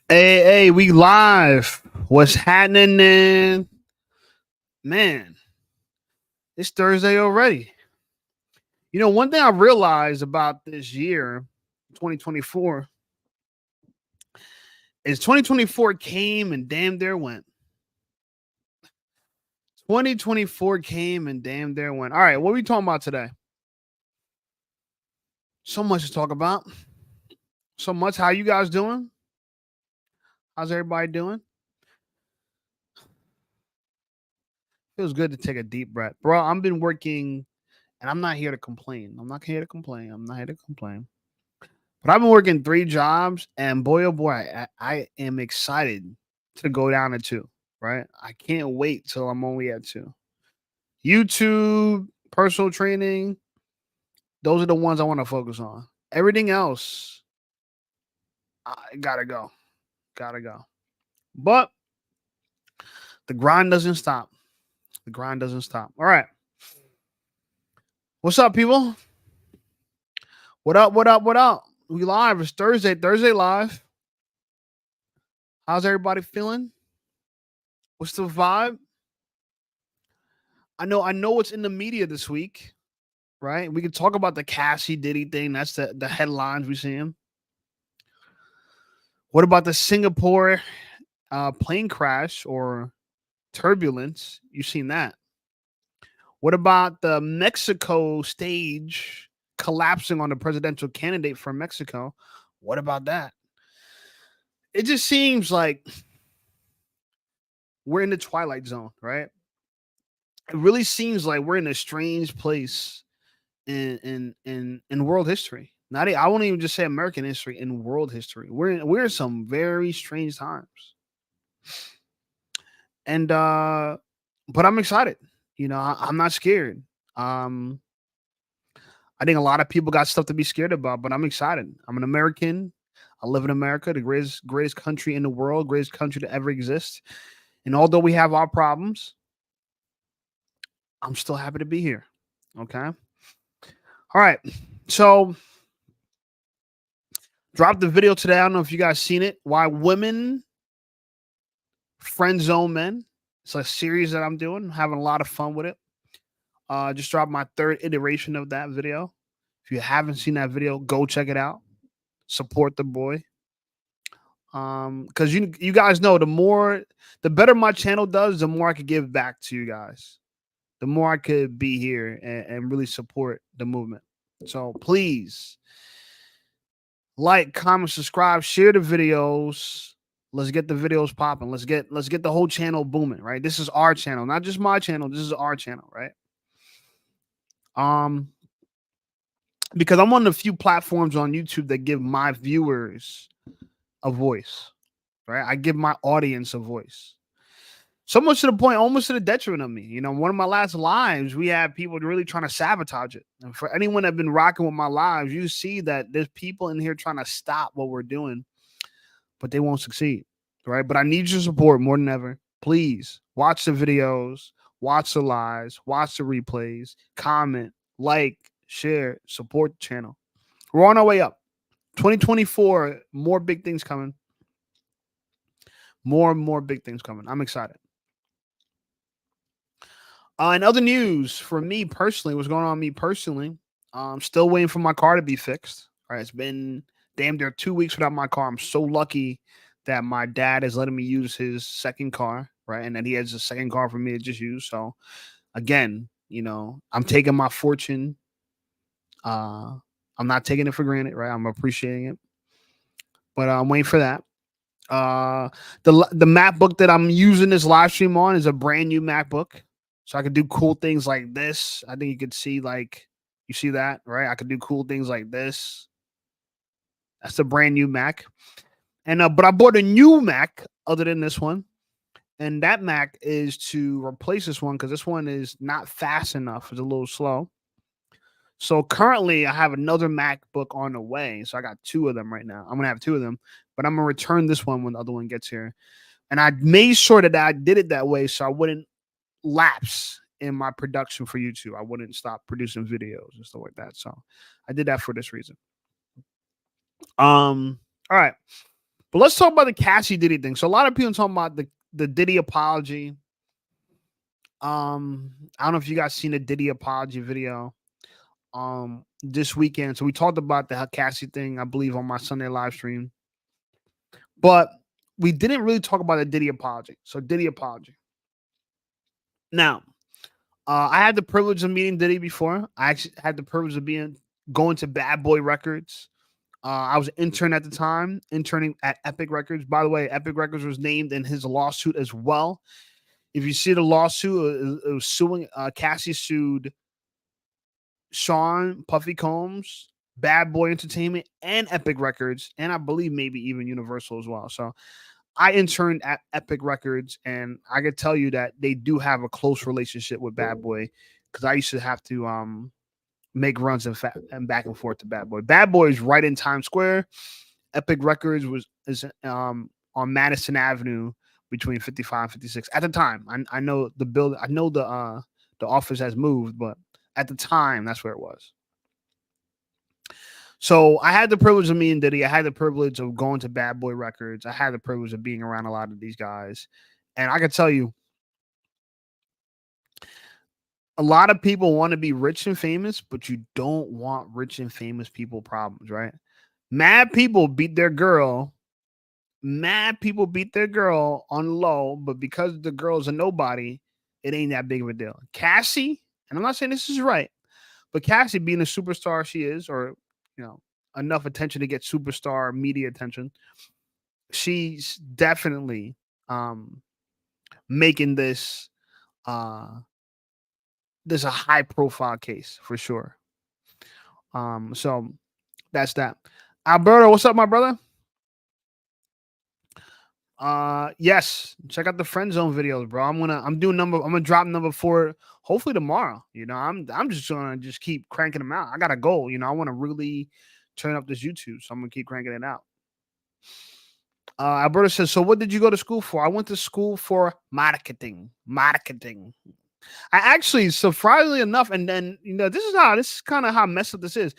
Hey, we live. What's happening, man? It's Thursday already. You know, one thing I realized about this year, 2024, is 2024 came and damn there went. 2024 came and damn there went. All right, what are we talking about today? So much to talk about. So much. How you guys doing? How's everybody doing? Feels good to take a deep breath, bro. I've been working, and I'm not here to complain. I'm not here to complain. I'm not here to complain. But I've been working 3 jobs, and boy, oh boy, I am excited to go down to two. Right? I can't wait till I'm only at two. YouTube, personal training, those are the ones I want to focus on. Everything else, I gotta go, gotta go. But the grind doesn't stop. The grind doesn't stop. All right, what's up, people? What up? What up? What up? We live. It's Thursday. Thursday live. How's everybody feeling? What's the vibe? I know what's in the media this week, right? We could talk about the Cassie Diddy thing. That's the headlines we see him. What about the Singapore plane crash or turbulence? You've seen that. What about the Mexico stage collapsing on the presidential candidate from Mexico? What about that? It just seems like we're in the twilight zone, right? It really seems like we're in a strange place in world history. Not I won't even just say American history, in world history. We're in some very strange times. And but I'm excited. I'm not scared. Um I think a lot of people got stuff to be scared about, but I'm excited. I'm an American. I live in America, the greatest country in the world, greatest country to ever exist. And although we have our problems, I'm still happy to be here. Okay. All right. So dropped the video today. I don't know if you guys seen it. Why women friend zone men. It's a series that I'm doing. I'm having a lot of fun with it. Just dropped my third iteration of that video. If you haven't seen that video, go check it out. Support the boy. Because you guys know the better my channel does, the more I could give back to you guys. The more I could be here and really support the movement. So please like, comment, subscribe, share the videos. Let's get the videos popping. Let's get the whole channel booming, right? This is our channel, not just my channel. This is our channel, right? Um, because I'm one of the few platforms on YouTube that give my viewers a voice, right? I give my audience a voice. So much to the point, almost to the detriment of me. One of my last lives, we had people really trying to sabotage it. And for anyone that been rocking with my lives, you see that there's people in here trying to stop what we're doing, but they won't succeed, right? But I need your support more than ever. Please watch the videos, watch the lives, watch the replays, comment, like, share, support the channel. We're on our way up. 2024, more big things coming. More and more big things coming. I'm excited. In other news, for me personally, what's going on with me personally, I'm still waiting for my car to be fixed. All right, it's been damn near 2 weeks without my car. I'm so lucky that my dad is letting me use his second car, right? And that he has a second car for me to just use. So again, I'm taking my fortune. I'm not taking it for granted, right? I'm appreciating it. But I'm waiting for that. The MacBook that I'm using this live stream on is a brand new MacBook. So I could do cool things like this. I think you could see, like, you see that, right? I could do cool things like this. That's a brand new Mac. And but I bought a new Mac other than this one. And that Mac is to replace this one because this one is not fast enough. It's a little slow. So currently I have another MacBook on the way. So I got two of them right now. I'm gonna have two of them, but I'm gonna return this one when the other one gets here. And I made sure that I did it that way so I wouldn't lapse in my production for YouTube. I wouldn't stop producing videos and stuff like that. So I did that for this reason. All right. But let's talk about the Cassie Diddy thing. So a lot of people talking about the Diddy apology. I don't know if you guys seen the Diddy apology video this weekend. So we talked about the Cassie thing, I believe, on my Sunday live stream. But we didn't really talk about the Diddy apology. So Diddy apology. Now, I had the privilege of meeting Diddy before. I actually had the privilege of going to Bad Boy Records. I was an intern at the time, interning at Epic Records. By the way, Epic Records was named in his lawsuit as well. If you see the lawsuit, it was suing. Cassie sued Sean Puffy Combs, Bad Boy Entertainment, and Epic Records, and I believe maybe even Universal as well. So I interned at Epic Records, and I can tell you that they do have a close relationship with Bad Boy, because I used to have to make runs and back and forth to Bad Boy. Bad Boy is right in Times Square. Epic Records is on Madison Avenue between 55 and 56 at the time. I know the building. I know the office has moved, but at the time, that's where it was. So I had the privilege of meeting Diddy. I had the privilege of going to Bad Boy Records. I had the privilege of being around a lot of these guys. And I can tell you, a lot of people want to be rich and famous, but you don't want rich and famous people problems, right? Mad people beat their girl. Mad people beat their girl on low, but because the girl's a nobody, it ain't that big of a deal. Cassie, and I'm not saying this is right, but Cassie, being a superstar she is, or enough attention to get superstar media attention, she's definitely making this a high profile case for sure. So that's that. Alberto, what's up, my brother? Yes, check out the friend zone videos, bro. I'm gonna drop number 4 hopefully tomorrow. I'm just gonna keep cranking them out. I got a goal, I want to really turn up this YouTube, so I'm gonna keep cranking it out. Alberta says, so what did you go to school for? I went to school for marketing. I actually, surprisingly enough, and then this is kind of how messed up this is.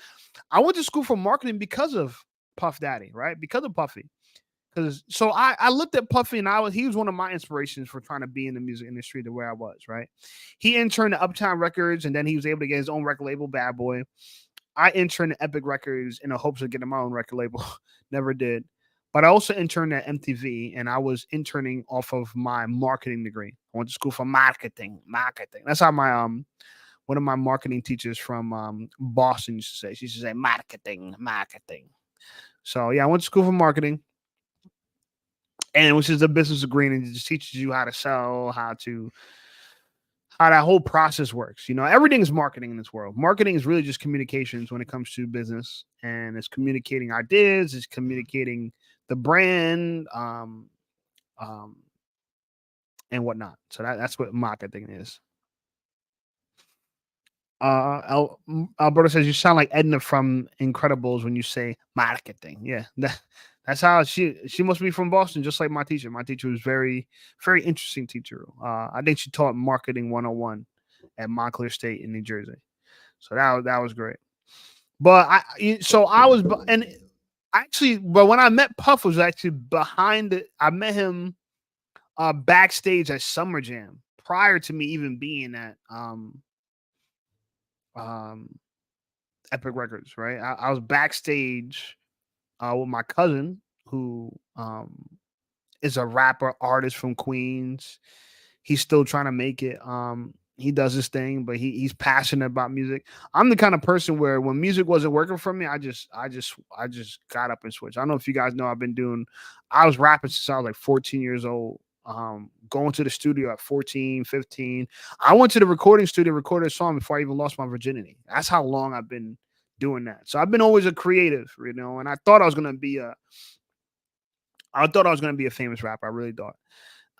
I went to school for marketing because of Puff Daddy, right? Because of Puffy. So I looked at Puffy, and he was one of my inspirations for trying to be in the music industry the way I was, right? He interned at Uptown Records, and then he was able to get his own record label, Bad Boy. I interned at Epic Records in the hopes of getting my own record label. Never did. But I also interned at MTV, and I was interning off of my marketing degree. I went to school for marketing. That's how my one of my marketing teachers from Boston used to say. She used to say marketing. So yeah, I went to school for marketing, and which is a business degree, and it just teaches you how to sell, how that whole process works. Everything is marketing in this world. Marketing is really just communications when it comes to business, and it's communicating ideas, it's communicating the brand, and whatnot. So that's what marketing is. Alberto says you sound like Edna from Incredibles when you say marketing. Yeah, that's how she must be from Boston, just like my teacher. My teacher was very, very interesting teacher. I think she taught marketing 101 at Montclair State in New Jersey. So that was great. But but when I met Puff was actually behind it. I met him backstage at Summer Jam prior to me even being at Epic Records, right? I was backstage with my cousin, who is a rapper artist from Queens. He's still trying to make it. He does his thing, but he's passionate about music. I'm the kind of person where when music wasn't working for me, I just got up and switched. I don't know if you guys know I was rapping since I was like 14 years old. Going to the studio at 14, 15. I went to the recording studio, recorded a song before I even lost my virginity. That's how long I've been doing that. So I've been always a creative, and I thought I was gonna be a famous rapper. I really thought.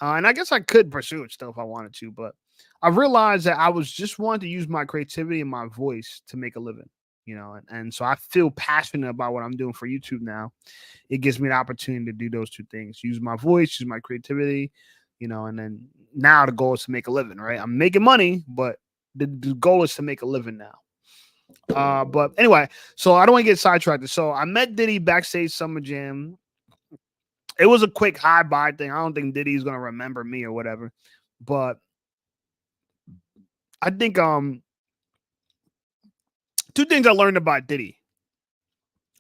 And I guess I could pursue it still if I wanted to, but I realized that I was just wanting to use my creativity and my voice to make a living, and so I feel passionate about what I'm doing for YouTube now. It gives me the opportunity to do those two things: use my voice, use my creativity, and then now the goal is to make a living, right? I'm making money, but the goal is to make a living now. But anyway, so I don't want to get sidetracked. So I met Diddy backstage Summer Jam. It was a quick hi bye thing. I don't think Diddy's gonna remember me or whatever. But I think two things I learned about Diddy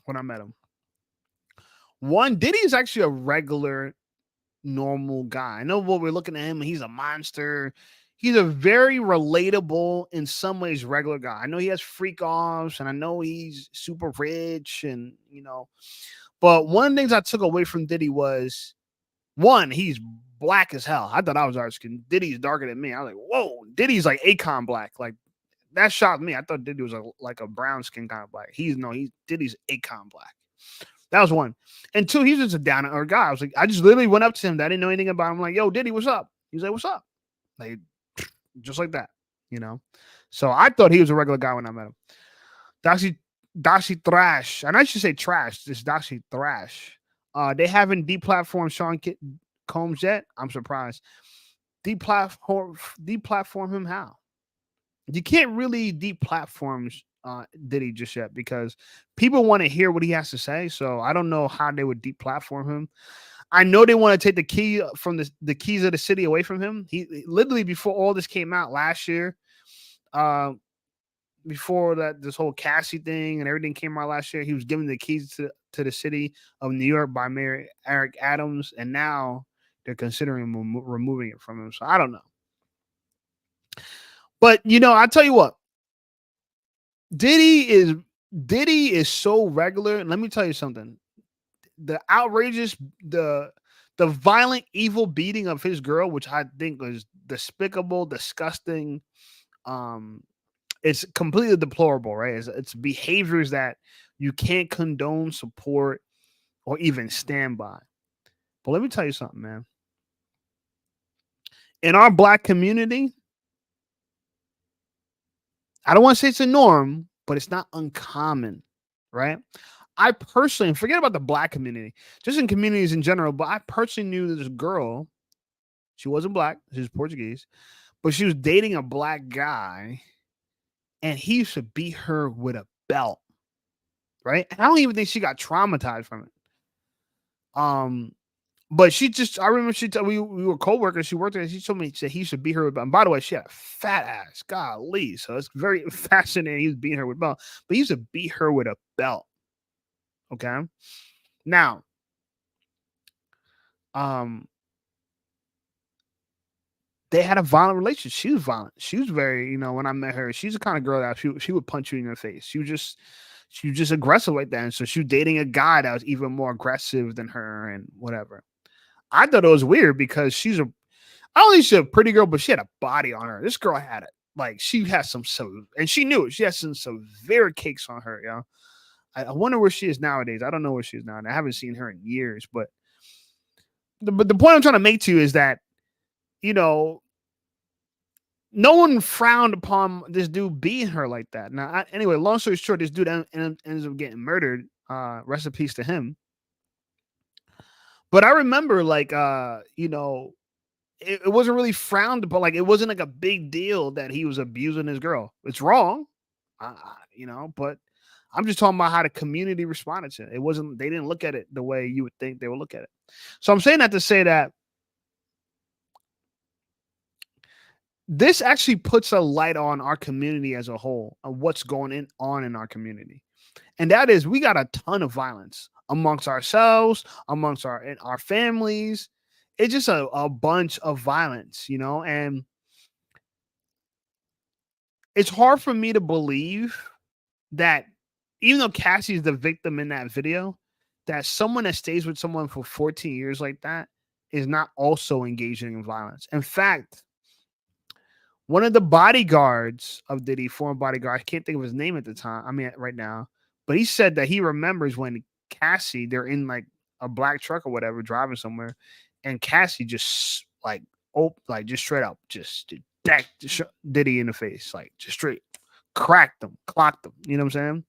when I met him. One, Diddy is actually a regular, normal guy. I know what we're looking at him, he's a monster. He's a very relatable, in some ways, regular guy. I know he has freak offs, and I know he's super rich, and But one of the things I took away from Diddy was one, he's black as hell. I thought I was dark skin. Diddy's darker than me. I was like, whoa, Diddy's like Akon black. Like that shocked me. I thought Diddy was like a brown skin kind of black. He's Diddy's Akon black. That was one. And two, he's just a down to earth guy. I just literally went up to him. I didn't know anything about him. I'm like, yo, Diddy, what's up? He's like, what's up? Like, just like that, So I thought he was a regular guy when I met him. Dashi Thrash, and I should say trash. This Dashi Thrash. They haven't deplatformed Sean Combs yet. I'm surprised. Deplatform him how? You can't really deplatform Diddy just yet because people want to hear what he has to say. So I don't know how they would deplatform him. I know they want to take the key from the keys of the city away from him. He literally, before all this came out last year, before that, this whole Cassie thing and everything came out last year, he was given the keys to the city of New York by Mayor Eric Adams, and now they're considering removing it from him. So I don't know. But I tell you what, Diddy is so regular. And let me tell you something. The outrageous, the violent, evil beating of his girl, which I think was despicable, disgusting. It's completely deplorable, right? It's behaviors that you can't condone, support, or even stand by. But let me tell you something, man. In our black community, I don't want to say it's a norm, but it's not uncommon, right? I personally, forget about the black community, just in communities in general, but I personally knew this girl. She wasn't black, she was Portuguese, but she was dating a black guy, and he used to beat her with a belt, right? And I don't even think she got traumatized from it. But I remember we were co-workers. She worked there. She told me that he should beat her with belt. And by the way, she had a fat ass. Golly. So it's very fascinating. He was beating her with a belt. But he used to beat her with a belt. Okay. Now, they had a violent relationship. She was violent. She was very, when I met her, she's the kind of girl that she would punch you in your face. She was just aggressive like that. And so she was dating a guy that was even more aggressive than her and whatever. I thought it was weird because I don't think she's a pretty girl, but she had a body on her. This girl had it. Like, she had and she knew it. She had some severe cakes on her, I wonder where she is nowadays. I don't know where she is now. And I haven't seen her in years. But the point I'm trying to make to you is that, no one frowned upon this dude beating her like that. Now, anyway, long story short, this dude ends up getting murdered. Rest in peace to him. But I remember, like, it wasn't really frowned upon. Like, it wasn't like a big deal that he was abusing his girl. It's wrong, but I'm just talking about how the community responded to it. They didn't look at it the way you would think they would look at it. So I'm saying that to say that this actually puts a light on our community as a whole and what's going on in our community. And that is, we got a ton of violence amongst ourselves, amongst our families. It's just a bunch of violence, and it's hard for me to believe that even though Cassie is the victim in that video, that someone that stays with someone for 14 years like that is not also engaging in violence. In fact, one of the bodyguards of Diddy, former bodyguard, I can't think of his name at the time. I mean, right now, but he said that he remembers when Cassie, they're in like a black truck or whatever, driving somewhere, and Cassie just just straight up, just decked Diddy in the face, like just straight clocked him. You know what I'm saying?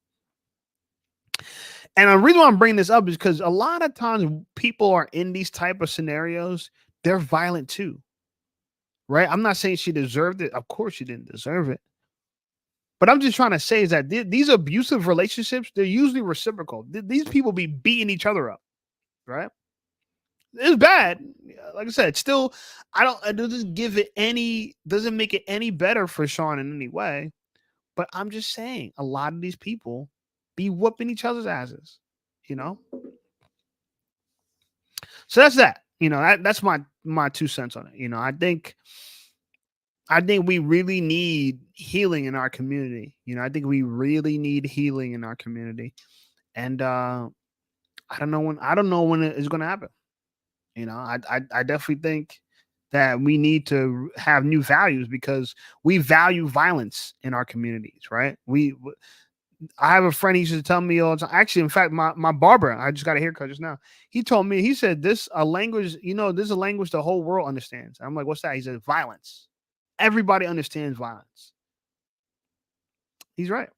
And the reason why I'm bringing this up is because a lot of times people are in these type of scenarios, they're violent too. Right? I'm not saying she deserved it. Of course she didn't deserve it. But I'm just trying to say is that these abusive relationships, they're usually reciprocal. These people be beating each other up, right? It's bad. Like I said, still, I don't. It doesn't make it any better for Sean in any way. But I'm just saying, a lot of these people be whooping each other's asses. You know. So that's that. That's my 2 cents on it. I think we really need healing in our community. I think we really need healing in our community. And I don't know when it is going to happen. I definitely think that we need to have new values because we value violence in our communities, right? I have a friend, he used to tell me all the time. Actually, in fact, my barber, I just got a haircut just now. He told me, he said, this a language, this is a language the whole world understands. I'm like, what's that? He said, violence. Everybody understands violence. He's right.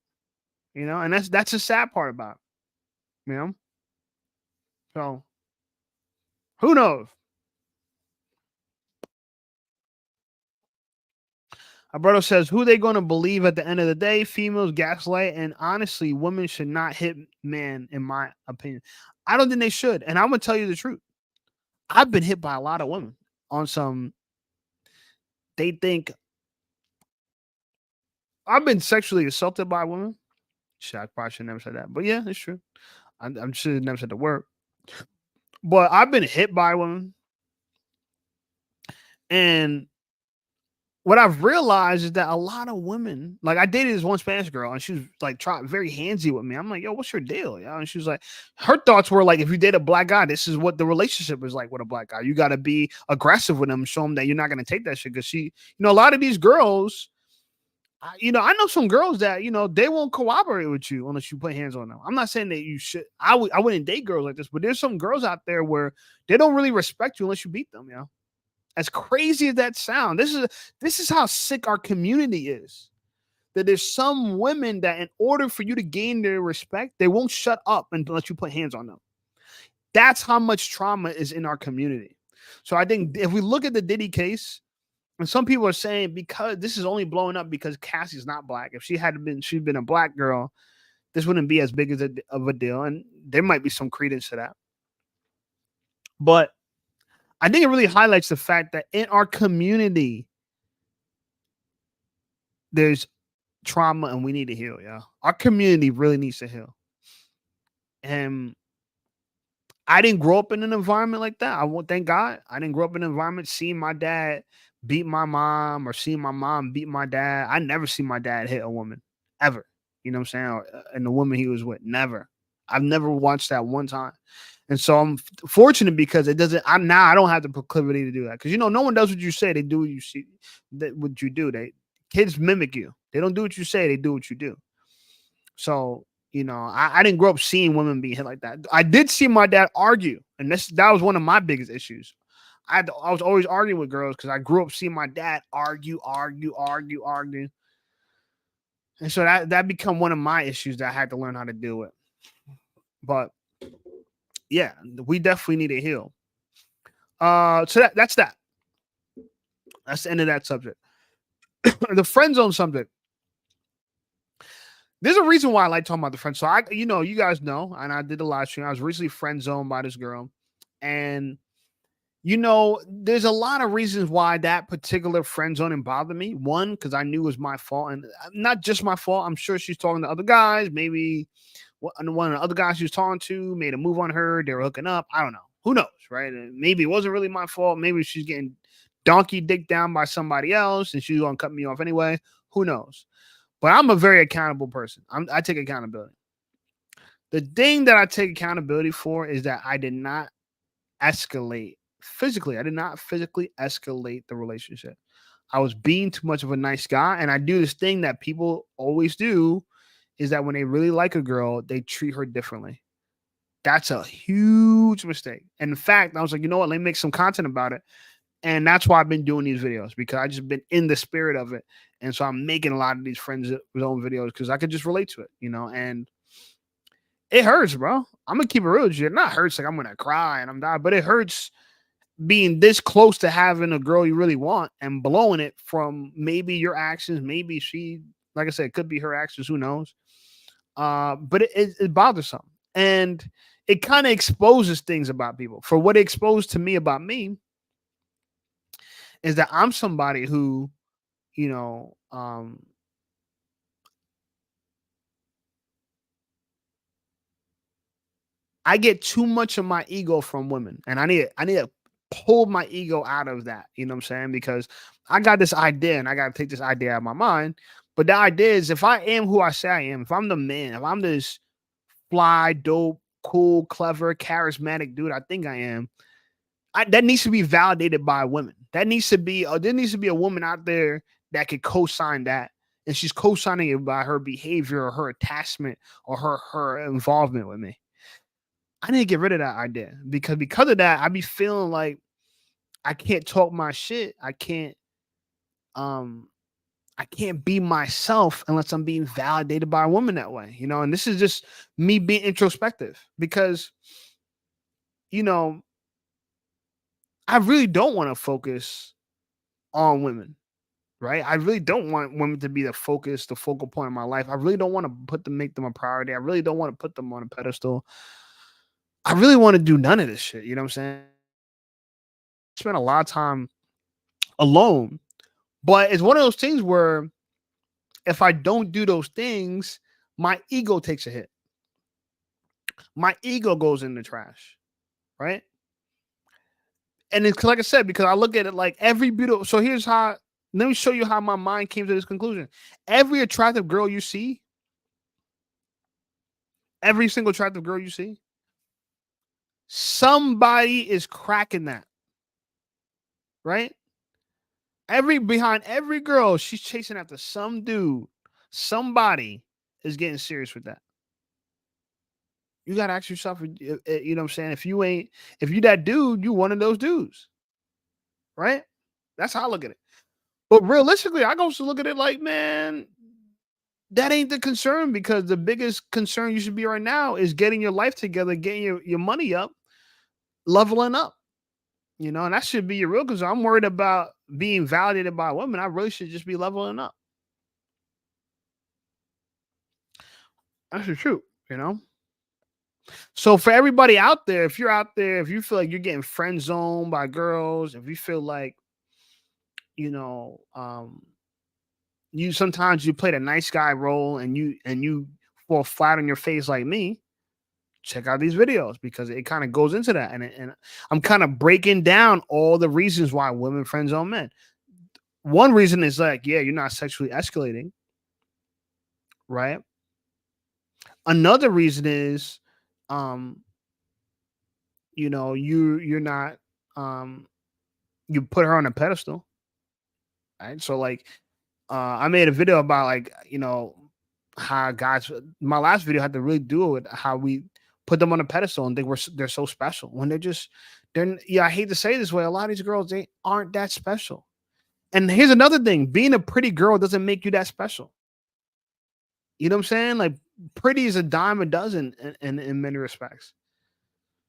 And that's the sad part about it. So who knows? Alberto says, who they going to believe at the end of the day? Females gaslight, and honestly, women should not hit men, in my opinion. I don't think they should. And I'm going to tell you the truth. I've been hit by a lot of women on some, they think I've been sexually assaulted by women. Shit, I probably should never said that. But yeah, it's true. I'm should have never said the word. But I've been hit by women. And what I've realized is that a lot of women, like I dated this one Spanish girl, and she was like very handsy with me. I'm like, yo, what's your deal? Yeah, and she was like, her thoughts were like, if you date a black guy, this is what the relationship is like with a black guy. You got to be aggressive with him, show him that you're not going to take that shit. Because a lot of these girls, I know some girls that they won't cooperate with you unless you put hands on them. I'm not saying that you should. I wouldn't date girls like this, but there's some girls out there where they don't really respect you unless you beat them. As crazy as that sound, this is how sick our community is. That there's some women that, in order for you to gain their respect, they won't shut up unless you put hands on them. That's how much trauma is in our community. So I think if we look at the Diddy case, and some people are saying because this is only blowing up because Cassie's not black. If she'd been a black girl, this wouldn't be as big of a deal, and there might be some credence to that. But I think it really highlights the fact that in our community, there's trauma and we need to heal. Yeah, our community really needs to heal. And I didn't grow up in an environment like that. I won't, thank God, I didn't grow up in an environment seeing my dad beat my mom or seeing my mom beat my dad. I never see my dad hit a woman ever. You know what I'm saying? And the woman he was with, never. I've never watched that one time. And so I'm fortunate because it doesn't. I don't have the proclivity to do that because no one does what you say. They do what you see. What you do. Kids mimic you. They don't do what you say. They do what you do. So I didn't grow up seeing women being hit like that. I did see my dad argue, and that was one of my biggest issues. I was always arguing with girls because I grew up seeing my dad argue, and so that become one of my issues that I had to learn how to deal with. But yeah, we definitely need to heal. So that's that. That's the end of that subject. The friend zone subject. There's a reason why I like talking about the friend. So you guys know, and I did a live stream. I was recently friend zoned by this girl, and there's a lot of reasons why that particular friend zoning bothered me. One, because I knew it was my fault, and not just my fault. I'm sure she's talking to other guys. Maybe one of the other guys she was talking to made a move on her. They were hooking up. I don't know. Who knows, right? Maybe it wasn't really my fault. Maybe she's getting donkey dick down by somebody else, and she's gonna cut me off anyway. Who knows? But I'm a very accountable person. I take accountability. The thing that I take accountability for is that I did not escalate physically. I did not physically escalate the relationship. I was being too much of a nice guy. And I do this thing that people always do is that when they really like a girl, they treat her differently. That's a huge mistake. And in fact, I was like, you know what? Let me make some content about it. And that's why I've been doing these videos because I just been in the spirit of it. And so I'm making a lot of these friends zone videos because I could just relate to it, and it hurts, bro. I'm gonna keep it real with you. It not hurts like I'm gonna cry and I'm dying, but it hurts being this close to having a girl you really want and blowing it from maybe your actions. Maybe she, like I said, it could be her actions. Who knows? But it bothers some. And it kind of exposes things about people. For what it exposed to me about me is that I'm somebody who, you know, I get too much of my ego from women, and I need to pull my ego out of that. You know what I'm saying? Because I got this idea, and I got to take this idea out of my mind. But the idea is, if I am who I say I am, if I'm the man, if I'm this fly, dope, cool, clever, charismatic dude I think I am, that needs to be validated by women. That needs to be there needs to be a woman out there that could co-sign that, and she's co-signing it by her behavior or her attachment or her involvement with me. I need to get rid of that idea because of that, I be feeling like I can't talk my shit. Um I can't be myself unless I'm being validated by a woman that way, you know. And this is just me being introspective because you know I really don't want to focus on women, right? I really don't want women to be the focal point of my life. I really don't want to make them a priority. I really don't want to put them on a pedestal. I really want to do none of this shit. You know what I'm saying? Spend a lot of time alone. But it's one of those things where if I don't do those things, my ego takes a hit. My ego goes in the trash, right? And it's like I said, because I look at it like every beautiful. So here's how. Let me show you how my mind came to this conclusion. Every attractive girl you see, every single attractive girl you see, somebody is cracking that, right? Behind every girl, she's chasing after some dude. Somebody is getting serious with that. You gotta ask yourself, you know what I'm saying? If you that dude, you one of those dudes, right? That's how I look at it. But realistically, I go to look at it like, man, that ain't the concern because the biggest concern you should be right now is getting your life together, getting your money up, leveling up, you know, and that should be your real concern. I'm worried about being validated by women. I really should just be leveling up. That's the truth, you know? So for everybody out there, if you're out there, if you feel like you're getting friend zoned by girls, if you feel like, you know, you sometimes you play the nice guy role and you fall flat on your face like me, check out these videos because it kind of goes into that. And I'm kind of breaking down all the reasons why women friend zone men. One reason is like, yeah, you're not sexually escalating, right? Another reason is, um, you know, you're not um you put her on a pedestal, right? So like I made a video about like, you know, how guys my last video had to really do with how we put them on a pedestal and they're so special when yeah, I hate to say this way, a lot of these girls they aren't that special. And here's another thing, being a pretty girl doesn't make you that special. You know what I'm saying? Like pretty is a dime a dozen in many respects.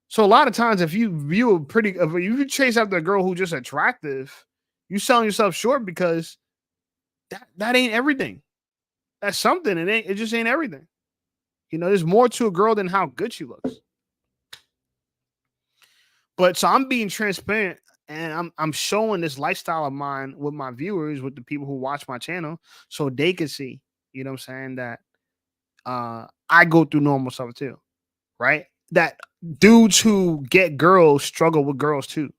So a lot of times, if you view a pretty, if you chase after a girl who's just attractive, you selling yourself short because that ain't everything. That's something. It just ain't everything. You know, there's more to a girl than how good she looks. But so I'm being transparent and I'm showing this lifestyle of mine with my viewers, with the people who watch my channel, so they can see, you know what I'm saying, that I go through normal stuff too, right? That dudes who get girls struggle with girls too.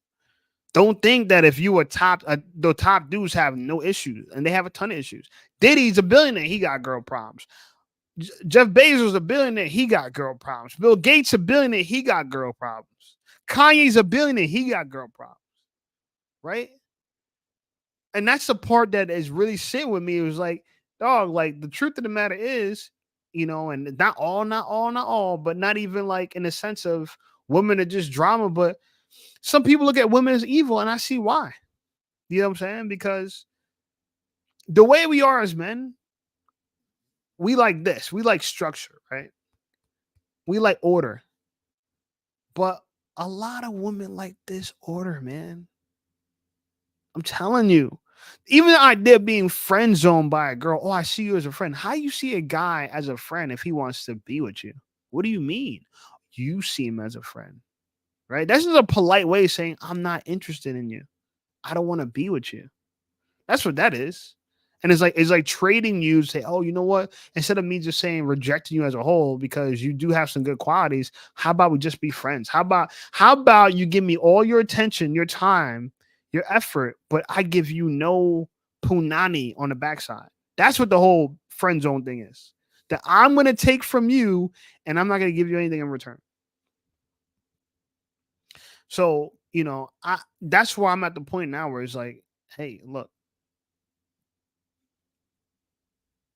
Don't think that if you were the top dudes have no issues, and they have a ton of issues. Diddy's a billionaire, he got girl problems. Jeff Bezos a billionaire, he got girl problems. Bill Gates a billionaire, he got girl problems. Kanye's a billionaire, he got girl problems, right? And that's the part that is really sitting with me. It was like, dog, like the truth of the matter is, you know, and not all, but not even like in the sense of women are just drama, but some people look at women as evil, and I see why. You know what I'm saying? Because the way we are as men, we like this. We like structure, right? We like order. But a lot of women like this order, man. I'm telling you. Even the idea of being friend zoned by a girl. Oh, I see you as a friend. How you see a guy as a friend if he wants to be with you? What do you mean? you seem as a friend, right? That's just a polite way of saying I'm not interested in you. I don't want to be with you. That's what that is. And it's like trading you to say, oh, you know what? Instead of me just saying rejecting you as a whole because you do have some good qualities, how about we just be friends? How about you give me all your attention, your time, your effort, but I give you no punani on the backside. That's what the whole friend zone thing is. That I'm gonna take from you and I'm not gonna give you anything in return. So, I that's why I'm at the point now where it's like, hey, look,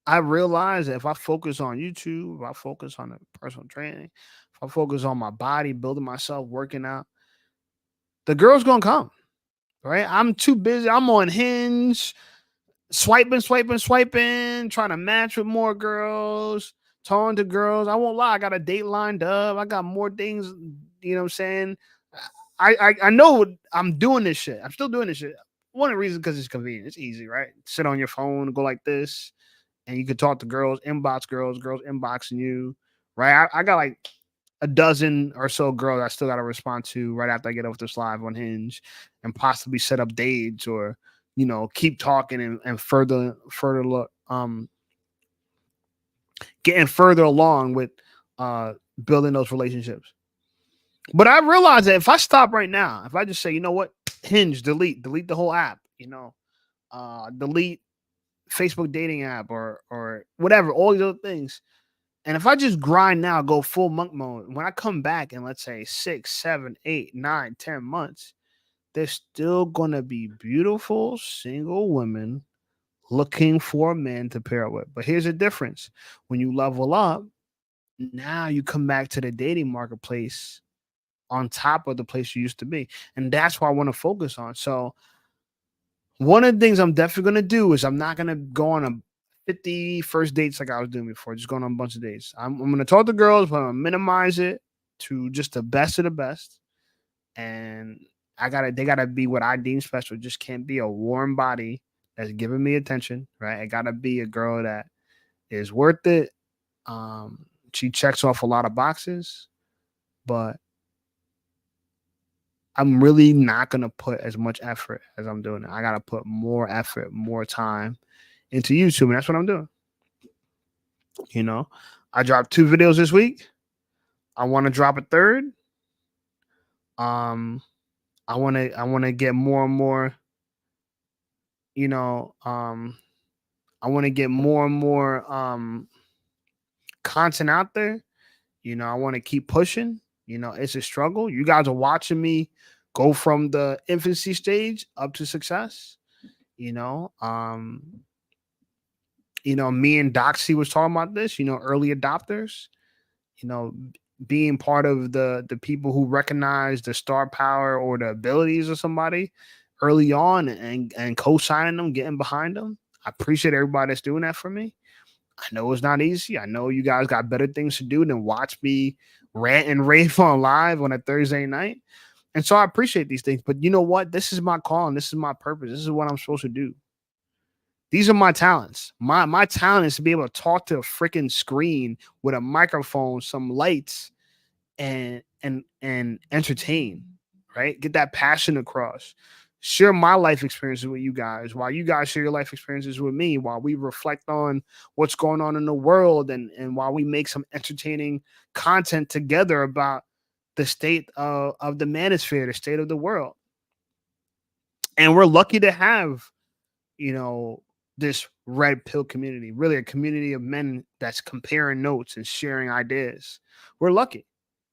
I realize that if I focus on YouTube, if I focus on the personal training, if I focus on my body, building myself, working out, the girl's gonna come, right? I'm too busy. I'm on Hinge, swiping, trying to match with more girls, talking to girls. I won't lie, I got a date lined up. I got more things, you know what I'm saying? I know I'm doing this shit. I'm still doing this shit. One of the reasons because it's convenient. It's easy, right? Sit on your phone, go like this and you could talk to girls inboxing you, right? I got like a dozen or so girls I still got to respond to right after I get off this live on Hinge, and possibly set up dates or keep talking and further look getting further along with uh building those relationships. But I realize that if I stop right now, if I just say, you know what, Hinge, delete the whole app, delete Facebook dating app or whatever, all these other things. And if I just grind now, go full monk mode, when I come back in, let's say 6, 7, 8, 9, 10 months, there's still gonna be beautiful single women looking for a man to pair up with. But here's the difference: when you level up, now you come back to the dating marketplace on top of the place you used to be, and that's what I want to focus on. So one of the things I'm definitely gonna do is I'm not gonna go on a 50 first dates like I was doing before, just going on a bunch of dates. I'm gonna talk to girls, but I'm gonna minimize it to just the best of the best. And they gotta be what I deem special. It just can't be a warm body that's giving me attention, right? It gotta be a girl that is worth it. She checks off a lot of boxes, but I'm really not gonna put as much effort as I'm doing. I gotta put more effort, more time into YouTube, and that's what I'm doing. You know, I dropped 2 videos this week. I want to drop a third. Um, I want to get more and more. You know, I want to get more and more content out there. I want to keep pushing. It's a struggle. You guys are watching me go from the infancy stage up to success. You know, um, me and Doxy was talking about this. Early adopters. You know, being part of the people who recognize the star power or the abilities of somebody early on and co-signing them, getting behind them. I appreciate everybody that's doing that for me. I know it's not easy. I know you guys got better things to do than watch me rant and rave on live on a Thursday night. And so I appreciate these things. But you know what? This is my call and this is my purpose. This is what I'm supposed to do. These are my talents. My talent is to be able to talk to a freaking screen with a microphone, some lights, and entertain, right? Get that passion across. Share my life experiences with you guys while you guys share your life experiences with me, while we reflect on what's going on in the world and while we make some entertaining content together about the state of the manosphere, the state of the world. And we're lucky to have, you know, this red pill community, really a community of men that's comparing notes and sharing ideas. We're lucky,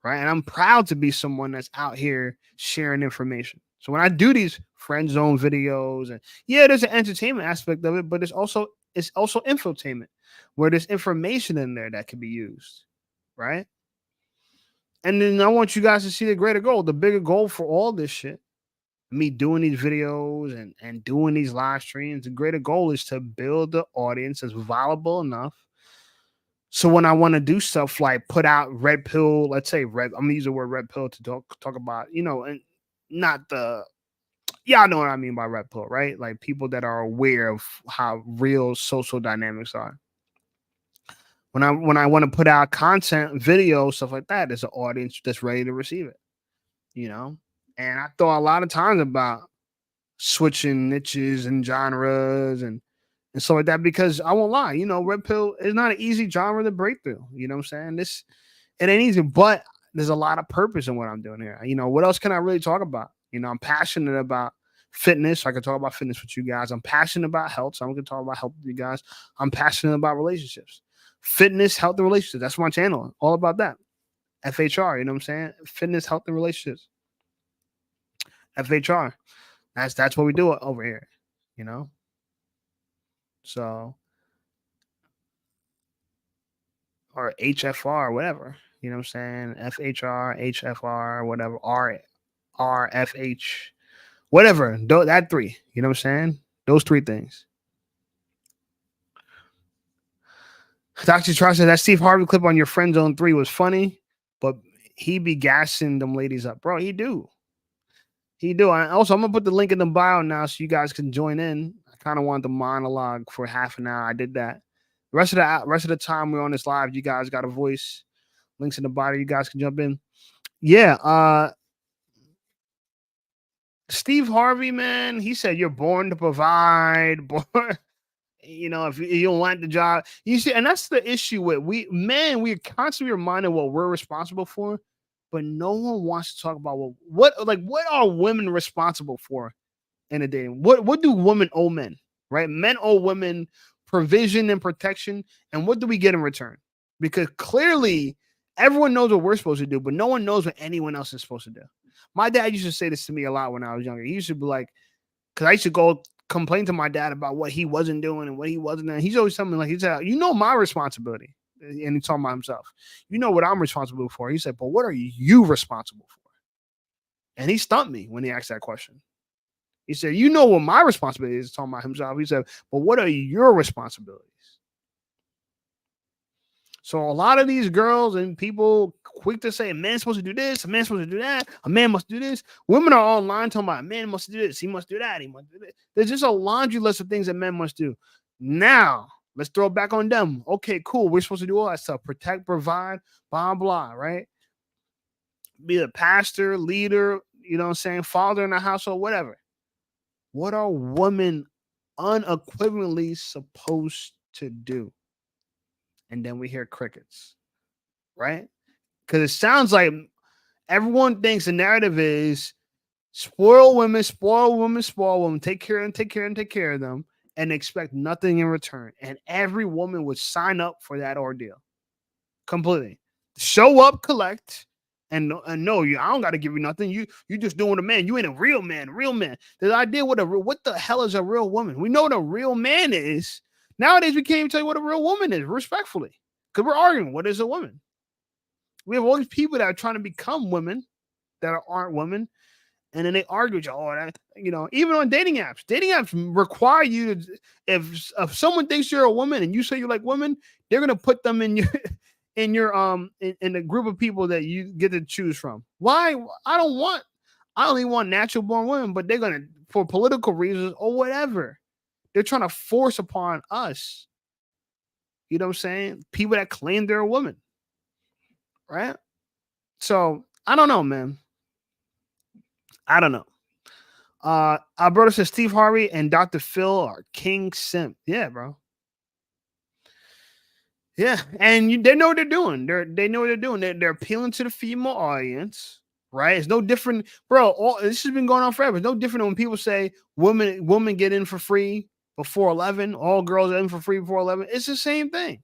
right? And I'm proud to be someone that's out here sharing information. So when I do these friend zone videos, and yeah, there's an entertainment aspect of it, but it's also infotainment where there's information in there that can be used, right? And then I want you guys to see the greater goal, the bigger goal for all this shit, me doing these videos and doing these live streams. The greater goal is to build the audience that's valuable enough. So when I want to do stuff like put out red pill, let's say red, I'm gonna use the word red pill to talk about, and not the y'all know what I mean by red pill, right? Like people that are aware of how real social dynamics are. When I want to put out content, video, stuff like that, there's an audience that's ready to receive it. You know, and I thought a lot of times about switching niches and genres and stuff like that because I won't lie, Red Pill is not an easy genre to break through. You know what I'm saying? It ain't easy, but there's a lot of purpose in what I'm doing here. What else can I really talk about? I'm passionate about fitness. So I can talk about fitness with you guys. I'm passionate about health. So I'm going to talk about health with you guys. I'm passionate about relationships, fitness, health, and relationships. That's my channel. All about that. FHR, you know what I'm saying? Fitness, health, and relationships. FHR. That's what we do over here, you know? So, or HFR, whatever. You know what I'm saying? FHR, HFR, whatever. RFH, whatever. That three. You know what I'm saying? Those three things. Dr. Charles said that Steve Harvey clip on your Friend Zone 3 was funny, but he be gassing them ladies up. Bro, he do. I'm gonna put the link in the bio now so you guys can join in. I kind of want the monologue for half an hour. I did that. The rest of the time we're on this live, you guys got a voice. Links in the bio. You guys can jump in. Yeah. Steve Harvey, man, he said you're born to provide. Born, if you don't want the job, you see, and that's the issue with we're constantly reminded what we're responsible for, but no one wants to talk about what are women responsible for in a dating? What do women owe men? Right? Men owe women provision and protection, and what do we get in return? Because clearly everyone knows what we're supposed to do, but no one knows what anyone else is supposed to do. My dad used to say this to me a lot when I was younger. He used to be like, because I used to go complain to my dad about what he wasn't doing and what he wasn't doing. He's always something like, he said, my responsibility. And he's talking about himself. You know what I'm responsible for. He said, but what are you responsible for? And he stumped me when he asked that question. He said, you know what my responsibility is, talking about himself. He said, but what are your responsibilities? So a lot of these girls and people quick to say a man's supposed to do this, a man's supposed to do that, a man must do this. Women are online talking about a man must do this, he must do that, he must do this. There's just a laundry list of things that men must do. Now, let's throw it back on them. Okay, cool. We're supposed to do all that stuff. Protect, provide, blah, blah, right? Be a pastor, leader, you know what I'm saying, father in the household, whatever. What are women unequivocally supposed to do? And then we hear crickets, right? Because it sounds like everyone thinks the narrative is spoil women, spoil women, spoil women, take care of them, and expect nothing in return. And every woman would sign up for that ordeal completely. Show up, collect, and no, I don't got to give you nothing. You just doing a man. You ain't a real man. The idea what the hell is a real woman? We know what a real man is. Nowadays, we can't even tell you what a real woman is, respectfully, because we're arguing what is a woman. We have all these people that are trying to become women that aren't women, and then they argue with you. Oh, that, even on dating apps require you to. If someone thinks you're a woman and you say you like women, they're gonna put them in your in the group of people that you get to choose from. Why? I don't even want natural born women, but they're gonna, for political reasons or whatever, they're trying to force upon us. You know what I'm saying? People that claim they're a woman. Right? So I don't know, man. I don't know. Alberto says Steve Harvey and Dr. Phil are king simp. Yeah, bro. Yeah, and they know what they're doing. They know what they're doing. They're appealing to the female audience, right? It's no different, bro. This has been going on forever. It's no different than when people say women get in for free before 11. All girls are in for free before 11. It's the same thing.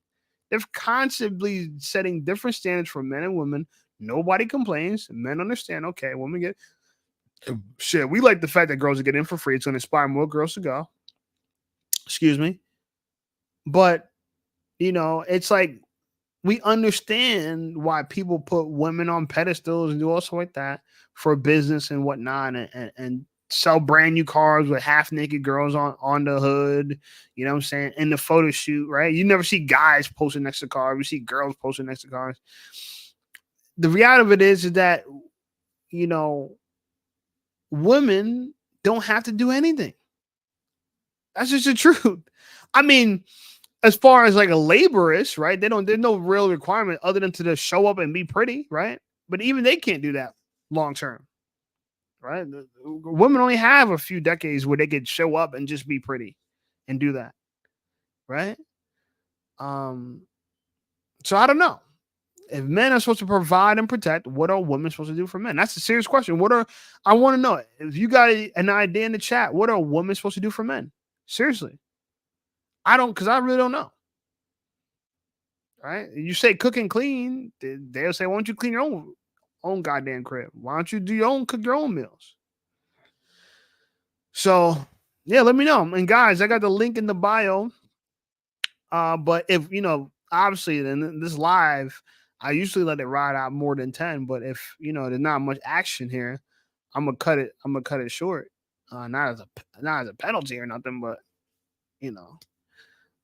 They're constantly setting different standards for men and women. Nobody complains. Men understand. Okay, women get shit. We like the fact that girls get in for free. It's going to inspire more girls to go. Excuse me, but it's like we understand why people put women on pedestals and do all stuff like that for business and whatnot, and sell brand new cars with half naked girls on the hood. You know what I'm saying? In the photo shoot, right? You never see guys posting next to cars. We see girls posting next to cars. The reality of it is that, women don't have to do anything. That's just the truth. I mean, as far as like a laborist, right? There's no real requirement other than to just show up and be pretty, right? But even they can't do that long term, right? Women only have a few decades where they could show up and just be pretty and do that, right? Um, so I don't know. If men are supposed to provide and protect, what are women supposed to do for men? That's a serious question. I want to know if you got an idea in the chat, what are women supposed to do for men? Seriously. I don't, because I really don't know. Right? You say cook and clean, they'll say, why don't you clean your own goddamn crib? Why don't you cook your own meals? So yeah, let me know. And guys, I got the link in the bio. But if obviously in this live, I usually let it ride out more than 10. But if there's not much action here, I'm gonna cut it short. Not as a penalty or nothing, but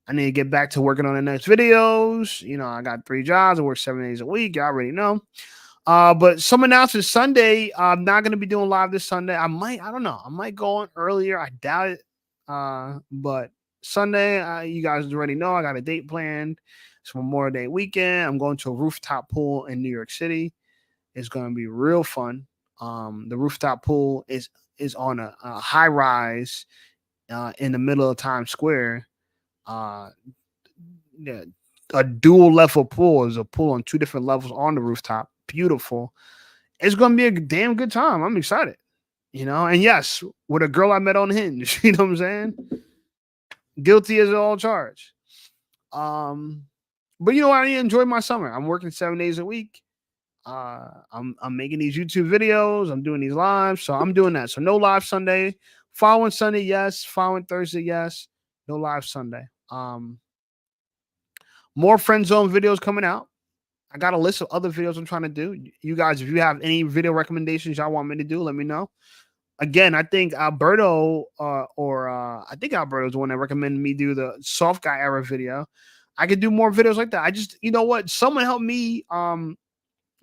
I need to get back to working on the next videos. I got 3 jobs. I work 7 days a week. You already know. But some announcements Sunday. I'm not gonna be doing live this Sunday. I don't know. I might go on earlier. I doubt it. But Sunday, you guys already know I got a date planned. It's Memorial Day weekend. I'm going to a rooftop pool in New York City. It's gonna be real fun. The rooftop pool is on a high rise in the middle of Times Square. Yeah, a dual level pool is a pool on 2 different levels on the rooftop. Beautiful. It's gonna be a damn good time. I'm excited. And yes, with a girl I met on Hinge. You know what I'm saying? Guilty as all charged. But I enjoy my summer. I'm working 7 days a week. I'm making these YouTube videos. I'm doing these lives, so I'm doing that. So no live Sunday. Following Sunday, yes. Following Thursday, yes. No live Sunday. More friend zone videos coming out. I got a list of other videos I'm trying to do. You guys, if you have any video recommendations y'all want me to do, let me know. Again, I think Alberto I think Alberto's the one that recommended me do the soft guy era video. I could do more videos like that. I just, what? Someone help me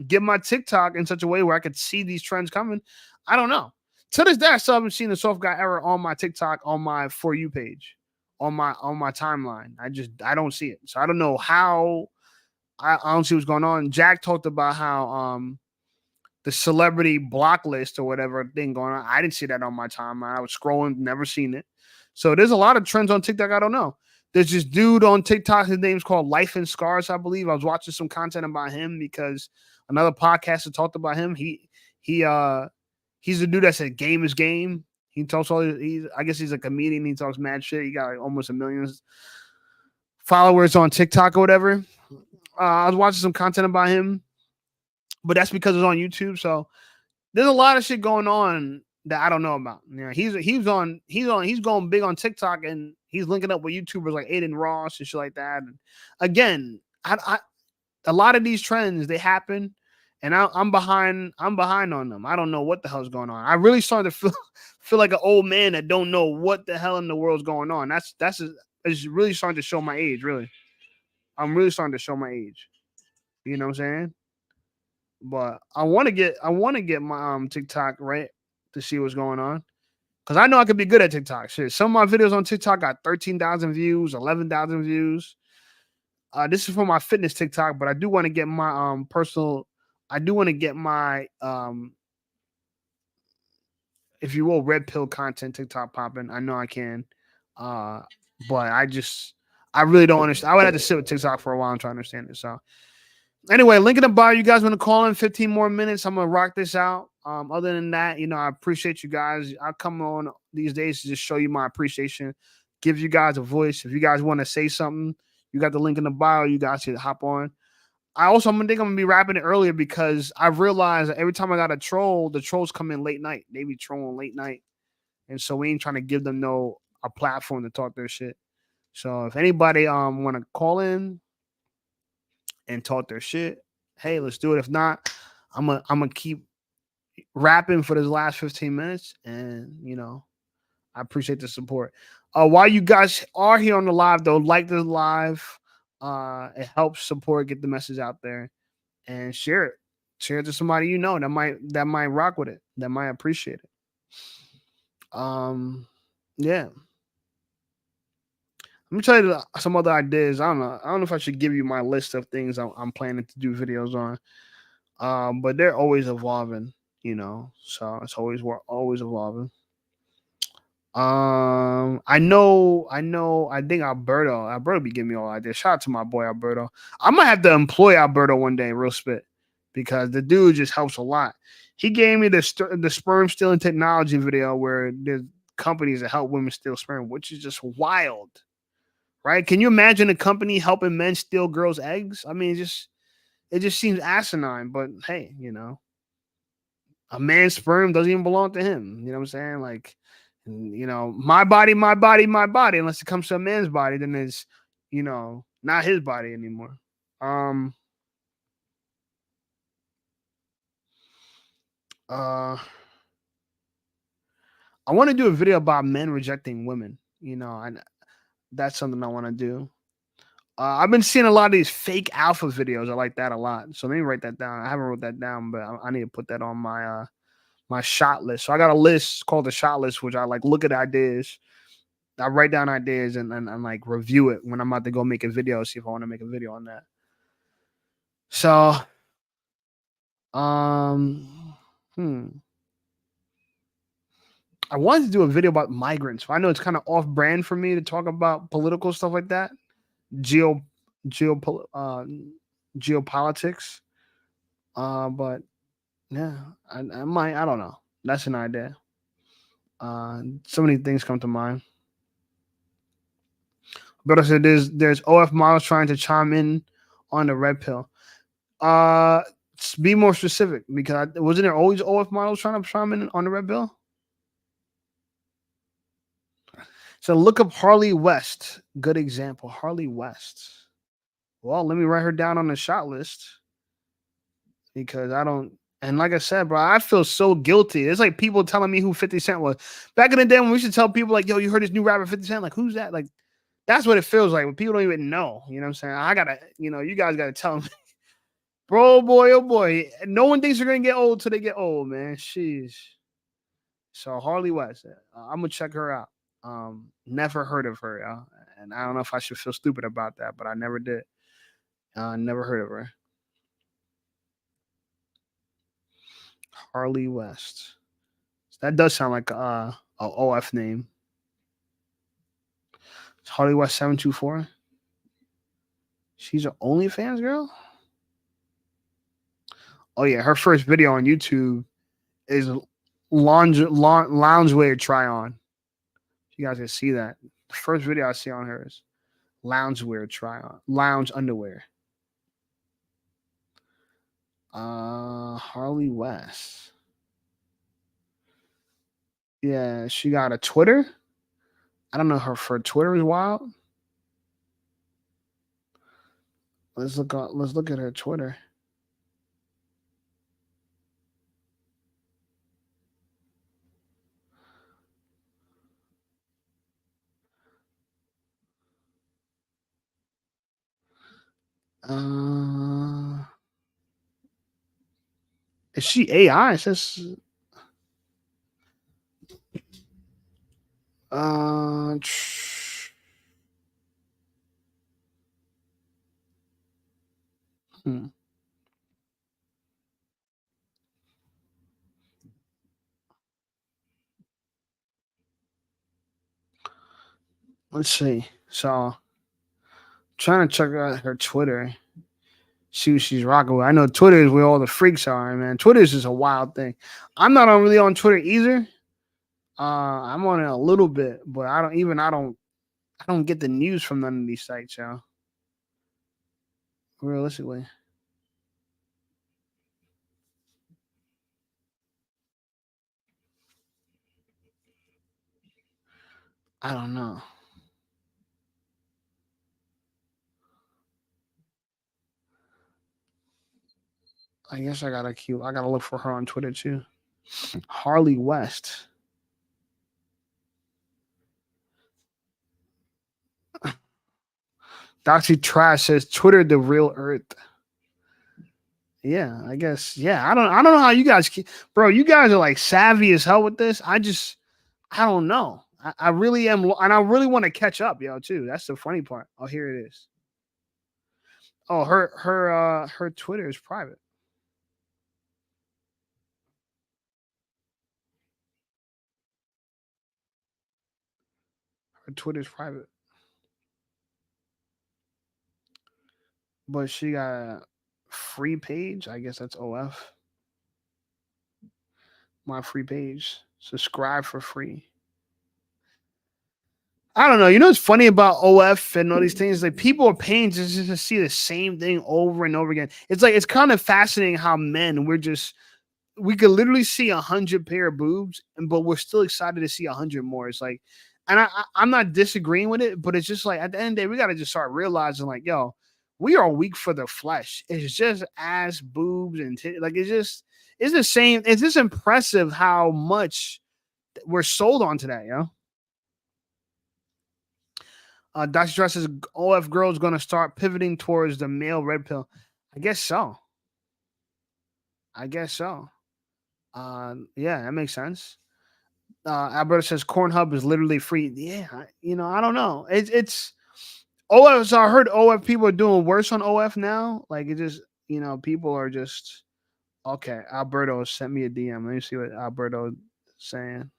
get my TikTok in such a way where I could see these trends coming. I don't know. To this day, I still haven't seen the soft guy era on my TikTok on my For You page, on my timeline. I don't see it. So I don't know how. I don't see what's going on. Jack talked about how the celebrity block list or whatever thing going on. I didn't see that on my timeline. I was scrolling, never seen it. So there's a lot of trends on TikTok I don't know. There's this dude on TikTok. His name's called Life in Scars, I believe. I was watching some content about him because another podcaster talked about him. He's the dude that said game is game. He talks I guess he's a comedian. He talks mad shit. He got like almost 1 million followers on TikTok or whatever. I was watching some content about him, but that's because it's on YouTube. So there's a lot of shit going on that I don't know about. He's going big on TikTok and he's linking up with YouTubers like Aiden Ross and shit like that. And again, a lot of these trends, they happen, and I'm behind on them. I don't know what the hell's going on. I really started to feel like an old man that don't know what the hell in the world's going on. It's really starting to show my age. Really, I'm really starting to show my age. You know what I'm saying? But I want to get my TikTok right to see what's going on. Cause I know I could be good at TikTok. Shit, some of my videos on TikTok got 13,000 views, 11,000 views. This is for my fitness TikTok, but I do want to get my personal. I do want to get my if you will, red pill content TikTok popping. I know I can, but I really don't understand. I would have to sit with TikTok for a while and try to understand it. So anyway, link in the bio. You guys want to call in 15 more minutes? I'm gonna rock this out. Other than that, I appreciate you guys. I come on these days to just show you my appreciation, give you guys a voice. If you guys want to say something, you got the link in the bio. You guys should hop on. I'm gonna be wrapping it earlier because I've realized that every time I got a troll, the trolls come in late night. They be trolling late night, and so we ain't trying to give them a platform to talk their shit. So if anybody want to call in and talk their shit, hey, let's do it. If not, I'm gonna keep rapping for this last 15 minutes, and I appreciate the support. While you guys are here on the live, though, like the live. It helps support, get the message out there, and share it. Share it to somebody that might rock with it, that might appreciate it. Yeah. Let me tell you some other ideas. I don't know if I should give you my list of things I'm planning to do videos on. But they're always evolving, you know. So it's always we're always evolving. I think Alberto be giving me all ideas. Shout out to my boy Alberto. I might have to employ Alberto one day, real spit, because the dude just helps a lot. He gave me the sperm stealing technology video where there's companies that help women steal sperm, which is just wild, right? Can you imagine a company helping men steal girls' eggs? I mean, it just seems asinine. But hey, you know, a man's sperm doesn't even belong to him. You know what I'm saying? Like, you know, my body, my body, my body. Unless it comes to a man's body, then it's, you know, not his body anymore. Um. Uh. I want to do a video about men rejecting women. You know, and that's something I want to do. I've been seeing a lot of these fake alpha videos. I like that a lot. So let me write that down. I haven't wrote that down, but I need to put that on my shot list. So I got a list called the shot list, which I like look at ideas. I write down ideas and like review it when I'm about to go make a video, see if I want to make a video on that. So um hmm. I wanted to do a video about migrants. I know it's kind of off brand for me to talk about political stuff like that. Geo geo geopolitics. But yeah, I might, I don't know. That's an idea. So many things come to mind. But I said there's OF models trying to chime in on the red pill. Uh, be more specific because wasn't there always OF models trying to chime in on the red pill? So look up Harley West. Good example, Harley West. Well, let me write her down on the shot list because I don't. And like I said, bro, I feel so guilty. It's like people telling me who 50 Cent was. Back in the day when we used to tell people like, yo, you heard this new rapper 50 Cent? Like, who's that? Like, that's what it feels like when people don't even know. You know what I'm saying? I gotta, you know, you guys gotta tell me. Bro, boy, oh boy. No one thinks they're gonna get old till they get old, man. Sheesh. So Harley West. I'm gonna check her out. Never heard of her, y'all. And I don't know if I should feel stupid about that, but I never did. Never heard of her. Harley West. That does sound like a OF name. It's Harley West 724. She's an OnlyFans girl. Oh yeah, her first video on YouTube is loungewear try on. You guys can see that. The first video I see on her is loungewear try on, lounge underwear. Harley West. Yeah, she got a Twitter. I don't know her Twitter is wild. Let's look at her Twitter. Is she AI? It says uh hmm. Let's see. So trying to check out her Twitter, see what she's rocking with. I know Twitter is where all the freaks are, man. Twitter is just a wild thing. I'm not really on Twitter either. I'm on it a little bit, but I don't get the news from none of these sites, y'all. Realistically. I don't know. I guess I gotta look for her on Twitter too. Harley West. Doxy Trash says Twitter the real earth. Yeah, I guess. Yeah, I don't know how you guys bro, you guys are like savvy as hell with this. I don't know. I really am, and I really want to catch up, yo, too. That's the funny part. Oh, here it is. Oh, her Twitter is private. Her Twitter is private, but she got a free page. I guess that's OF. My free page. Subscribe for free. I don't know. You know what's funny about OF and all these things? Like people are paying just to see the same thing over and over again. It's like it's kind of fascinating how men we could literally see 100 pair of boobs, and but we're still excited to see 100 more. It's like, and I'm not disagreeing with it, but it's just like at the end of the day, we got to just start realizing, like, yo, we are weak for the flesh. It's just ass, boobs, and like it's the same. It's just impressive how much we're sold on today, yo. Dr. Dress says OF girls going to start pivoting towards the male red pill. I guess so. I guess so. Yeah, that makes sense. Alberta says Cornhub is literally free. Yeah, I don't know. It's OF. So I heard OF people are doing worse on OF now. Like it just, people are just okay. Alberto sent me a DM. Let me see what Alberto is saying.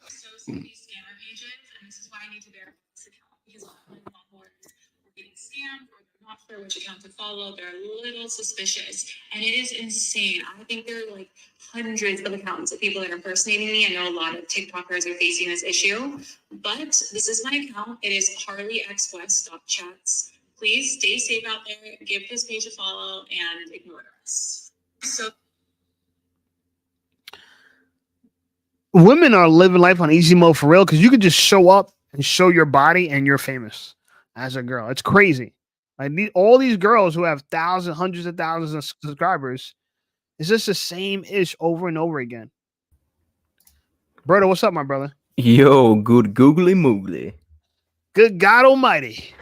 So some of these scammer pages, and this is why I need to verify this account because online followers are getting scammed or they're not sure which account to follow. They're a little suspicious, and it is insane. I think there are like hundreds of accounts of people that are impersonating me. I know a lot of TikTokers are facing this issue, but this is my account. It is HarleyXWest.chats. Please stay safe out there. Give this page a follow and ignore us. So. Women are living life on easy mode for real because you could just show up and show your body and you're famous as a girl. It's crazy. Like all these girls who have thousands, hundreds of thousands of subscribers, it's just the same ish over and over again. Berto, what's up, my brother? Yo, good googly moogly. Good God Almighty.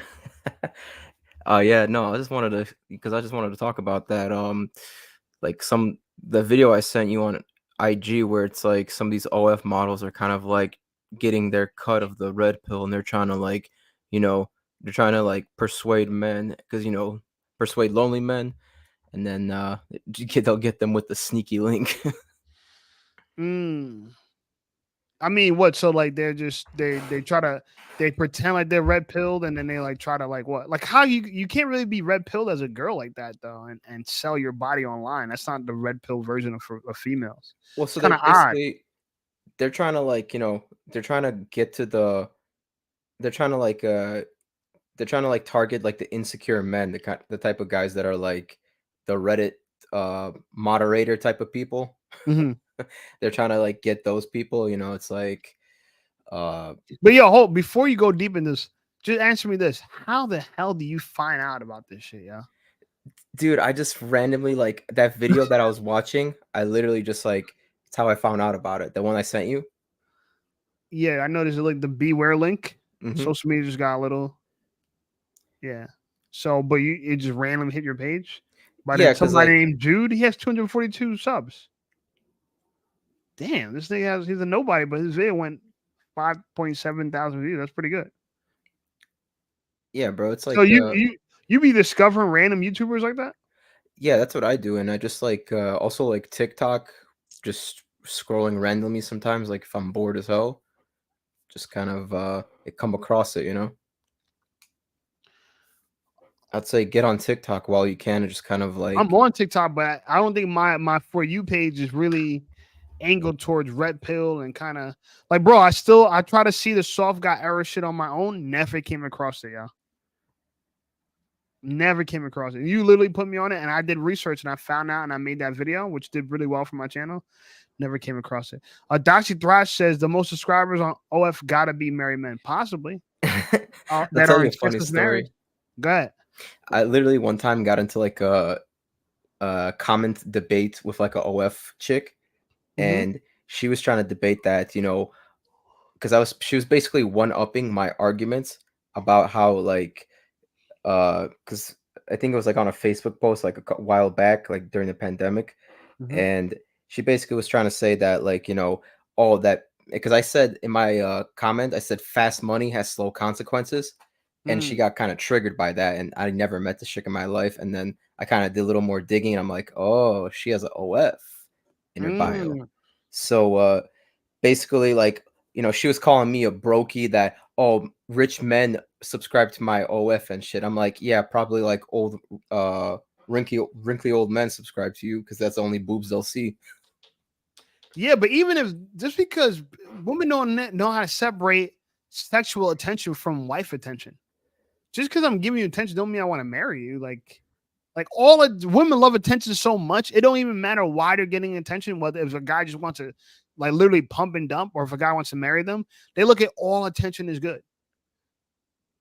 Yeah, no, I just wanted to talk about that. Like the video I sent you on IG where it's like some of these OF models are kind of like getting their cut of the red pill and they're trying to like, they're trying to like persuade men because persuade lonely men, and then they'll get them with the sneaky link. I mean, what? So like they're just they pretend like they're red pilled and then they like try to like what? Like how you can't really be red pilled as a girl like that though and sell your body online. That's not the red pill version of females. Well, so Kind of odd. They're trying to like, they're trying to get to they're trying to like target like the insecure men, the type of guys that are like the Reddit moderator type of people. Mm-hmm. They're trying to like get those people, it's like but yo, hold before you go deep in this, just answer me this. How the hell do you find out about this shit, yeah? Dude, I just randomly like that video that I was watching, I literally just like it's how I found out about it. The one I sent you. Yeah, I noticed like the beware link. Mm-hmm. Social media just got a little. Yeah. So, but it just randomly hit your page. But somebody named Jude, he has 242 subs. Damn, this thing he's a nobody, but his video went 5.7 thousand views. That's pretty good. Yeah, bro. It's like so you be discovering random YouTubers like that? Yeah, that's what I do, and I just like also like TikTok, just scrolling randomly sometimes. Like if I'm bored as hell, just kind of come across it, I'd say get on TikTok while you can and just kind of like. I'm on TikTok, but I don't think my For You page is really angled towards red pill and kind of like, bro, I try to see the soft guy era shit on my own. Never came across it, yeah. Never came across it. You literally put me on it and I did research and I found out and I made that video, which did really well for my channel. Never came across it. Doxy Thrash says the most subscribers on OF gotta be married men. Possibly. That are a funny story. Married. Go ahead. I literally one time got into like a comment debate with like a OF chick, and she was trying to debate that, because she was basically one-upping my arguments about how like because I think it was like on a Facebook post like a while back, like during the pandemic, and she basically was trying to say that like all that because I said in my comment, I said fast money has slow consequences, and she Mm, got kind of triggered by that. And I never met the chick in my life, and then I kind of did a little more digging, and I'm like, oh, she has an OF in her bio. mm. So basically, like, she was calling me a brokey that, oh, rich men subscribe to my OF and shit. I'm like, yeah, probably like old wrinkly old men subscribe to you because that's the only boobs they'll see. Yeah, but even if just because women don't know how to separate sexual attention from wife attention, just because I'm giving you attention don't mean I want to marry you. Like women love attention so much, it don't even matter why they're getting attention. Whether if a guy just wants to like literally pump and dump, or if a guy wants to marry them, they look at all attention is good.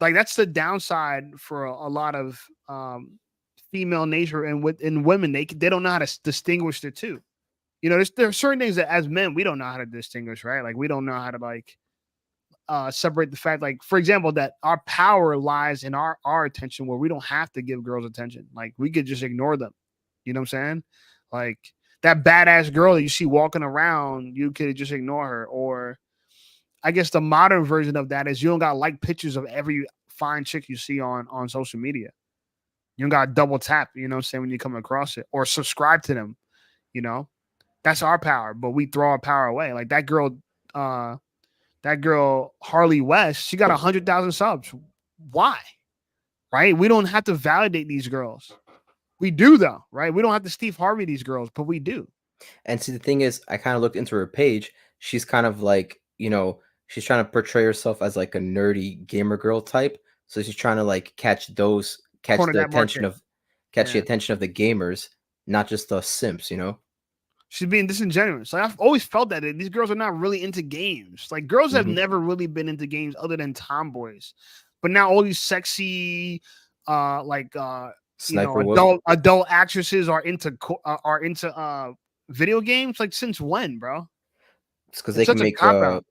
Like that's the downside for a lot of female nature, and in women they don't know how to distinguish the two. There are certain things that as men we don't know how to distinguish, right? Like we don't know how to like separate the fact, like for example, that our power lies in our attention, where we don't have to give girls attention. Like we could just ignore them. You know what I'm saying? Like that badass girl that you see walking around, you could just ignore her. Or I guess the modern version of that is you don't got like pictures of every fine chick you see on social media. You don't got double tap, you know what I'm saying, when you come across it, or subscribe to them, you know. That's our power, but we throw our power away. Like that girl Harley West, she got 100,000 subs. Why? Right? We don't have to validate these girls. We do though, right? We don't have to Steve Harvey these girls, but we do. And see, the thing is, I kind of looked into her page. She's kind of like, she's trying to portray herself as like a nerdy gamer girl type. So she's trying to like catch Corner the that attention market. of, Yeah. the attention of the gamers, not just the simps. She's being disingenuous. Like I've always felt that these girls are not really into games. Like girls have Hmm. never really been into games other than tomboys. But now all these sexy, Sniper Wolf. adult actresses are into video games. Like since when, bro? It's because It's they can such a make cop out.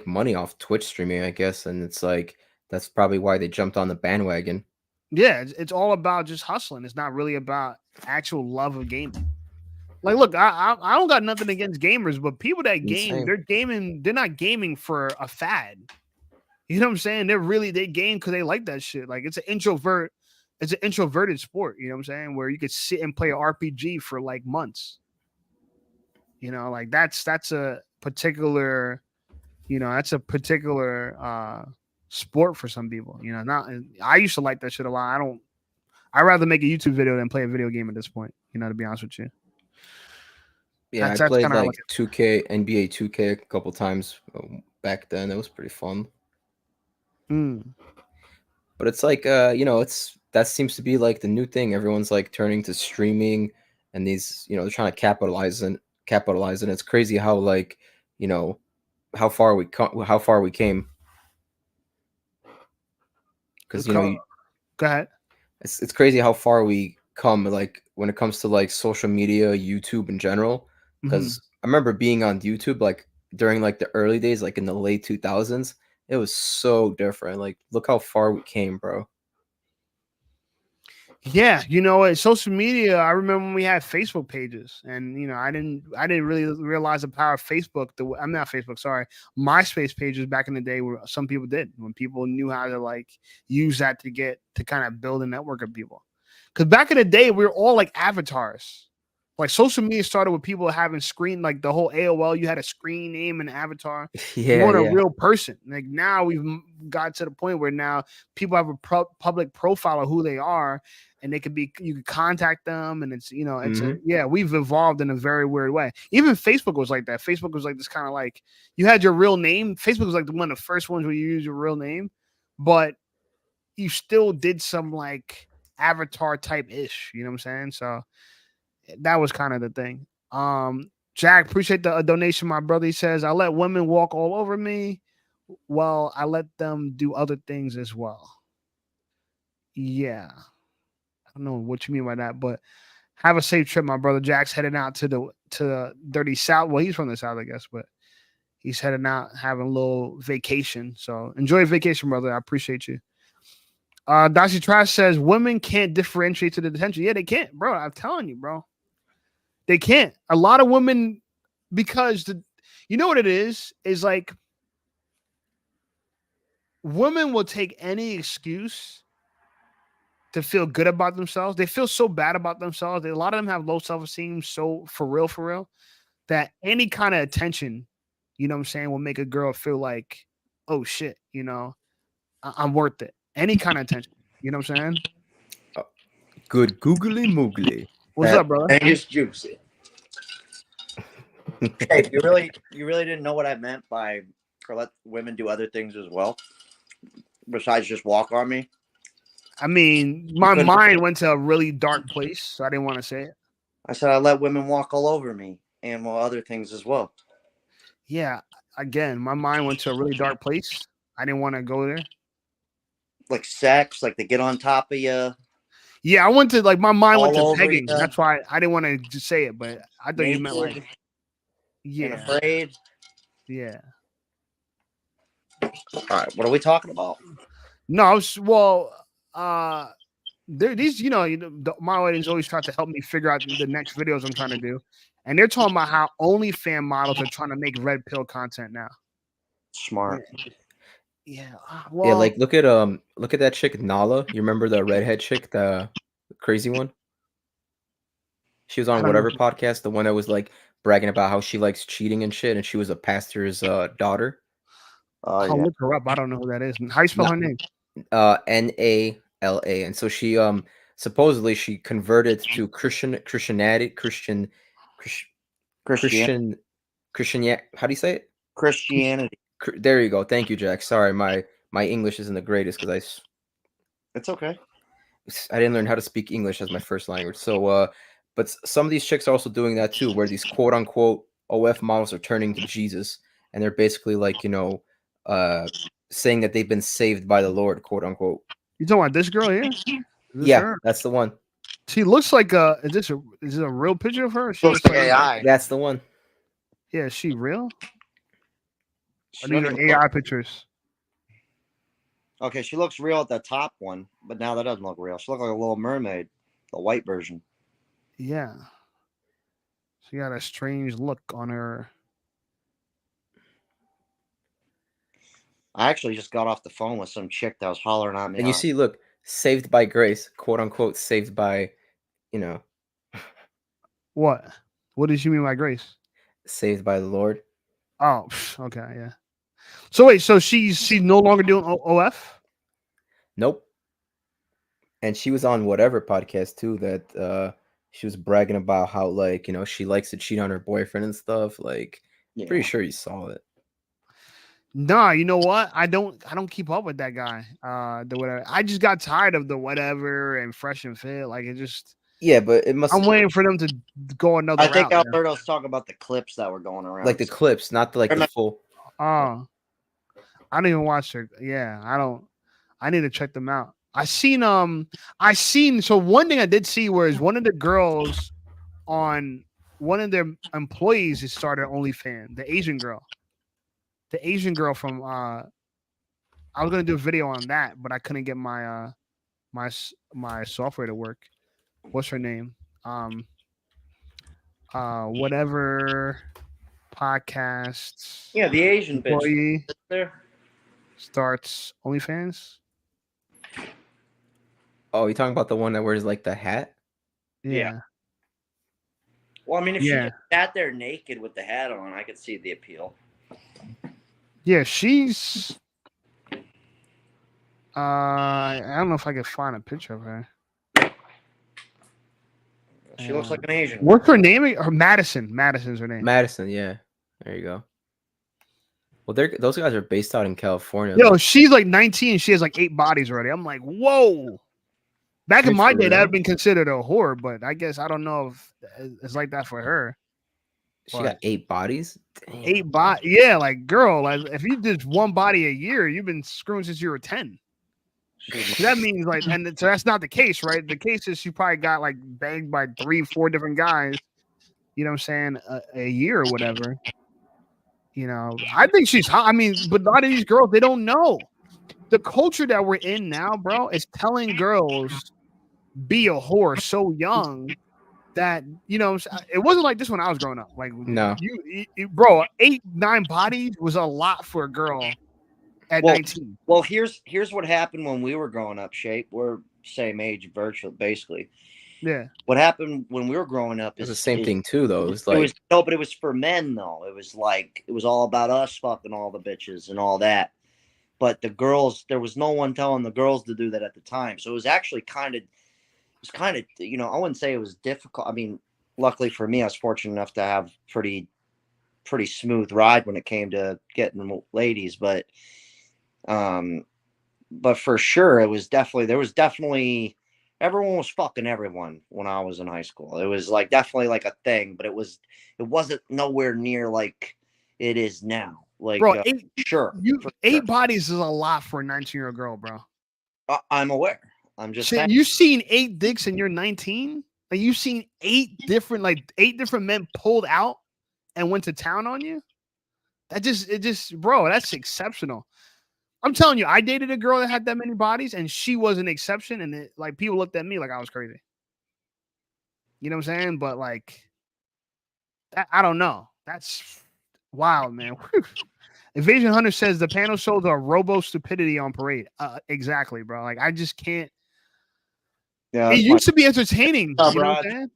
money off Twitch streaming, I guess, and it's like that's probably why they jumped on the bandwagon. Yeah, it's all about just hustling. It's not really about actual love of gaming. Like, look, I don't got nothing against gamers, but people that game, Insane. they're not gaming for a fad. You know what I'm saying? They game because they like that shit. Like it's an introverted sport, you know what I'm saying? Where you could sit and play an RPG for like months. Like that's a particular, sport for some people. Not I used to like that shit a lot. I'd rather make a YouTube video than play a video game at this point, to be honest with you. Yeah, I That's played kind of like like 2K, NBA 2K a couple times back then. It was pretty fun. But it's like that seems to be like the new thing. Everyone's like turning to streaming, and these they're trying to capitalize and it's crazy how like how far we came. Because Go ahead. it's crazy how far we come, like when it comes to like social media, YouTube in general. Mm-hmm. Because I remember being on YouTube like during like the early days, like in the late 2000s. It was so different. Like, look how far we came, bro. Yeah, social media. I remember when we had Facebook pages, and I didn't really realize the power of Facebook. I'm not Facebook, sorry, MySpace pages back in the day, where some people did, when people knew how to like use that to kind of build a network of people. Because back in the day, we were all like avatars. Like social media started with people having screen, like the whole AOL. You had a screen name and avatar. You Yeah, weren't a yeah. real person. Like now we've got to the point where now people have a public profile of who they are, and you could contact them, and it's we've evolved in a very weird way. Even Facebook was like that. Facebook was like this kind of like, you had your real name. Facebook was like one of the first ones where you use your real name, but you still did some like avatar type ish. You know what I'm saying? So that was kind of the thing. Jack, appreciate the donation, my brother. He says, I let women walk all over me. Well, I let them do other things as well. Yeah. I don't know what you mean by that, but have a safe trip, my brother. Jack's heading out to the dirty South. Well, he's from the South, I guess, but he's heading out having a little vacation. So enjoy your vacation, brother. I appreciate you. Darcy Trash says women can't differentiate to the detention. Yeah, they can't, bro. I'm telling you, bro. They can't. A lot of women, because You know what it is? Is like women will take any excuse to feel good about themselves. They feel so bad about themselves. A lot of them have low self-esteem, so for real, that any kind of attention, you know what I'm saying, will make a girl feel like, oh shit, you know, I'm worth it. Any kind of attention. You know what I'm saying? Good googly moogly. What's up, brother? And it's juicy. Hey, you really didn't know what I meant by or let women do other things as well, besides just walk on me? I mean, my mind went to a really dark place, so I didn't want to say it. I said I let women walk all over me and other things as well. Yeah, again, my mind went to a really dark place. I didn't want to go there. Like sex, like they get on top of you. Yeah, I went to like my mind went All to over pegging. you. That's why I didn't want to just say it, but I thought you meant like, And yeah, afraid. yeah. All right, what are we talking about? No, I was, well, these, my audience always try to help me figure out the next videos I'm trying to do, and they're talking about how OnlyFans models are trying to make red pill content now. Smart. Yeah. Yeah, like look at that chick Nala. You remember the redhead chick, the crazy one? She was on whatever podcast, the one that was like bragging about how she likes cheating and shit, and she was a pastor's daughter. I'll Yeah. look her up. I don't know who that is. How you spell her name? Nala, and so she supposedly she converted to Christianity. Yeah, how do you say it? Christianity. There you go. Thank you, Jack. Sorry, my English isn't the greatest because It's okay. I didn't learn how to speak English as my first language. So, but some of these chicks are also doing that too, where these quote unquote OF models are turning to Jesus, and they're basically like, saying that they've been saved by the Lord, quote unquote. You talking about this girl here? Yeah, her? that's the one. She looks like is this a real picture of her? She looks like AI. That's the one. Yeah, is she real? She These are AI pictures. Okay, she looks real at the top one, but now that doesn't look real. She looks like a little mermaid, the white version. Yeah. She got a strange look on her. I actually just got off the phone with some chick that was hollering at me. And you see, look, saved by grace, quote unquote, saved by, What? What did you mean by grace? Saved by the Lord. Oh, okay, yeah. So wait, so she's no longer doing OF? Nope. And she was on whatever podcast too that she was bragging about how she likes to cheat on her boyfriend and stuff. Like, pretty sure you saw it. Nah, you know what? I don't keep up with that guy. The whatever. I just got tired of the whatever and fresh and fit. Like it just. Yeah, but it must. I'm waiting for them to go another. I think Alberto's talking about the clips that were going around. Like the clips, not the full. Oh, I don't even watch her. Yeah, I don't. I need to check them out. I seen. So one thing I did see was one of the girls on one of their employees has started OnlyFans. The Asian girl. The Asian girl from. I was gonna do a video on that, but I couldn't get my my software to work. What's her name? Whatever podcasts. Yeah, the Asian bitch there starts OnlyFans. Oh, you talking about the one that wears like the hat? Yeah. Well, I mean, if she just sat there naked with the hat on, I could see the appeal. Yeah, she's. I don't know if I could find a picture of her. She looks like an Asian. What's her name? Her Madison. Madison's her name. Madison, yeah. There you go. Well, those guys are based out in California. Yo, she's like 19. She has like 8 bodies already. I'm like, whoa. Back in my day, that would have been considered a whore, but I guess I don't know if it's like that for her. She got 8 bodies? Damn. 8 bodies? Yeah, like, girl, like, if you did 1 body a year, you've been screwing since you were 10. That means like, and so that's not the case, right? The case is she probably got like banged by 3-4 different guys, you know what I'm saying, a year or whatever. I think she's hot. I mean, but a lot of these girls, they don't know. The culture that we're in now, bro, is telling girls be a whore so young that it wasn't like this when I was growing up. Like No. bro, 8, 9 bodies was a lot for a girl at 19. Well, here's what happened when we were growing up. Shape, we're same age, virtually, basically. Yeah. What happened when we were growing up It's is the same thing too, though. It was it like was no, but it was for men though. It was like it was all about us fucking all the bitches and all that. But the girls, there was no one telling the girls to do that at the time. So it was actually kind of, I wouldn't say it was difficult. I mean, luckily for me, I was fortunate enough to have pretty smooth ride when it came to getting ladies. But for sure, there was definitely everyone was fucking everyone when I was in high school. It was like definitely like a thing, but it wasn't nowhere near like it is now. Like, bro, sure, 8 bodies is a lot for a 19-year-old girl, bro. I'm aware. I'm just saying. You seen 8 dicks and you're 19? Like you seen 8 different men pulled out and went to town on you? Bro, that's exceptional. I'm telling you, I dated a girl that had that many bodies, and she was an exception, and people looked at me like I was crazy. You know what I'm saying? But like, I don't know. That's wild, man. Invasion Hunter says the panel shows a robo stupidity on parade. Exactly, bro. Like I just can't. Yeah, it used to be entertaining, Oh, you know what I'm saying?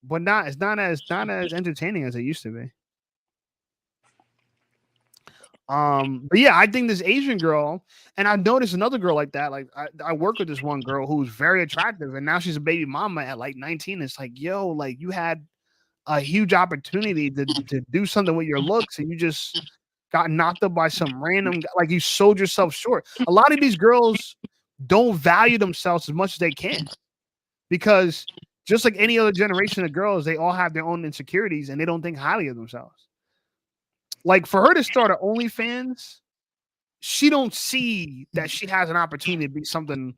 But it's not as entertaining as it used to be. But yeah, I think this Asian girl, and I've noticed another girl like that. Like I work with this one girl who's very attractive, and now she's a baby mama at like 19. It's like, yo, like you had a huge opportunity to do something with your looks, and you just got knocked up by some random, like you sold yourself short. A lot of these girls don't value themselves as much as they can, because just like any other generation of girls, they all have their own insecurities and they don't think highly of themselves. Like for her to start an OnlyFans, she don't see that she has an opportunity to be something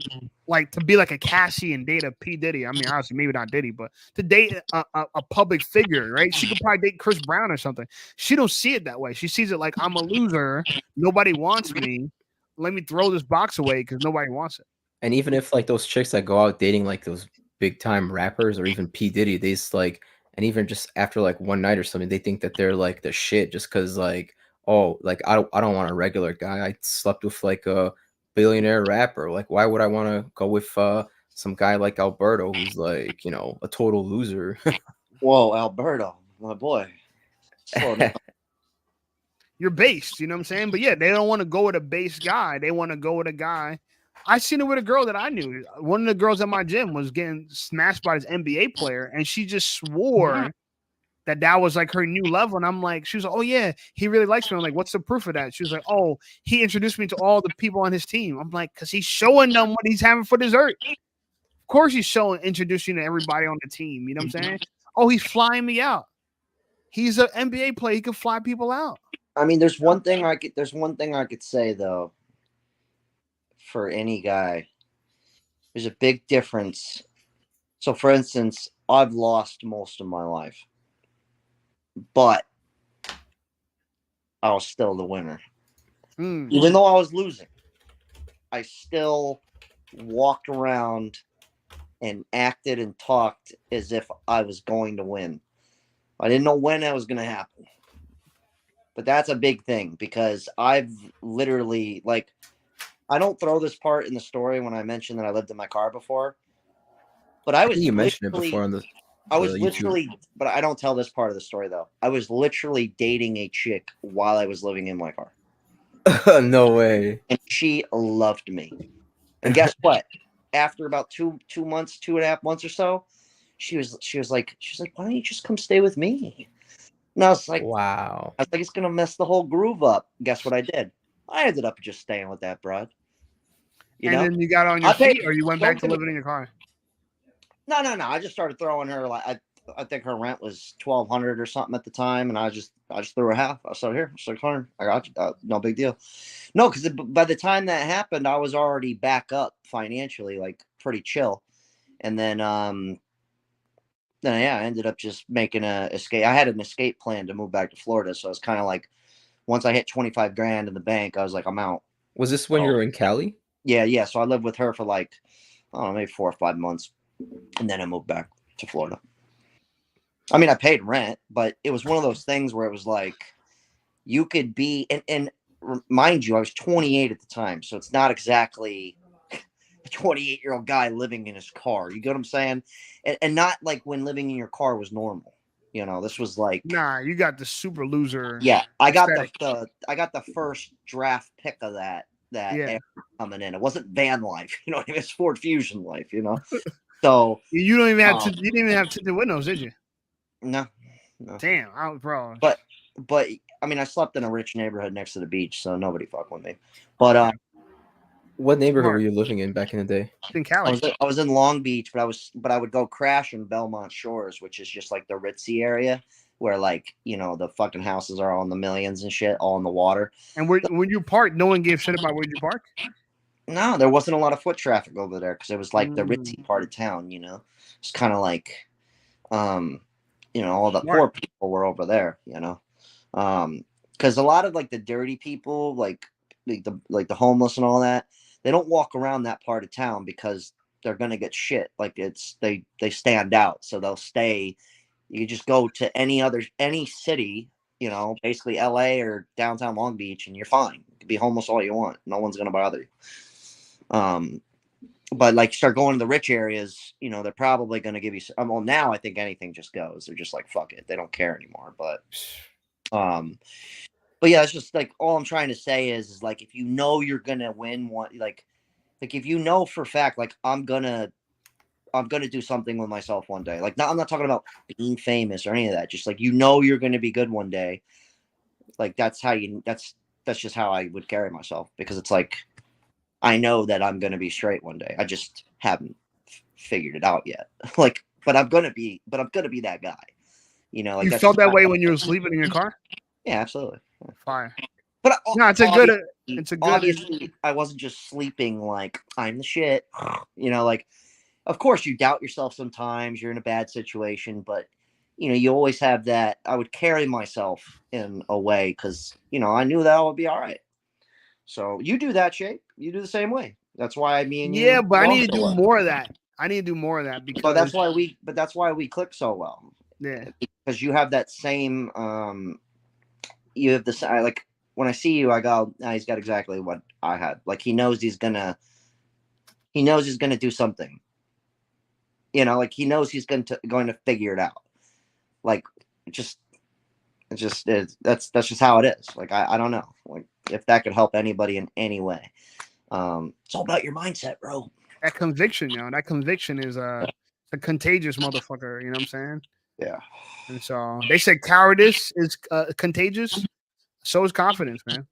like a Cassie and date a P. Diddy. I mean, obviously maybe not Diddy, but to date a public figure, right? She could probably date Chris Brown or something. She don't see it that way. She sees it like, I'm a loser. Nobody wants me. Let me throw this box away because nobody wants it. And even if like those chicks that go out dating like those big time rappers or even P. Diddy, they just like, and even just after like one night or something, they think that they're like the shit just because like, oh, like I don't want a regular guy. I slept with like a billionaire rapper. Like, why would I want to go with some guy like Alberto who's like, a total loser? Whoa, Alberto, my boy. Slow down. You're based, you know what I'm saying? But yeah, they don't want to go with a base guy. They want to go with a guy. I seen it with a girl that I knew. One of the girls at my gym was getting smashed by this NBA player, and she just swore that was like her new level. And I'm like, she was like, oh yeah, he really likes me. I'm like, what's the proof of that? She was like, oh, he introduced me to all the people on his team. I'm like, because he's showing them what he's having for dessert. Of course he's introducing to everybody on the team. You know what I'm saying? Oh, he's flying me out. He's an NBA player. He can fly people out. I mean, there's one thing I could say though. For any guy, there's a big difference. So, for instance, I've lost most of my life, but I was still the winner. Even though I was losing, I still walked around and acted and talked as if I was going to win. I didn't know when that was going to happen. But that's a big thing because I've literally, like, I don't throw this part in the story when I mentioned that I lived in my car before. But I was you mentioned it before on the literally, but I don't tell this part of the story though. I was literally dating a chick while I was living in my car. No way. And she loved me. And guess what? After about 2.5 months or so, she was like, why don't you just come stay with me? And I was like, wow. I was like, it's gonna mess the whole groove up. Guess what I did? I ended up just staying with that broad. Then you got on your feet, or you went back to living in your car? No. I just started throwing her like I think her rent was $1,200 or something at the time, and I just threw her half. I said, here, $600. I got you. No big deal. No, because by the time that happened, I was already back up financially, like pretty chill. And then yeah, I ended up just making a escape. I had an escape plan to move back to Florida, so I was kind of like, once I hit 25 grand in the bank, I was like, I'm out. Was this when you were in Cali? Yeah. So I lived with her for like, I don't know, maybe 4 or 5 months. And then I moved back to Florida. I mean, I paid rent, but it was one of those things where it was like you could be, and mind you, I was 28 at the time, so it's not exactly a 28-year-old guy living in his car. You get what I'm saying? And not like when living in your car was normal. You know, this was like, Nah, you got the super loser. yeah, I got aesthetic. the first draft pick of that Yeah. era coming in. It wasn't van life, you know what I mean? It's Ford Fusion life, you know. So You don't even have Um, to. You didn't even have tinted windows, did you? no. Damn, bro. But I mean, I slept in a rich neighborhood next to the beach, so nobody fuck with me. But Okay. What neighborhood Smart. were you living in back in the day? In Cali. I was in Long Beach, but I would go crash in Belmont Shores, which is just like the ritzy area where like, you know, the fucking houses are all in the millions and shit, all in the water. And when you parked, no one gave shit about where you park. No, there wasn't a lot of foot traffic over there because it was like the Mm. ritzy part of town, you know. It's kind of like, you know, all the Smart. poor people were over there, you know. Because a lot of like the dirty people, like the homeless and all that, they don't walk around that part of town because they're gonna get shit. Like they stand out, so they'll stay. You just go to any city, you know, basically LA or downtown Long Beach, and you're fine. You can be homeless all you want. No one's gonna bother you. But like start going to the rich areas, you know, they're probably gonna give you. Well, now I think anything just goes. They're just like fuck it, they don't care anymore. But yeah, it's just like all I'm trying to say is like if you know you're gonna win one, like if you know for a fact, like I'm gonna do something with myself one day. Like, I'm not talking about being famous or any of that. Just like, you know, you're going to be good one day. Like, that's just how I would carry myself, because it's like, I know that I'm going to be straight one day. I just haven't figured it out yet. Like, but I'm going to be that guy, you know, like You that's felt that just- way when you were sleeping in your car. Yeah, absolutely. Fire. But No, it's a good. It's a good. obviously I wasn't just sleeping like I'm the shit, you know, like, of course you doubt yourself sometimes, you're in a bad situation, but you know, you always have that. I would carry myself in a way because, you know, I knew that I would be all right. So you do that, Shape. You do the same way. That's why me and you. Yeah, but I need to so do well. more of that. I need to do more of that because But that's why we click so well. Yeah. Because you have that same you have this, I like when I see you, I go, nah, he's got exactly what I had. Like he knows he's gonna do something. You know, like he knows he's going to figure it out. Like that's just how it is. Like I don't know. Like if that could help anybody in any way. It's all about your mindset, bro. That conviction, you know, that conviction is a contagious motherfucker. You know what I'm saying? Yeah. And so they said cowardice is contagious. So is confidence, man.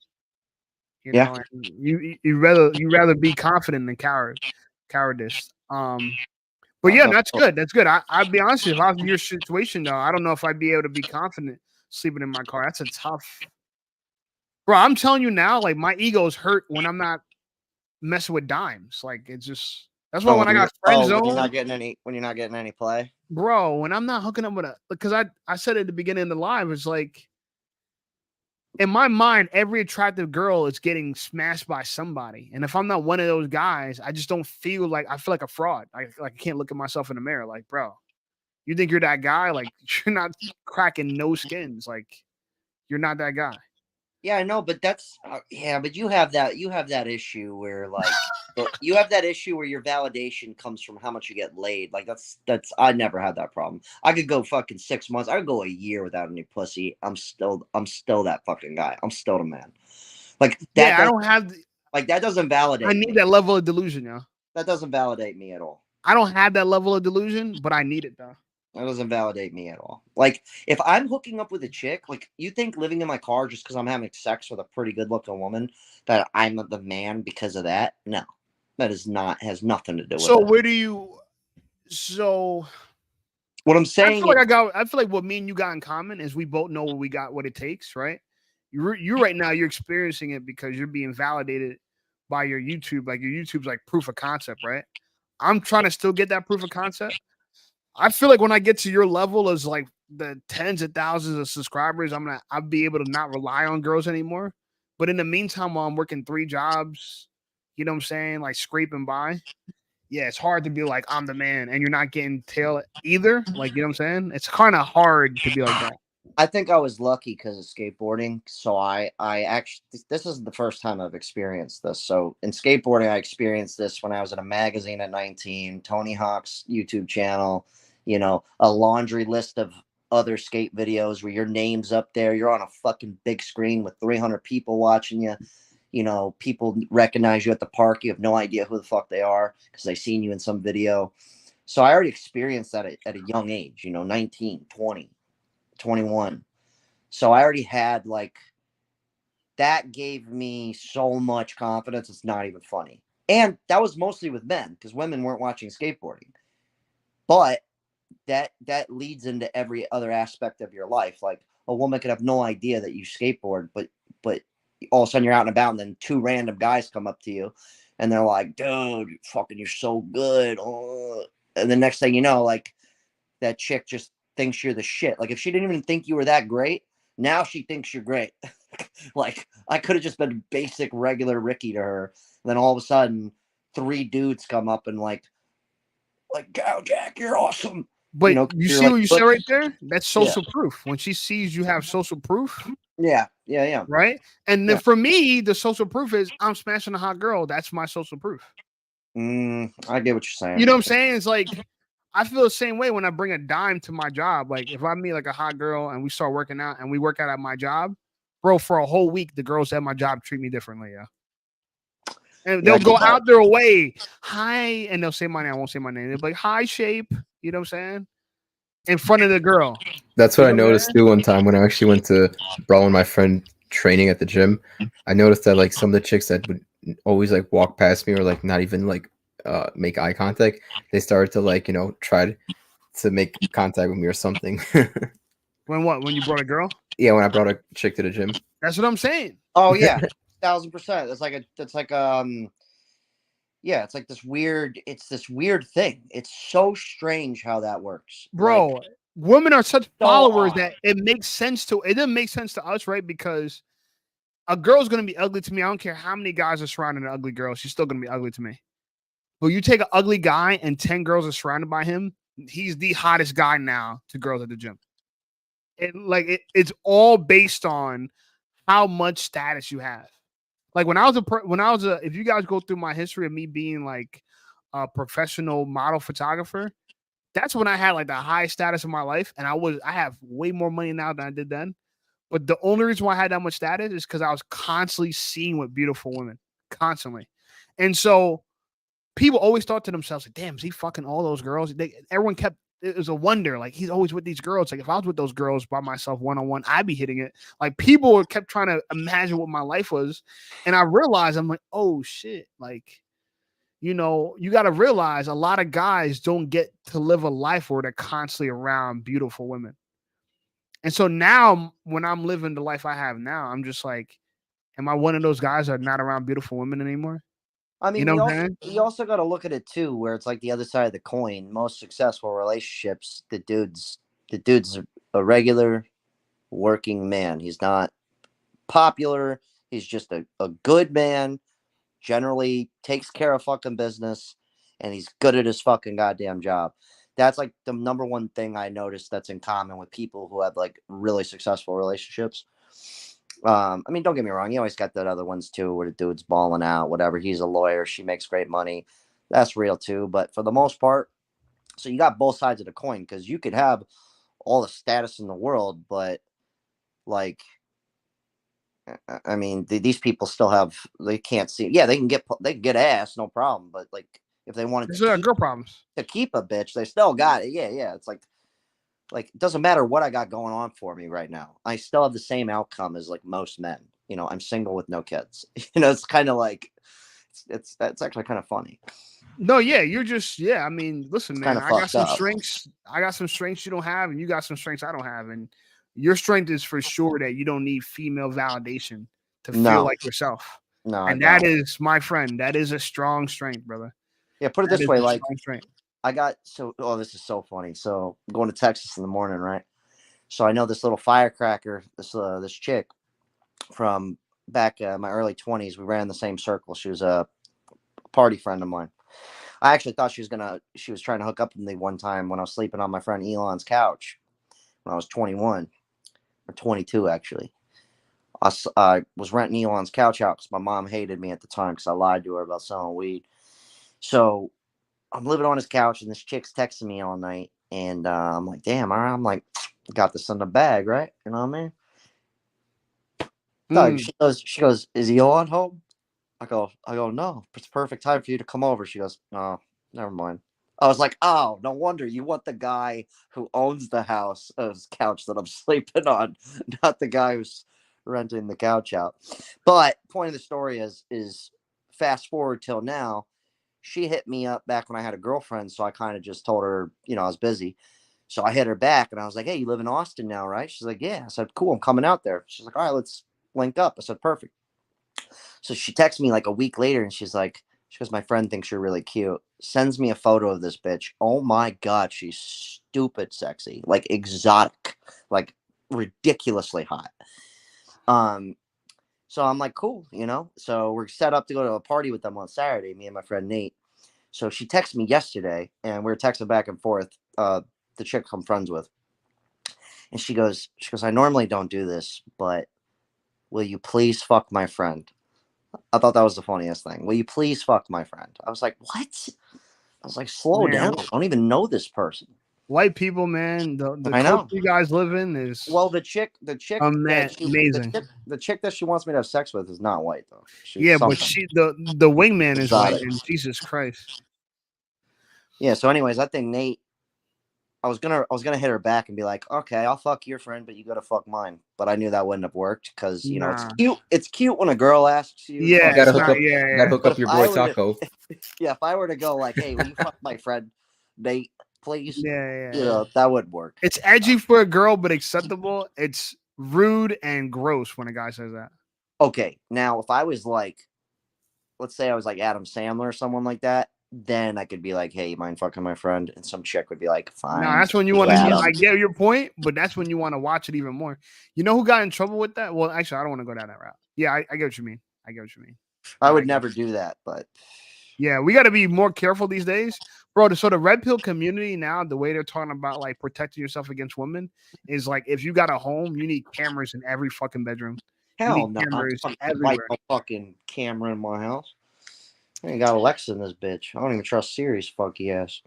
You know, and you rather be confident than cowardice. But yeah, that's good. That's good. I'd be honest with you, if I was in your situation though, I don't know if I'd be able to be confident sleeping in my car. That's a tough, bro. I'm telling you now, like my ego is hurt when I'm not messing with dimes. Like it's just that's why when I got friend zone, when you're not getting any play, bro. When I'm not hooking up with because I said at the beginning of the live, it's like in my mind, every attractive girl is getting smashed by somebody. And if I'm not one of those guys, I just don't feel like I feel like a fraud. I can't look at myself in the mirror. Like, bro, you think you're that guy? Like, you're not cracking no skins. Like, you're not that guy. Yeah, I know, but that's but you have that issue where like you have that issue where your validation comes from how much you get laid. Like that's I never had that problem. I could go fucking 6 months. I could go a year without any pussy. I'm still that fucking guy. I'm still the man. Like that. Yeah, I don't have like that doesn't validate. I need that level of delusion, yo. That doesn't validate me at all. I don't have that level of delusion, but I need it though. That doesn't validate me at all. Like, if I'm hooking up with a chick, like, you think living in my car just because I'm having sex with a pretty good-looking woman that I'm the man because of that? No, that has nothing to do with it. So where do you? So what I'm saying? I feel like what me and you got in common is we both know what it takes, right? You right now you're experiencing it because you're being validated by your YouTube. Like your YouTube's like proof of concept, right? I'm trying to still get that proof of concept. I feel like when I get to your level as like the tens of thousands of subscribers, I'll be able to not rely on girls anymore. But in the meantime, while I'm working 3 jobs, you know what I'm saying, like scraping by, yeah, it's hard to be like I'm the man and you're not getting tail either. Like, you know what I'm saying? It's kind of hard to be like that. I think I was lucky because of skateboarding. So I actually, this isn't the first time I've experienced this. So in skateboarding, I experienced this when I was in a magazine at 19, Tony Hawk's YouTube channel, you know, a laundry list of other skate videos where your name's up there. You're on a fucking big screen with 300 people watching you. You know, people recognize you at the park. You have no idea who the fuck they are because they've seen you in some video. So I already experienced that at a young age, you know, 19, 20. 21. So I already had like that gave me so much confidence. It's not even funny. And that was mostly with men because women weren't watching skateboarding. But that leads into every other aspect of your life. Like a woman could have no idea that you skateboard, but all of a sudden you're out and about and then two random guys come up to you and they're like, dude, fucking you're so good. Oh. And the next thing you know, like that chick just thinks you're the shit. Like if she didn't even think you were that great, now she thinks you're great. Like I could have just been basic regular Ricky to her. And then all of a sudden 3 dudes come up and like Gal Jack, you're awesome. But You know, you you're see like, what you said right there? That's Yeah. social proof. When she sees you have social proof, yeah. right? And then Yeah. for me, the social proof is I'm smashing a hot girl. That's my social proof. I get what you're saying. You know what I'm saying? It's like I feel the same way when I bring a dime to my job. Like if I meet like a hot girl and we start working out and we work out at my job, bro, for a whole week, the girls at my job treat me differently, yeah. And Yeah, I they'll go get that. out their way, hi, and they'll say my name. I won't say my name. They'll be like, hi, Shape. You know what I'm saying? In front of the girl. That's what You I know what I'm noticed too one time when I actually went to Brawl and my friend training at the gym. I noticed that like some of the chicks that would always like walk past me or like not even like make eye contact, they started to like, you know, try to make contact with me or something. When what? When you brought a girl? Yeah, when I brought a chick to the gym. That's what I'm saying. Oh yeah, 1000%. Yeah, it's like this weird. It's this weird thing. It's so strange how that works, Bro, Like, women are such so followers odd. that it makes sense to it doesn't make sense to us, right? Because a girl's gonna be ugly to me. I don't care how many guys are surrounding an ugly girl, she's still gonna be ugly to me. But you take an ugly guy and 10 girls are surrounded by him, he's the hottest guy now to girls at the gym. It's all based on how much status you have. Like when I was a if you guys go through my history of me being like a professional model photographer, that's when I had like the highest status of my life, and I have way more money now than I did then. But the only reason why I had that much status is because I was constantly seeing with beautiful women, constantly, and so people always thought to themselves, like, "Damn, is he fucking all those girls?" Everyone kept it was a wonder, like he's always with these girls. Like if I was with those girls by myself one on one, I'd be hitting it. Like people kept trying to imagine what my life was, and I realized I'm like, oh shit, like. You know, you got to realize a lot of guys don't get to live a life where they're constantly around beautiful women. And so now when I'm living the life I have now, I'm just like, am I one of those guys that are not around beautiful women anymore? I mean, You know you what I'm also saying? you also got to look at it too, where it's like the other side of the coin. Most successful relationships, the dude's a regular working man. He's not popular. He's just a good man. Generally takes care of fucking business, and he's good at his fucking goddamn job. That's like the number one thing I noticed that's in common with people who have like really successful relationships. I mean, don't get me wrong. You always got that other ones too, where the dude's balling out, whatever. He's a lawyer. She makes great money. That's real too. But for the most part, so you got both sides of the coin because you could have all the status in the world, but like, I mean, these people still have, they can't see. Yeah, they can get ass, no problem. But like, if they wanted These are girl problems. to keep a bitch, they still got it. Yeah. It's like it doesn't matter what I got going on for me right now. I still have the same outcome as like most men. You know, I'm single with no kids. You know, it's kind of like it's actually kind of funny. No, yeah, you're just I mean, listen, It's man, kind of I got fucked some up. strengths. I got some strengths you don't have, and you got some strengths I don't have. And your strength is for sure that you don't need female validation to feel No. like yourself. No, And I that don't. is, my friend, that is a strong strength, brother. Yeah, put it That this is way, a like strong strength. I got this is so funny. So I'm going to Texas in the morning, right? So I know this little firecracker, this chick from back my early 20s. We ran in the same circle. She was a party friend of mine. I actually thought she was trying to hook up with me one time when I was sleeping on my friend Elon's couch when I was 21 or 22 actually. I was renting Elon's couch out because my mom hated me at the time because I lied to her about selling weed. So I'm living on his couch and this chick's texting me all night, and I'm like, damn, all right. I'm like, got this in the bag, right? You know what I mean? Doug, she goes, is Elon home? I go, no, it's perfect time for you to come over. She goes, oh, never mind. I was like, oh, no wonder you want the guy who owns the house, his couch that I'm sleeping on, not the guy who's renting the couch out. But point of the story is fast forward till now. She hit me up back when I had a girlfriend, so I kind of just told her, I was busy. So I hit her back and I was like, hey, you live in Austin now, right? She's like, yeah. I said, cool, I'm coming out there. She's like, all right, let's link up. I said, perfect. So she texts me like a week later and she goes, my friend thinks you're really cute. Sends me a photo of this bitch. Oh my God, she's stupid sexy, like exotic, like ridiculously hot. So I'm like, cool, So we're set up to go to a party with them on Saturday, me and my friend Nate. So she texted me yesterday and we were texting back and forth, the chick I'm friends with. And she goes, I normally don't do this, but will you please fuck my friend? I thought that was the funniest thing. Will you please fuck my friend? I was like, what? I was like, slow down. I don't even know this person. White people, man. The I culture know. you guys live in is the chick amazing. The chick that she wants me to have sex with is not white though. She's but the wingman is white, and Jesus Christ. Yeah. So, anyways, I think Nate. I was gonna hit her back and be like, okay, I'll fuck your friend, but you gotta fuck mine. But I knew that wouldn't have worked because it's cute. It's cute when a girl asks you. Yeah, you gotta hook up your boy Taco. If I were to go like, hey, will you fuck my friend Nate, please? Yeah. That would work. It's edgy for a girl, but acceptable. It's rude and gross when a guy says that. Okay, now if I was like, let's say I was like Adam Sandler or someone like that, then I could be like, hey, you mind fucking my friend? And some chick would be like, fine. No, that's when you want to. I get your point, but that's when you want to watch it even more. You know who got in trouble with that? Well, actually, I don't want to go down that route. Yeah, I get what you mean. I would never do that, but yeah, we got to be more careful these days, bro. So the red pill community now, the way they're talking about like protecting yourself against women is like if you got a home, you need cameras in every fucking bedroom. Hell no, I fucking camera in my house. I ain't got Alexa in this bitch. I don't even trust Siri's funky ass.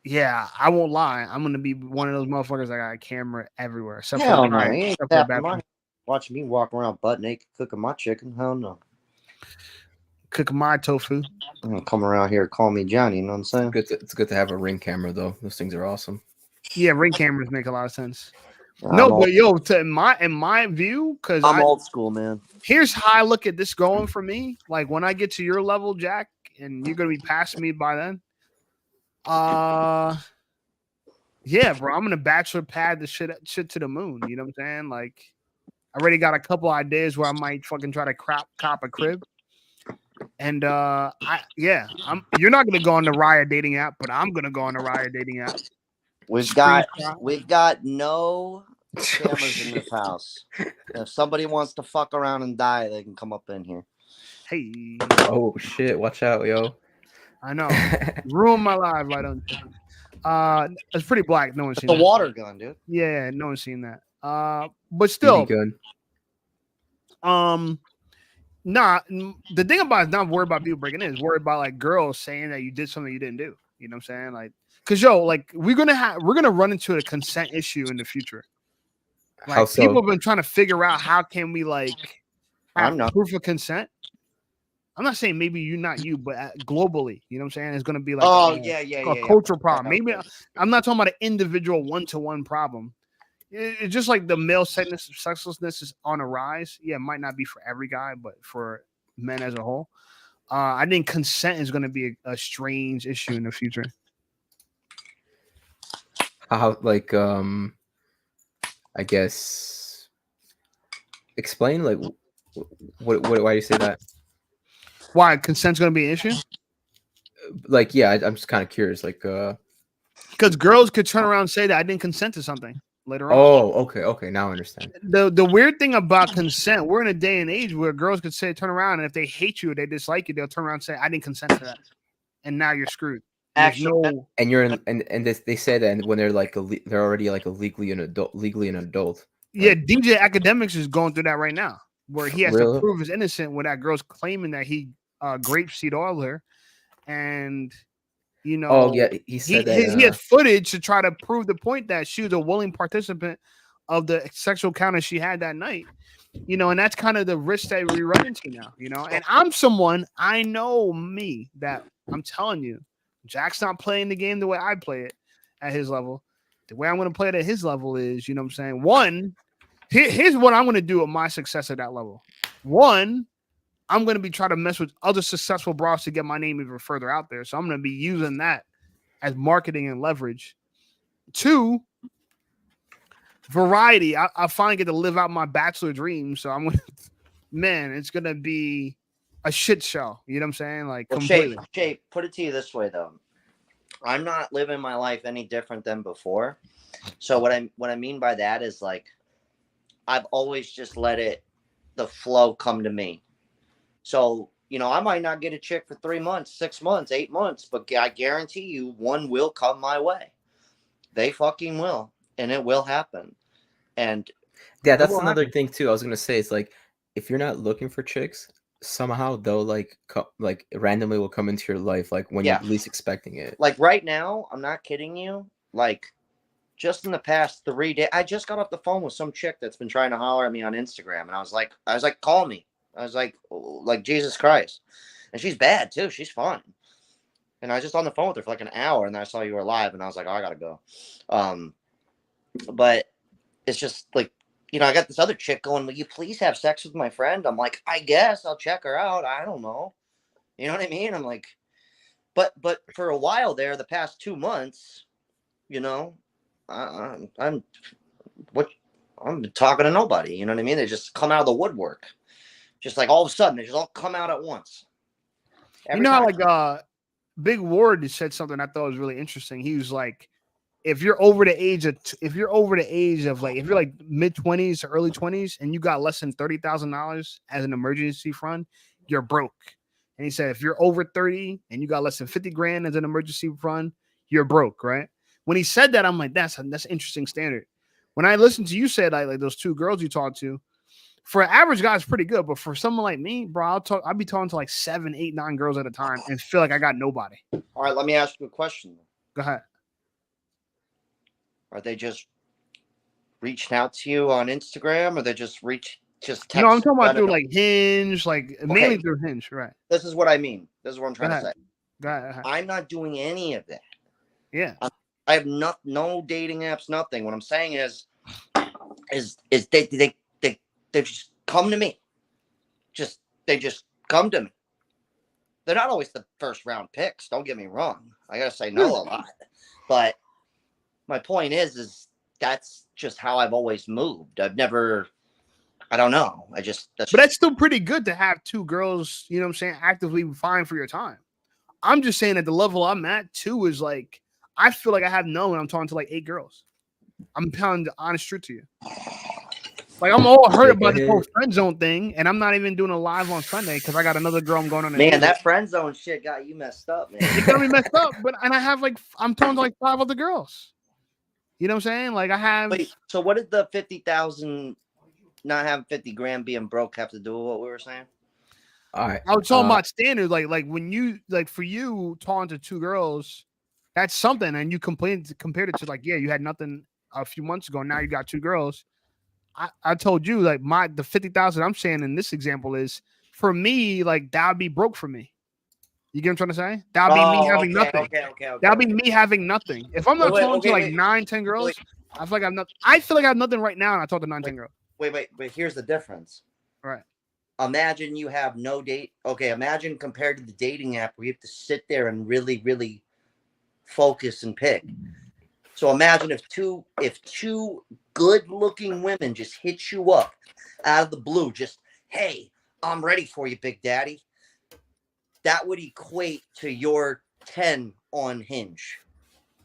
Yeah, I won't lie. I'm gonna be one of those motherfuckers that got a camera everywhere. Except Hell for no, he ain't watching me walk around butt naked cooking my chicken. Hell no. Cooking my tofu. Come around here, call me Johnny. You know what I'm saying? It's good to have a Ring camera though. Those things are awesome. Yeah, Ring cameras make a lot of sense. But in my view, because I'm old school, man. Here's how I look at this going for me. Like when I get to your level, Jack, and you're gonna be past me by then. Yeah, bro, I'm gonna bachelor pad the shit to the moon. You know what I'm saying? Like, I already got a couple ideas where I might fucking try to cop a crib. And you're not gonna go on the Raya dating app, but I'm gonna go on the Raya dating app. We've got no cameras in this house. If somebody wants to fuck around and die, they can come up in here. Hey. Oh shit! Watch out, yo. I know. Ruin my life, right on. It's pretty black. No one's seen the water gun, dude. Yeah, no one's seen that. But still, gun. Nah. The thing about it is not worried about people breaking in. It's worried about like girls saying that you did something you didn't do. You know what I'm saying? Like, cause like we're gonna run into a consent issue in the future. Like how so? People have been trying to figure out how can we like have proof of consent. I'm not saying maybe not you, but globally, you know what I'm saying? It's going to be like a cultural problem. Maybe I'm not talking about an individual one-to-one problem. It's just like the male sexlessness is on a rise. Yeah, it might not be for every guy, but for men as a whole. I think consent is going to be a strange issue in the future. How, like, I guess, explain, like, why do you say that? Why consent's going to be an issue? Like, yeah, I'm just kind of curious, like, because girls could turn around and say that I didn't consent to something later on. Oh, okay, now I understand. The weird thing about consent, we're in a day and age where girls could turn around, and if they hate you or they dislike you, they'll turn around and say, I didn't consent to that. and now you're screwed. There's Actually, no And you're in, and they say that when they're like they're already like legally an adult. yeah. DJ Academics is going through that right now, where he has to Really? prove he's innocent when that girl's claiming that he grapeseed oiled her, and you know, Oh yeah, he said that. he has footage to try to prove the point that she was a willing participant of the sexual encounter she had that night. You know, and that's kind of the risk that we run into now. You know, and I'm someone I know me that I'm telling you, Jack's not playing the game the way I play it at his level. The way I'm going to play it at his level is, you know what I'm saying? One, here's what I'm going to do with my success at that level. One, I'm going to be trying to mess with other successful bras to get my name even further out there. So I'm going to be using that as marketing and leverage. Two, variety. I finally get to live out my bachelor dream. So I'm going to, man, it's going to be a shit show. You know what I'm saying? Like, well, completely. Shay, put it to you this way, though. I'm not living my life any different than before. So what I mean by that is, like, I've always just let the flow come to me. So, you know, I might not get a chick for 3 months, 6 months, 8 months, but I guarantee you one will come my way. They fucking will, and it will happen. And yeah, that's another thing too. I was gonna say, it's like, if you're not looking for chicks, somehow they'll like randomly will come into your life, like when you're least expecting it. Like right now, I'm not kidding you. Like just in the past 3 days, I just got off the phone with some chick that's been trying to holler at me on Instagram, and I was like, call me. I was like Jesus Christ, and she's bad too. She's fine. And I was just on the phone with her for like an hour, and then I saw you were live, and I was like, oh, I gotta go. But it's just like, you know, I got this other chick going, will you please have sex with my friend? I'm like, I guess I'll check her out. I don't know. You know what I mean? I'm like, but for a while there, the past 2 months, you know, I'm talking to nobody. You know what I mean? They just come out of the woodwork. Just like all of a sudden, they just all come out at once. You know how like Big Ward said something I thought was really interesting. He was like, if you're over the age of like, if you're like mid-20s to early 20s and you got less than $30,000 as an emergency fund, you're broke. And he said, if you're over 30 and you got less than 50 grand as an emergency fund, you're broke, right? When he said that, I'm like, that's an interesting standard. When I listened to you say like those two girls you talked to, for an average guy, it's pretty good. But for someone like me, bro, I'll be talking to like 7, 8, 9 girls at a time and feel like I got nobody. All right, let me ask you a question. Go ahead. Are they just reaching out to you on Instagram, or they just text? No, I'm talking about through like Hinge, like mainly through Hinge, right? This is what I mean. This is what I'm trying to say. Go ahead. I'm not doing any of that. Yeah. I have no dating apps, nothing. What I'm saying is they just come to me. They just come to me. They're not always the first round picks. Don't get me wrong. I gotta say no a lot, but my point is that's just how I've always moved. I've never, I don't know. But that's still pretty good to have two girls, you know what I'm saying, actively vying for your time. I'm just saying at the level I'm at, 2 is like, I feel like I have no when I'm talking to like 8 girls. I'm telling the honest truth to you. Like, I'm all hurt about this whole friend zone thing, and I'm not even doing a live on Sunday because I got another girl I'm going on. Man, that friend zone shit got you messed up, man. It got me messed up, and I have like, I'm talking to like 5 other girls. You know what I'm saying? Like I have. Wait, so what did the 50,000 not having 50 grand being broke have to do with what we were saying? All right. I was talking about standards, like when you for you talking to 2 girls, that's something, and you compared it to like, yeah, you had nothing a few months ago. Now you got 2 girls. I told you like the 50,000 I'm saying in this example is for me, like that would be broke for me. You get what I'm trying to say? That would be me having nothing. Okay. That would be me having nothing. If I'm not talking to like 9, 10 girls, I feel like I'm not. I feel like I have nothing right now, and I talk to 9, 10 girls. Wait. Here's the difference. Right. Imagine you have no date. Okay, imagine compared to the dating app where you have to sit there and really, really focus and pick. So imagine if two good-looking women just hit you up out of the blue, just, hey, I'm ready for you, Big Daddy. That would equate to your 10 on Hinge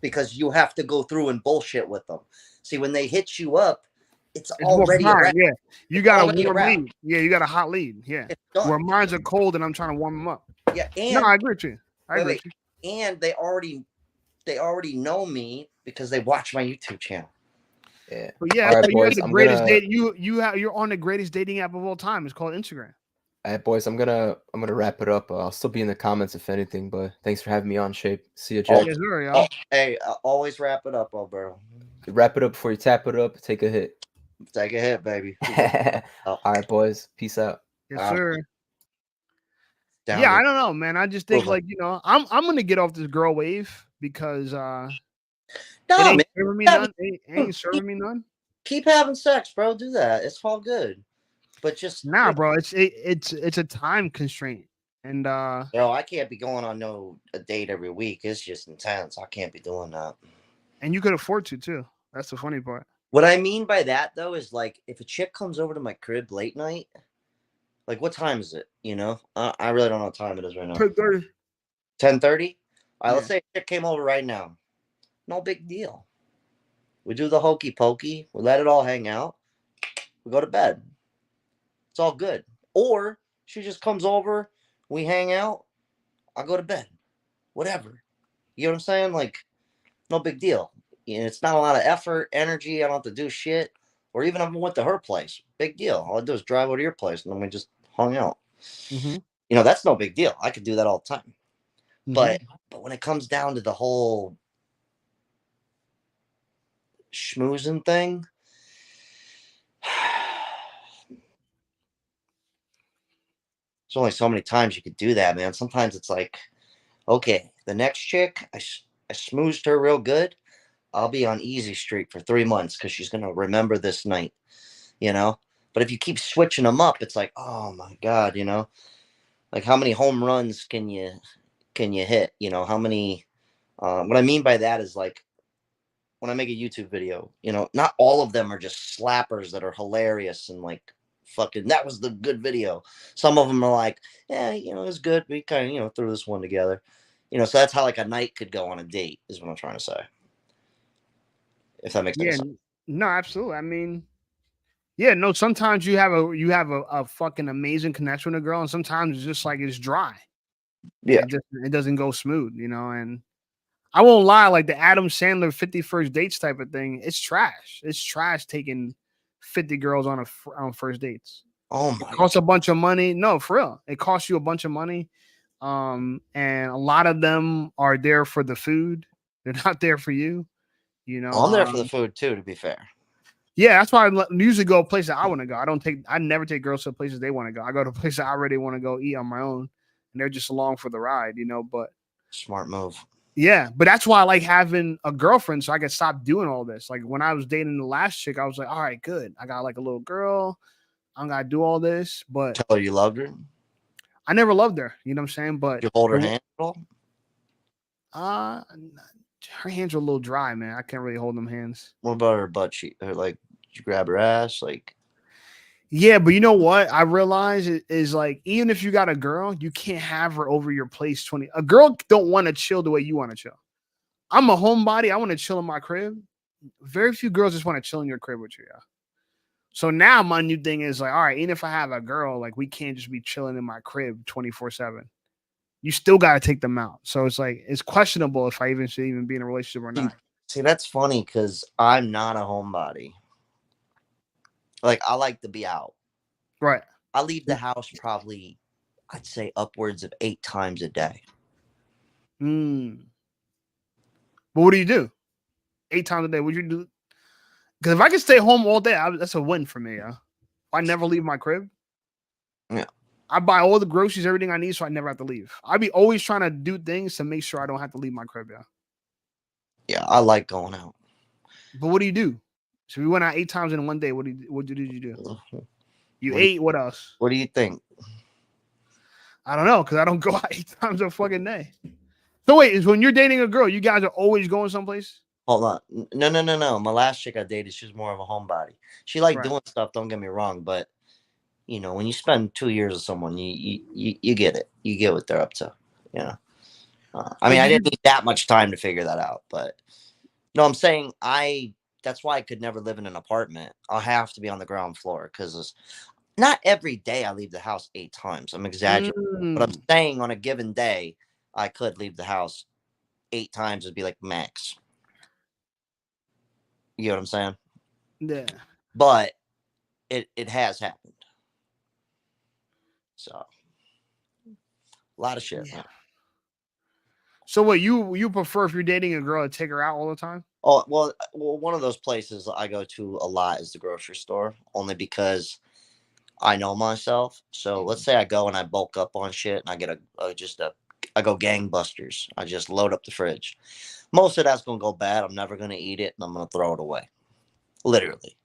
because you have to go through and bullshit with them. See, when they hit you up, it's already hot, yeah. You got a warm lead. lead. Yeah, you got a hot lead. Yeah. Where mines are cold and I'm trying to warm them up. Yeah, and no, I agree with you. I agree with you. and they already know me because they watch my YouTube channel. Yeah. But yeah, All right, so you're boys. the I'm greatest gonna. date. You're on the greatest dating app of all time. It's called Instagram. All right, boys. I'm gonna wrap it up. I'll still be in the comments if anything. But thanks for having me on, Shape. See you, Jack. Yes, sir, yo. Oh, hey, always wrap it up, Alberto. Wrap it up before you tap it up. Take a hit. Take a hit, baby. All right, boys. Peace out. Yes, sir. Down Yeah, to- I don't know, man. I just think Over. like I'm gonna get off this girl wave because No, it ain't man. serving me Yeah, none. It ain't serving me none. Keep having sex, bro. Do that. It's all good. But just Nah, bro. It's a time constraint, and bro, I can't be going on a date every week. It's just intense. I can't be doing that. and you could afford to too. That's the funny part. What I mean by that though is like if a chick comes over to my crib late night, like what time is it? You know, I really don't know what time it is right now. 10:30. 10:30. All right, let's Yeah. say a chick came over right now. No big deal. We do the hokey pokey. We let it all hang out. We go to bed. It's all good. Or she just comes over. We hang out. I go to bed. Whatever. You know what I'm saying? Like, no big deal. You know, it's not a lot of effort, energy. I don't have to do shit. Or even if I went to her place, big deal. All I do is drive over to your place and then we just hung out. Mhm. You know, that's no big deal. I could do that all the time. Mhm. But when it comes down to the whole schmoozing thing, there's only so many times you could do that, man. Sometimes it's like, okay, the next chick, I smoozed her real good. I'll be on easy street for 3 months because she's gonna remember this night, you know. But if you keep switching them up, it's like, oh my god, you know, like how many home runs can you hit? You know, how many? What I mean by that is like when I make a YouTube video, you know, not all of them are just slappers that are hilarious and like fucking that was the good video. Some of them are like, yeah, you know, it was good. We kind of, you know, threw this one together. You know, so that's how like a night could go on a date, is what I'm trying to say. If that makes any Yeah. sense. No, absolutely. I mean, yeah, no. Sometimes you have a fucking amazing connection with a girl, and sometimes it's just like it's dry. Yeah. It doesn't go smooth, you know. And I won't lie, like the Adam Sandler 51st dates type of thing, it's trash. It's trash taking 50 girls on first dates. Oh It my costs a bunch of money. No, for real. It costs you a bunch of money. And a lot of them are there for the food. They're not there for you. You know, I'm there for the food too, to be fair. yeah, that's why I usually go places I want to go. I never take girls to places they want to go. I go to places I already want to go eat on my own, and they're just along for the ride, you know. But Smart move. yeah, but that's why I like having a girlfriend so I can stop doing all this. Like when I was dating the last chick, I was like, all right, good. I got like a little girl. I'm gonna do all this, but Tell her you loved her. I never loved her. You know what I'm saying? But You hold her hand at all? uh, her hands are a little dry, man. I can't really hold them hands. What about her butt cheek? Her, like, did you grab her ass? Like, Yeah, but you know what? I realize it is like even if you got a girl, you can't have her over your place 20. A girl don't want to chill the way you want to chill. I'm a homebody. I want to chill in my crib. Very few girls just want to chill in your crib with you. Yeah. So now my new thing is like, all right, even if I have a girl, like we can't just be chilling in my crib 24/7. You still got to take them out. So it's like it's questionable if I even should even be in a relationship or not. see, that's funny because I'm not a homebody. Like, I like to be out. Right. I leave the house probably, I'd say, upwards of 8 times a day. But what do you do? 8 times a day? What you do? Because if I can stay home all day, that's a win for me. Yeah. I never leave my crib. Yeah. I buy all the groceries, everything I need, so I never have to leave. I be always trying to do things to make sure I don't have to leave my crib. Yeah. Yeah, I like going out. But what do you do? So we went out 8 times in one day. What did you do? You What- ate. What else? What do you think? I don't know because I don't go out 8 times a fucking day. So wait, is when you're dating a girl, you guys are always going someplace? Hold on. No. My last chick I dated, she was more of a homebody. She liked Right. doing stuff, don't get me wrong, but you know, when you spend 2 years with someone, you get it. You get what they're up to. You know. I mean, I didn't need that much time to figure that out, but no, I'm saying that's why I could never live in an apartment. I'll have to be on the ground floor because not every day I leave the house 8 times. I'm exaggerating. But I'm saying on a given day, I could leave the house 8 times and be like max. You know what I'm saying? Yeah. But it has happened. So a lot of shit. Yeah. So what you prefer if you're dating a girl to take her out all the time? Oh well, one of those places I go to a lot is the grocery store, only because I know myself. So let's say I go and I bulk up on shit and I get I go gangbusters. I just load up the fridge. Most of that's gonna go bad. I'm never gonna eat it and I'm gonna throw it away. Literally.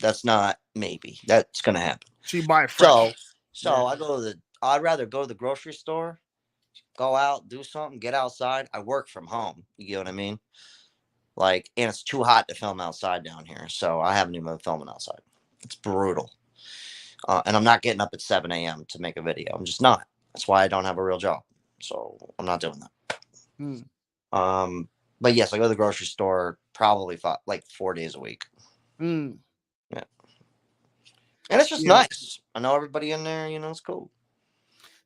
That's not maybe. That's gonna happen. So you buy it fresh. So Yeah. I go to I'd rather go to the grocery store, go out, do something, get outside. I work from home. You know what I mean? Like, and it's too hot to film outside down here. So I haven't even been filming outside. It's brutal. And I'm not getting up at 7 a.m. to make a video. I'm just not. That's why I don't have a real job. So I'm not doing that. But yes, I go to the grocery store probably like 4 days a week. Yeah. And it's just nice. I know everybody in there, you know, it's cool.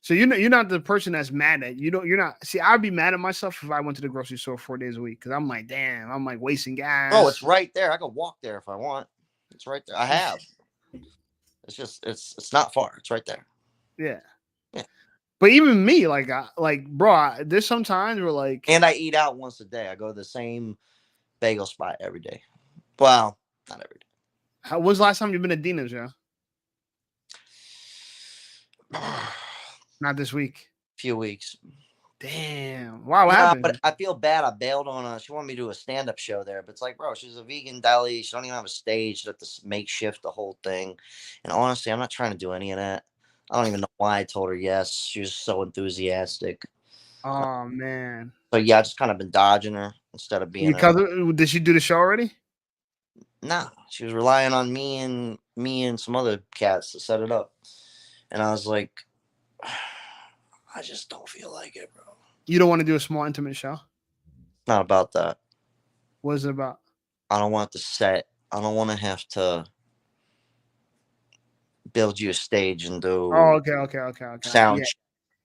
So you're not the person that's mad at you're not. See, I'd be mad at myself if I went to the grocery store 4 days a week because I'm like, damn, I'm like wasting gas. Oh, it's right there. I could walk there if I want. It's right there. I have. It's just it's not far. It's right there. Yeah. Yeah. But even me, bro, there's sometimes where like, and I eat out once a day. I go to the same bagel spot every day. Well, not every day. When's the last time you've been at Dina's, yeah? Not this week. Few weeks. Damn. Wow, what happened? But I feel bad. I bailed on she wanted me to do a stand-up show there, but it's like, bro, she's a vegan deli. She don't even have a stage. She had to makeshift the whole thing. And honestly, I'm not trying to do any of that. I don't even know why I told her yes. She was so enthusiastic. Oh man. So yeah, I just kind of been dodging her instead of being. Did she do the show already? Nah, she was relying on me and some other cats to set it up, and I was like, I just don't feel like it, bro. You don't want to do a small intimate show? Not about that. What is it about? I don't want the set. I don't want to have to build you a stage and do. Oh, okay. Sound.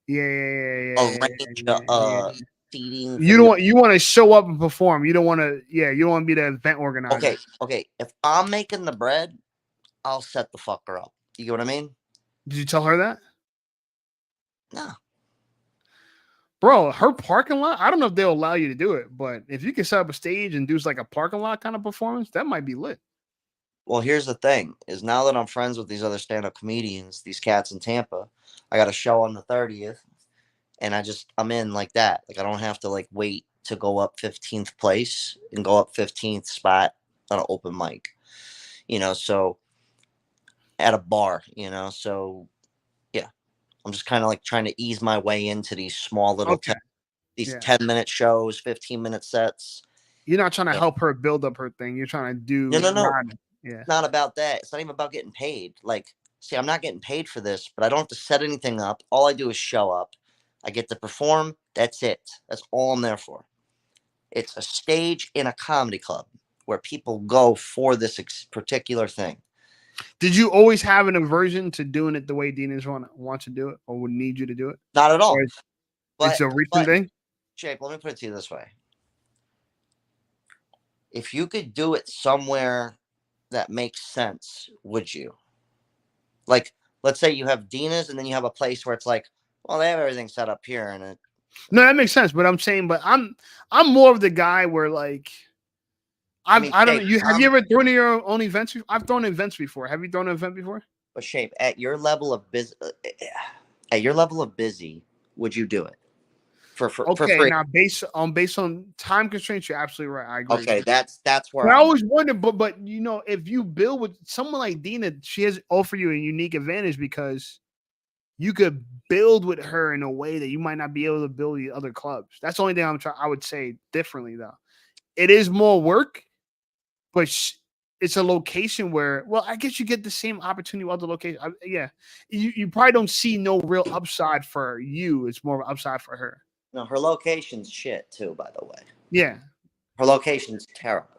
Yeah. Arrange seating. You want to show up and perform. You don't want to. Yeah, you don't want to be the event organizer. Okay. If I'm making the bread, I'll set the fucker up. You get what I mean? Did you tell her that? No. Bro, her parking lot, I don't know if they'll allow you to do it, but if you can set up a stage and do like a parking lot kind of performance, that might be lit. Well, here's the thing, is now that I'm friends with these other stand-up comedians, these cats in Tampa, I got a show on the 30th, and I'm in like that. Like, I don't have to like wait to go up 15th place and go up 15th spot on an open mic, you know, so at a bar, you know, so yeah. I'm just kind of like trying to ease my way into these small little 10-minute shows, 15-minute sets. You're not trying to help her build up her thing. You're trying to do no. Yeah. It's not about that. It's not even about getting paid. Like, see, I'm not getting paid for this, but I don't have to set anything up. All I do is show up. I get to perform. That's it. That's all I'm there for. It's a stage in a comedy club where people go for this particular thing. Did you always have an aversion to doing it the way Dina's want to do it, or would need you to do it? Not at all. It's a recent thing? Shape, let me put it to you this way. If you could do it somewhere that makes sense, would you? Like, let's say you have Dina's and then you have a place where it's like, well, they have everything set up here, and it. No, that makes sense. But I'm saying, I'm more of the guy where like, I don't know. Have you ever thrown your own events? I've thrown events before. Have you thrown an event before? But Shape, at your level of busy, would you do it for free? Now based on time constraints, you're absolutely right. I agree. Okay, that's where I always wonder, but you know, if you build with someone like Dina, she has offered you a unique advantage because you could build with her in a way that you might not be able to build with other clubs. That's the only thing I would say differently though. It is more work, but it's a location where, well, I guess you get the same opportunity with other locations. You probably don't see no real upside for you. It's more of an upside for her. No, her location's shit too, by the way. Yeah. Her location's terrible.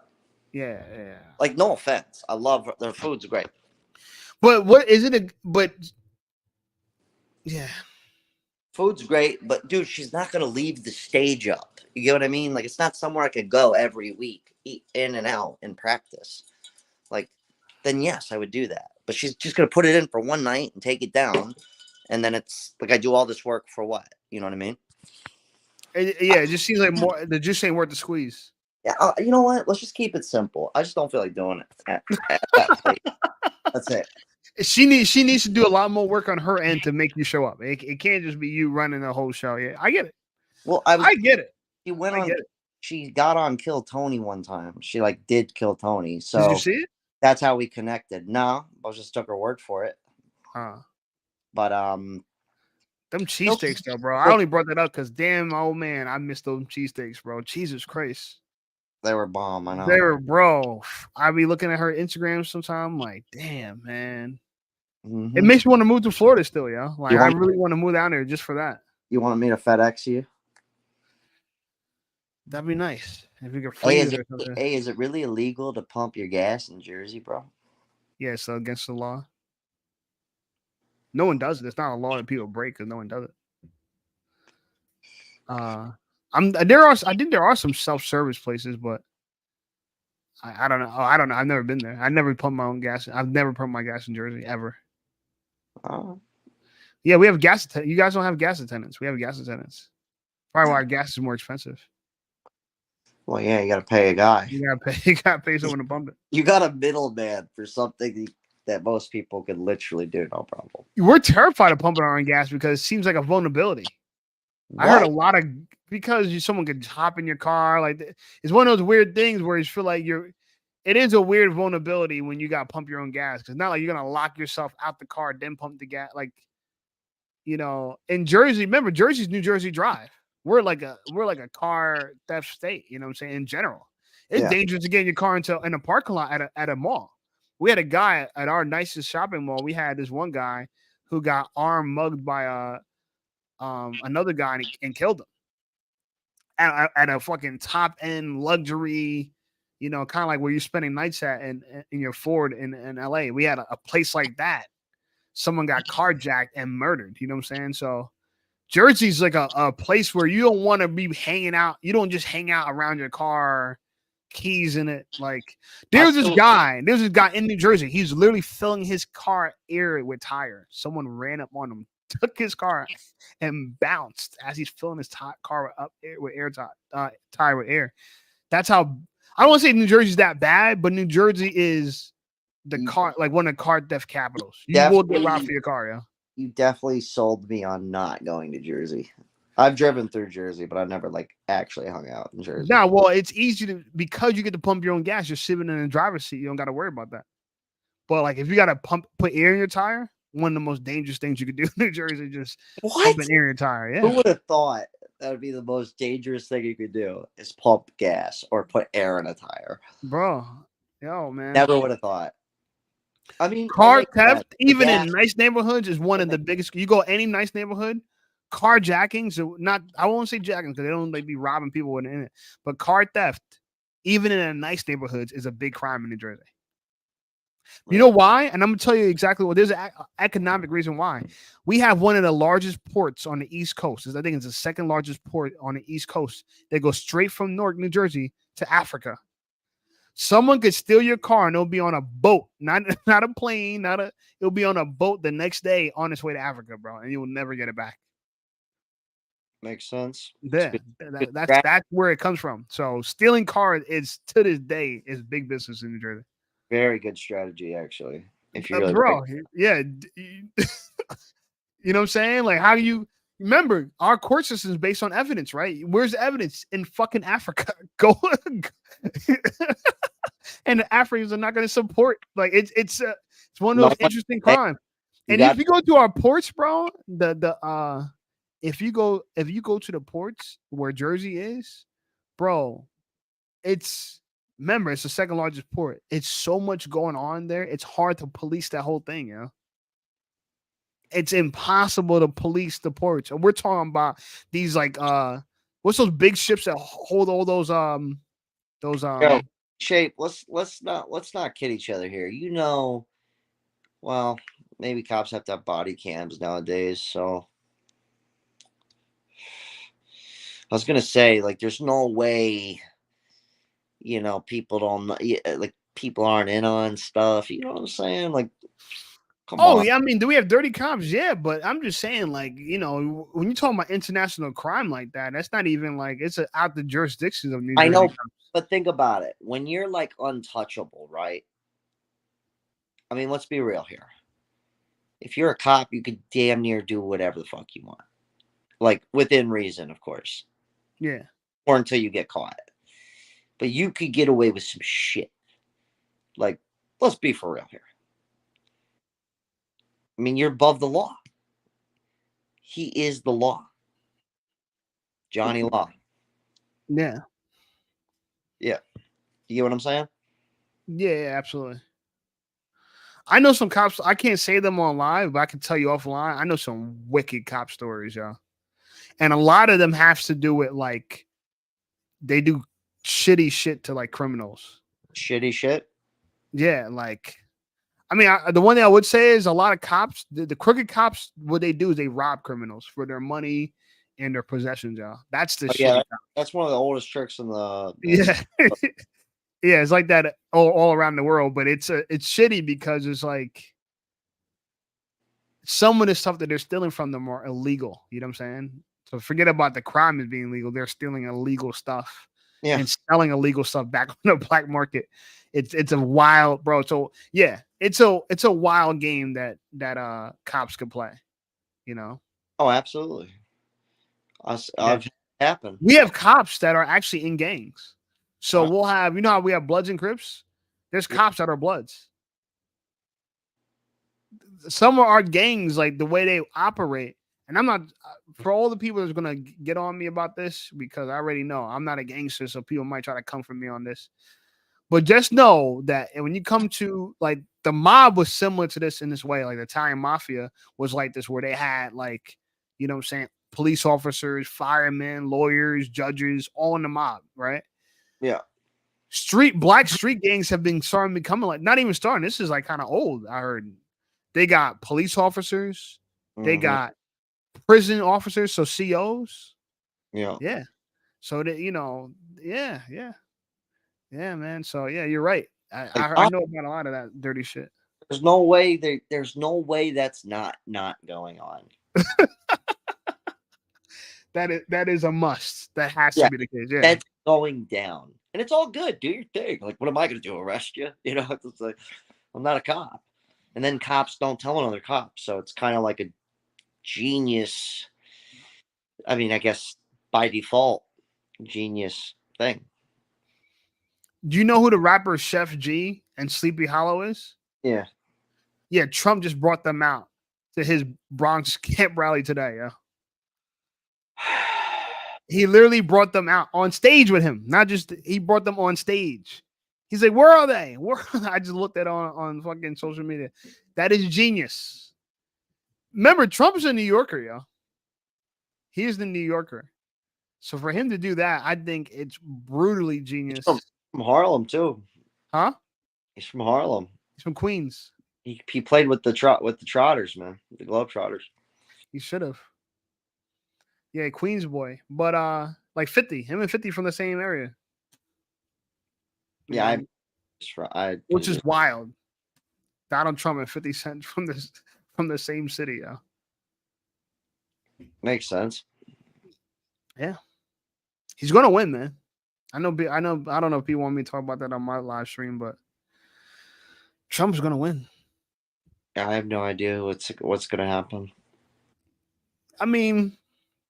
Yeah. Like, no offense. I love their food's great. But what is it? Yeah. Food's great, but dude, she's not gonna leave the stage up. You get what I mean? Like, it's not somewhere I could go every week, eat in and out, and practice. Like, then yes, I would do that. But she's just gonna put it in for one night and take it down, and then it's like I do all this work for what? You know what I mean? Yeah, it just seems like more. The juice ain't worth the squeeze. Yeah, you know what? Let's just keep it simple. I just don't feel like doing it. At that plate. That's it. She needs to do a lot more work on her end to make you show up. It can't just be you running the whole show. Yeah, I get it. Well, I get it. She went I on. get it. She got on Kill Tony one time. She like did Kill Tony. So Did you see it? that's how we connected. No, I just took her word for it. But them cheesesteaks though, bro. I only brought that up because damn, oh man, I missed those cheesesteaks, bro. Jesus Christ. They were bomb. I know. They were, bro. I be looking at her Instagram sometime, like, damn, man. It makes me want to move to Florida still, yo. Like, I really want to move down there just for that. You want me to FedEx you? That'd be nice if you could freeze it or something. Hey, is it really illegal to pump your gas in Jersey, bro? Yeah, so against the law. No one does it. It's not a law that people break because no one does it. I think there are some self-service places, but I don't know. I don't know. I've never been there. I never pumped my own gas. I've never pumped my gas in Jersey ever. Yeah, we have gas. You guys don't have gas attendants. We have gas attendants. Probably why our gas is more expensive. Well, yeah, you got to pay a guy. You gotta pay someone to pump it. You got a middleman for something that most people can literally do, no problem. We're terrified of pumping our own gas because it seems like a vulnerability. What? I heard a lot of because someone could hop in your car. Like, it's one of those weird things where you feel like it is a weird vulnerability when you got to pump your own gas. Because not like you're gonna lock yourself out the car, then pump the gas. Like, in Jersey, remember Jersey's New Jersey Drive. We're like a car theft state. You know what I'm saying? In general, it's dangerous to get in your car in a parking lot at a mall. We had a guy at our nicest shopping mall. We had this one guy who got arm mugged by another guy and killed him at a fucking top end luxury, kind of like where you're spending nights at in your Ford in LA. We had a place like that. Someone got carjacked and murdered. You know what I'm saying? So Jersey's like a place where you don't want to be hanging out. You don't just hang out around your car, keys in it. Like there's this guy in New Jersey. He's literally filling his car air with tire. Someone ran up on him, took his car, and bounced as he's filling his car up with tire with air. That's how. I don't want to say New Jersey's that bad, but New Jersey is the car, like one of the car theft capitals. You will get robbed for your car, yeah. You definitely sold me on not going to Jersey. I've driven through Jersey, but I've never actually hung out in Jersey. Nah, well, it's easy because you get to pump your own gas. You're sitting in the driver's seat. You don't got to worry about that. But if you got to put air in your tire, one of the most dangerous things you could do in New Jersey, just pump air in your tire. Yeah. Who would have thought that would be the most dangerous thing you could do is pump gas or put air in a tire? Bro, yo, man. Never would have thought. I mean, car theft, even in nice neighborhoods, is one of the biggest. You go any nice neighborhood, carjacking. So I won't say jacking because they don't be robbing people in it. But car theft, even in a nice neighborhoods, is a big crime in New Jersey. Right. You know why? And I'm gonna tell you exactly what. There's an economic reason why. We have one of the largest ports on the East Coast. I think it's the second largest port on the East Coast. They go straight from Newark, New Jersey, to Africa. Someone could steal your car and it'll be on a boat, not a plane, it'll be on a boat the next day on its way to Africa, bro, and you will never get it back. Makes sense. Yeah, that's where it comes from. So stealing cars is to this day is big business in New Jersey. Very good strategy, actually. If you really bro, yeah, you know what I'm saying? Like, how do you remember our court system is based on evidence, right? Where's the evidence? In fucking Africa? Go. And the Africans are not going to support. Like it's one of those interesting crimes. And if you go to our ports, bro, if you go to the ports where Jersey is, bro, remember it's the second largest port. It's so much going on there. It's hard to police that whole thing, yo. It's impossible to police the ports. And we're talking about these what's those big ships that hold all those Yo, Shape, let's not kid each other here. Well, maybe cops have to have body cams nowadays, so I was gonna say, like, there's no way, people don't like people aren't in on stuff. You know what I'm saying? Like, come Oh on. yeah, I mean, do we have dirty cops? Yeah, but I'm just saying, like, when you talk about international crime like that, that's not even like it's out the jurisdictions of New Jersey. I know, cops. but think about it. When you're like untouchable, right? I mean, let's be real here. If you're a cop, you could damn near do whatever the fuck you want. Like, within reason, of course. Yeah. Or until you get caught. But you could get away with some shit. Like, let's be for real here. I mean, you're above the law. He is the law. Johnny Law. Yeah. Yeah. You get what I'm saying? Yeah, absolutely. I know some cops. I can't say them on live, but I can tell you offline. I know some wicked cop stories, y'all. And a lot of them has to do with like they do shitty shit to like criminals. Shitty shit. Yeah, like I mean, the one thing I would say is a lot of cops, the crooked cops, what they do is they rob criminals for their money and their possessions, y'all. That's the shit. Yeah, that's one of the oldest tricks in the. Yeah. Yeah, it's like that all around the world, but it's shitty because it's like some of the stuff that they're stealing from them are illegal. You know what I'm saying? So forget about the crime as being legal. They're stealing illegal stuff and selling illegal stuff back on the black market. It's a wild, bro. So yeah, it's a wild game that cops could play. You know? Oh, absolutely. I've happened. We have cops that are actually in gangs. So we'll have, you know how we have Bloods and Crips? There's cops that are Bloods. Some of our gangs, like the way they operate, and I'm not, for all the people that's going to get on me about this, because I already know I'm not a gangster, so people might try to come for me on this. But just know that when you come to, like, the mob was similar to this in this way. Like the Italian mafia was like this, where they had, like, you know what I'm saying, police officers, firemen, lawyers, judges, all in the mob, right? Yeah. Black street gangs have been starting becoming like, not even starting. This is like kind of old. I heard they got police officers, they got prison officers, so COs. Yeah. So that yeah, man. So yeah, you're right. I know about a lot of that dirty shit. There's no way that's not going on. That is a must. That has to be the case. Yeah. That's going down. And it's all good. Do your thing. Like, what am I going to do? Arrest you? It's like, I'm not a cop. And then cops don't tell another cop. So it's kind of like a genius. I mean, I guess by default, genius thing. Do you know who the rapper Chef G and Sleepy Hollow is? Yeah. Yeah, Trump just brought them out to his Bronx camp rally today. Yeah. He literally brought them out on stage with him. Not just, he brought them on stage. He's like, where are they? I just looked at it on fucking social media. That is genius. Remember, Trump's a New Yorker, yo. He is the New Yorker. So for him to do that, I think it's brutally genius. He's from Harlem, too. Huh? He's from Harlem. He's from Queens. He played with the Trotters, man. The Globetrotters. He should have. Yeah, Queens boy. But like 50. Him and 50 from the same area. Yeah, which is wild. Donald Trump and 50 Cent from the same city, yeah. Makes sense. Yeah. He's gonna win, man. I don't know if people want me to talk about that on my live stream, but Trump's gonna win. I have no idea what's gonna happen. I mean,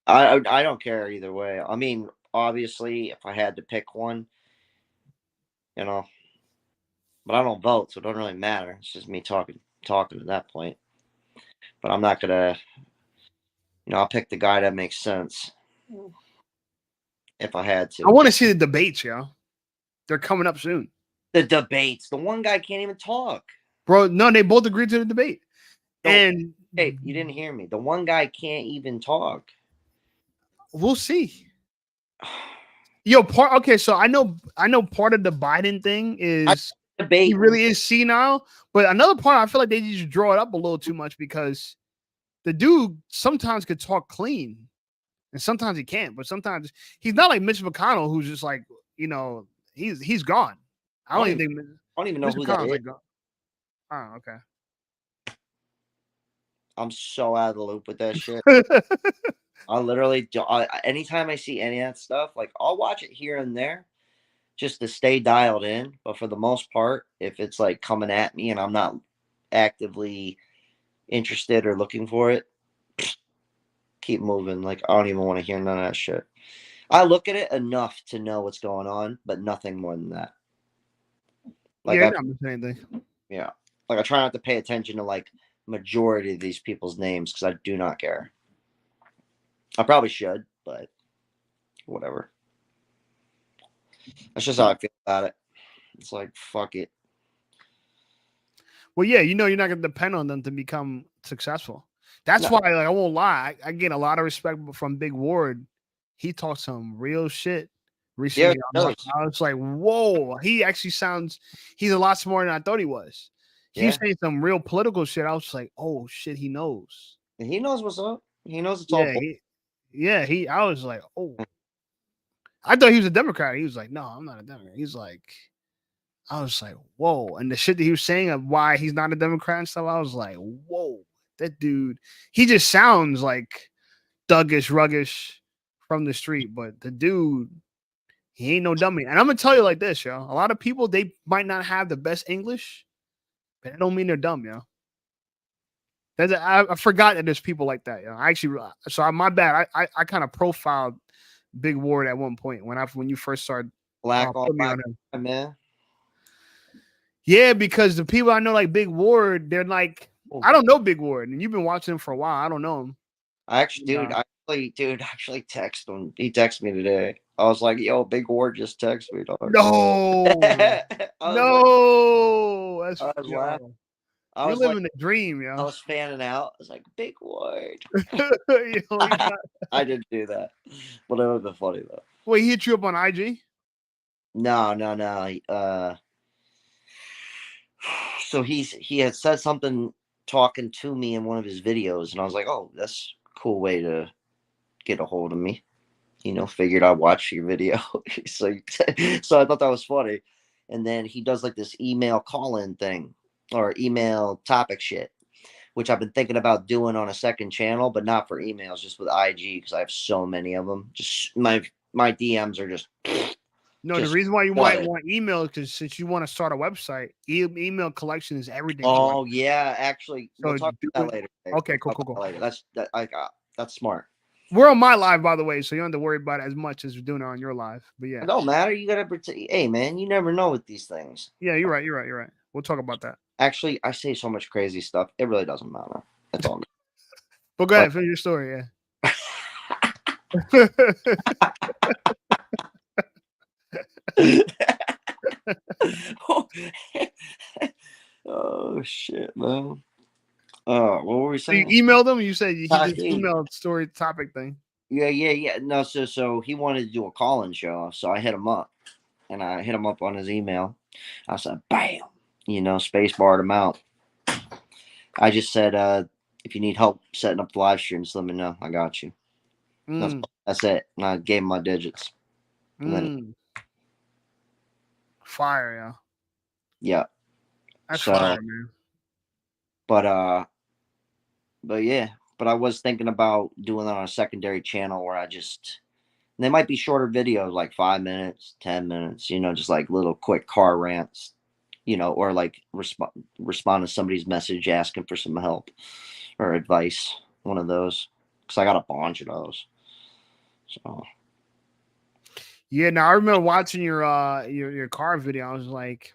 I don't care either way. I mean, obviously, if I had to pick one, but I don't vote, so it doesn't really matter. It's just me talking at that point. But I'm not gonna, I'll pick the guy that makes sense. If I had to. I want to see the debates, yo. They're coming up soon. The debates. The one guy can't even talk. Bro, no, they both agreed to the debate. And hey, you didn't hear me. The one guy can't even talk. We'll see. Yo, so I know part of the Biden thing is he really is senile, but another part I feel like they just draw it up a little too much because the dude sometimes could talk clean. and sometimes he can't. But sometimes he's not like Mitch McConnell, who's just like he's gone. I don't even think I don't even know Mitch who that McConnell's is. like gone. Oh, okay. I'm so out of the loop with that shit. I literally do. Anytime I see any of that stuff, like I'll watch it here and there, just to stay dialed in. But for the most part, if it's like coming at me and I'm not actively interested or looking for it, keep moving. Like I don't even want to hear none of that shit. I look at it enough to know what's going on, but nothing more than that. Like yeah, I'm the same thing. yeah, like I try not to pay attention to like majority of these people's names because I do not care. I probably should, but whatever. That's just how I feel about it. It's like fuck it. Well, yeah, you're not gonna depend on them to become successful. That's No. why, like, I won't lie, I get a lot of respect from Big Ward. He talks some real shit recently. Yeah, I was like, whoa, he actually sounds. He's a lot smarter than I thought he was. He was saying some real political shit. I was like, oh shit, he knows. And he knows what's up. He knows it's all. I was like, oh. I thought he was a Democrat. He was like, no, I'm not a Democrat. He's like, I was like, whoa. And the shit that he was saying of why he's not a Democrat and stuff, I was like, whoa, that dude, he just sounds like thuggish, ruggish from the street. But the dude, he ain't no dummy. And I'm going to tell you like this, yo. A lot of people, they might not have the best English, but it don't mean they're dumb, yo. I forgot that there's people like that, yo. My bad. I kind of profiled Big Ward at one point when you first started. Black on black, man. Yeah, because the people I know like Big Ward, they're like, I don't know Big Ward, and you've been watching him for a while. I don't know him. I actually text him. He texted me today. I was like, "Yo, Big Ward just texted me." Dog. No, no, that's laughing. You're living the dream, yo. I was fanning out. I was like, Big Ward. I didn't do that, but it would have been funny though. Wait, he hit you up on IG? No. So he had said something talking to me in one of his videos, and I was like, oh, that's a cool way to get a hold of me. Figured I'd watch your video. so I thought that was funny. And then he does like this email call-in thing or email topic shit, which I've been thinking about doing on a second channel, but not for emails, just with IG because I have so many of them. Just my DMs are just. No, the reason why you might want email is because since you want to start a website, email collection is everything. Oh yeah, actually, we'll talk about that later. Okay, cool. Later. That's smart. We're on my live, by the way, so you don't have to worry about it as much as we're doing it on your live. But yeah, it don't matter. You gotta pretend. Hey, man, you never know with these things. Yeah, you're right. We'll talk about that. Actually, I say so much crazy stuff. It really doesn't matter. That's all. But go ahead, finish your story. Oh shit, man. What were we saying? So you emailed him? You said he just emailed story topic thing. Yeah. No, so he wanted to do a call-in show, so I hit him up, and I hit him up on his email. I said, bam, space barred him out. I just said, if you need help setting up the live stream, just let me know. I got you. That's it. And I gave him my digits. Fire, yeah. That's fire, man. But yeah, I was thinking about doing it on a secondary channel where they might be shorter videos, like 5 minutes, 10 minutes, just like little quick car rants, or like respond to somebody's message asking for some help or advice. One of those, because I got a bunch of those. So. Yeah, now I remember watching your car video. I was like,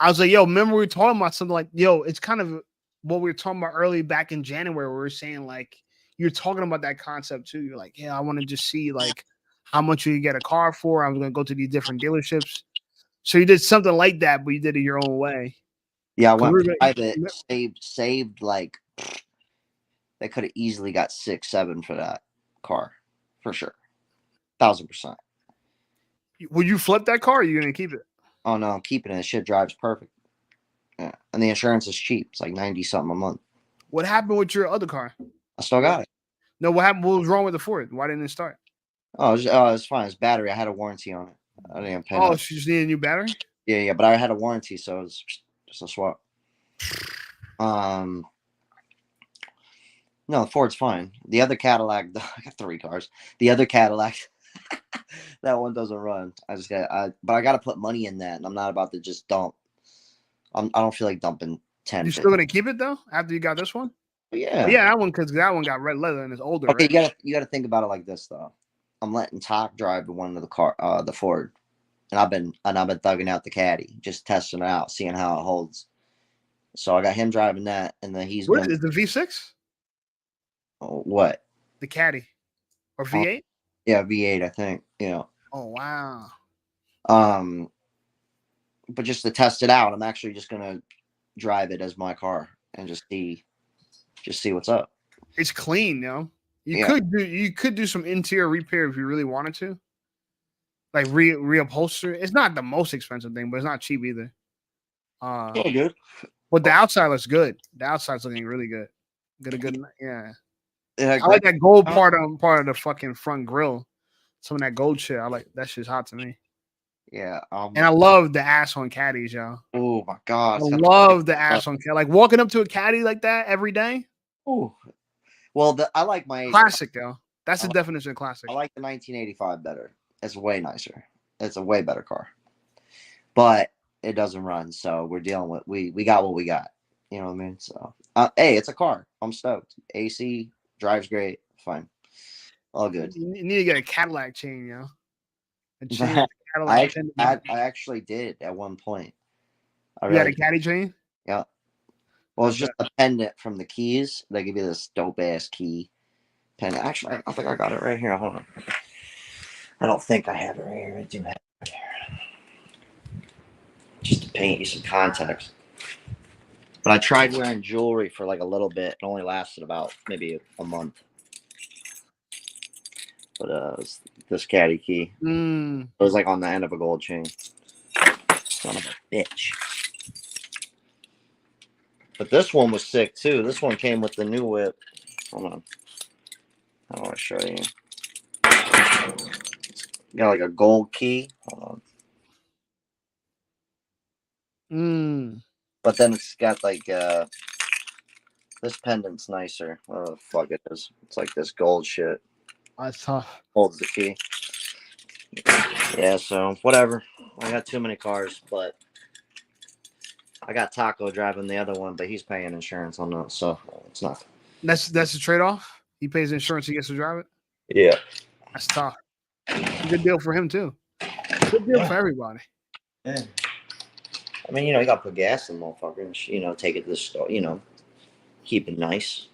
yo, remember we were talking about something like, yo, it's kind of what we were talking about early back in January, where we were saying like you're talking about that concept too. You're like, yeah, I want to just see like how much you get a car for. I was gonna go to these different dealerships. So you did something like that, but you did it your own way. Yeah, I went private, saved like they could have easily got 6-7 for that car, for sure. 1,000%. Will you flip that car or are you going to keep it? Oh, no, I'm keeping it. Shit drives perfect. Yeah. And the insurance is cheap. It's like 90 something a month. What happened with your other car? I still got it. No, what happened? What was wrong with the Ford? Why didn't it start? Oh, it's fine. It's battery. I had a warranty on it. I didn't pay Oh, nothing. she just needed a new battery. Yeah, but I had a warranty, so it's just a swap. No, the Ford's fine. The other Cadillac, I got 3 cars. The other Cadillac, that one doesn't run. But I got to put money in that, and I'm not about to just dump. I don't feel like dumping 10. You still gonna keep it though after you got this one? Yeah, Yeah, that one because that one got red leather and it's older. Okay, right? you gotta think about it like this though. I'm letting Talk drive one of the Ford, and I've been thugging out the Caddy, just testing it out, seeing how it holds. So I got him driving that, and then he's What been is the V6? what? The Caddy or V8? Yeah, V8, I think. Oh wow. But just to test it out, I'm actually just gonna drive it as my car and just see what's up. It's clean, You Yeah. could do some interior repair if you really wanted to. Like reupholster. It's not the most expensive thing, but it's not cheap either. Oh, good. But the outside looks good. The outside's looking really good. Yeah. Yeah, I like that gold part of the fucking front grill. Some of that gold shit. I like that shit's hot to me. Yeah. And I love the ass on caddies, yo. Oh my god. I love the ass on caddy. Like walking up to a caddy like that every day. Oh. Well, I like my classic, yo. That's the definition of classic. I like the 1985 better. It's way nicer. It's a way better car. But it doesn't run, so we're dealing with we got what we got. You know what I mean? So hey, it's a car. I'm stoked. AC drives great. Fine. All good. You need to get a Cadillac chain, yo. A chain I Cadillac chain. actually did at one point. You had a caddy chain? Yeah. Well, it's just a pendant from the keys. They give you this dope ass key pendant. Actually, I think I got it right here. Hold on. I don't think I have it right here. I do have it right here. Just to paint you some context. But I tried wearing jewelry for like a little bit. It only lasted about maybe a month. But this caddy key. It was like on the end of a gold chain. Son of a bitch. But this one was sick too. This one came with the new whip. Hold on. I want to show you. Got like a gold key. Hold on. But then it's got like this pendant's nicer. Oh the fuck it is. It's like this gold shit. That's tough. Holds the key. Yeah, so whatever. I got too many cars, but I got Taco driving the other one, but he's paying insurance on that, so it's not. That's the trade off. He pays insurance, he gets to drive it. Yeah, that's tough. Good deal for him too. Good deal for everybody. Yeah. I mean, you got to put gas in the motherfucker and, take it to the store, keep it nice.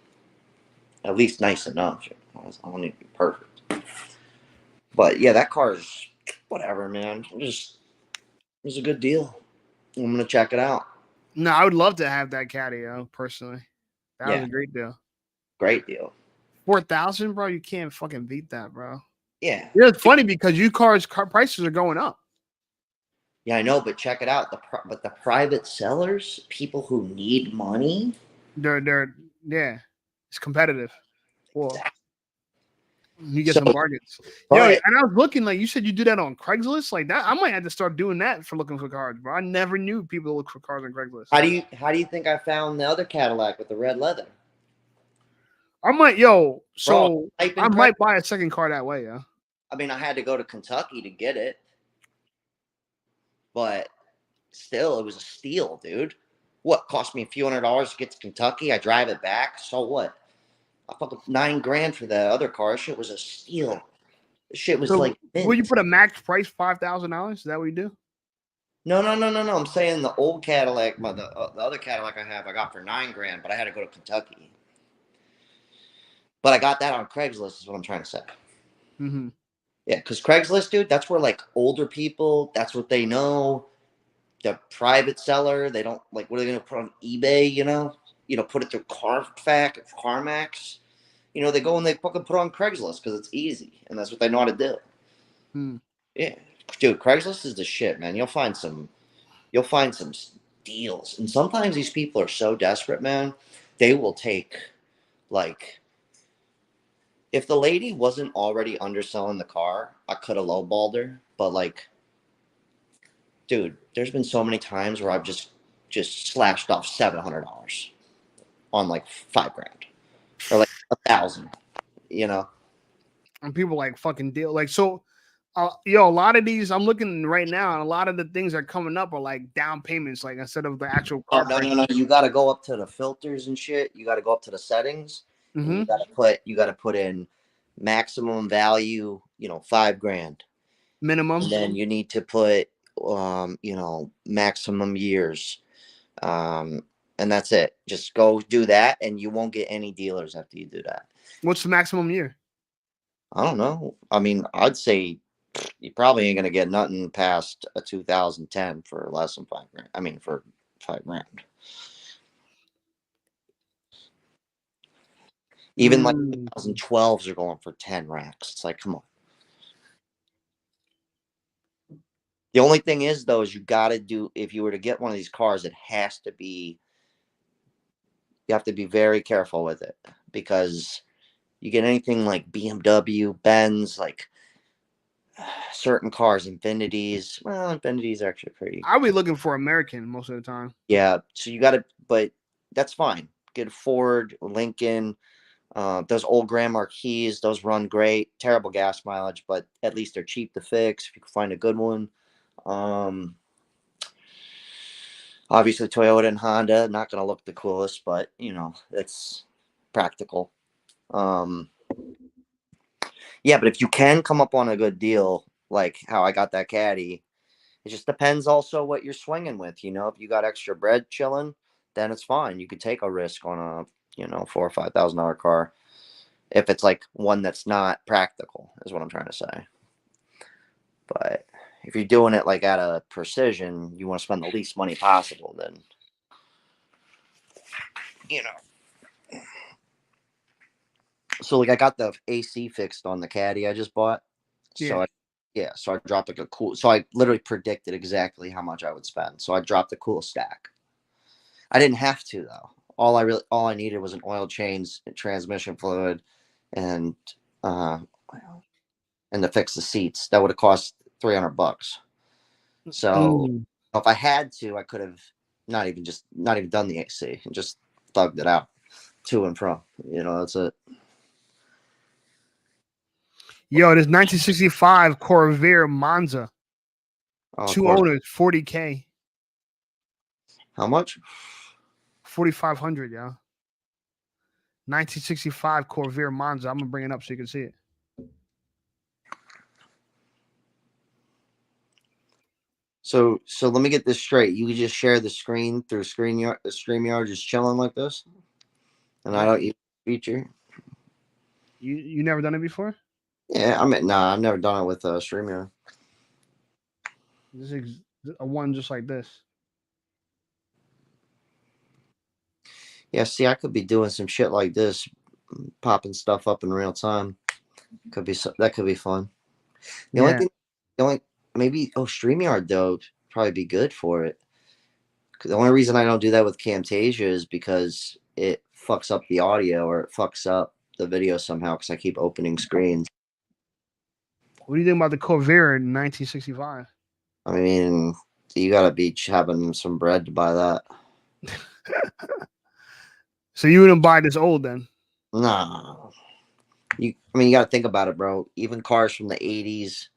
At least nice enough. I don't need to be perfect. But yeah, that car is whatever, man. It was a good deal. I'm going to check it out. No, I would love to have that caddy, personally. That was a great deal. Great deal. 4,000, bro. You can't fucking beat that, bro. Yeah. It's funny because car prices are going up. Yeah, I know, but check it out. But the private sellers, people who need money, they're it's competitive. Well, you get some bargains. Yo, and I was looking like you said you do that on Craigslist like that. I might have to start doing that for looking for cars, bro. I never knew people look for cars on Craigslist. How do you think I found the other Cadillac with the red leather? I might buy a second car that way, yeah. I mean, I had to go to Kentucky to get it, but still, it was a steal, dude. What cost me a few $100s to get to Kentucky? I drive it back. So what? I fucking $9,000 for the other car. Shit was a steal. This shit was like. Will you put a max price $5,000? Is that what you do? No. I'm saying the old Cadillac, the other Cadillac I have, I got for $9,000, but I had to go to Kentucky. But I got that on Craigslist. Is what I'm trying to say. Mm-hmm. Yeah, because Craigslist, dude, that's where like older people. That's what they know. The private seller, they don't like. What are they going to put on eBay? Put it through CarMax. They go and they fucking put it on Craigslist because it's easy, and that's what they know how to do. Yeah, dude, Craigslist is the shit, man. You'll find some deals, and sometimes these people are so desperate, man. They will take like if the lady wasn't already underselling the car, I could have lowballed her. But like, dude, there's been so many times where I've just slashed off $700 on like $5,000 or like 1,000. You know, And people like fucking deal like so. Yo, a lot of these I'm looking right now, and a lot of the things that are coming up are like down payments, like instead of the actual oh car no price. no no, you got to go up to the filters and shit. You got to go up to the settings, and Mm-hmm. you got to put in maximum value. You know, $5,000. Minimum. And then you need to put maximum years, and that's it. Just go do that, and you won't get any dealers after you do that. What's the maximum year? I don't know. I mean, I'd say you probably ain't gonna get nothing past a 2010 for less than $5,000. I mean, for $5,000. Even like Mm. 2012s are going for 10 racks. It's like, come on. The only thing is, though, is you got to do, if you were to get one of these cars, it has to be, you have to be very careful with it, because you get anything like BMW, Benz, like certain cars, Infinities. Well, Infinities are actually pretty. I'll be looking for American most of the time. Yeah. So you got to, but that's fine. Get a Ford, Lincoln, those old Grand Marquis, those run great. Terrible gas mileage, but at least they're cheap to fix if you can find a good one. Obviously, Toyota and Honda, not going to look the coolest, but it's practical. Yeah, but if you can come up on a good deal, like how I got that caddy, it just depends also what you're swinging with. If you got extra bread chilling, then it's fine. You could take a risk on a $4,000 or $5,000 car if it's like one that's not practical, is what I'm trying to say. But if you're doing it like at a precision, you want to spend the least money possible, then So like I got the AC fixed on the caddy I just bought. So so I dropped like so I literally predicted exactly how much I would spend. So I dropped a cool stack. I didn't have to though. All I needed was an oil change, transmission fluid, and uh to fix the seats. That would have cost $300. So if I had to, I could have not even done the AC and just thugged it out to and from. That's it. Yo, this 1965 Corvair Monza. Oh, 2 owners, $40K. How much? 4,500, yeah. 1965 Corvair Monza. I'm gonna bring it up so you can see it. So let me get this straight. You could just share the screen through StreamYard, just chilling like this, and I don't use feature. You never done it before? Yeah, I've never done it with StreamYard. This is a one just like this. Yeah, see, I could be doing some shit like this, popping stuff up in real time. That could be fun. Maybe StreamYard though probably be good for it. The only reason I don't do that with Camtasia is because it fucks up the audio or it fucks up the video somehow because I keep opening screens. What do you think about the Corvair in 1965? I mean, you gotta be having some bread to buy that. So you wouldn't buy this old then? Nah. You gotta think about it, bro. Even cars from the 80s,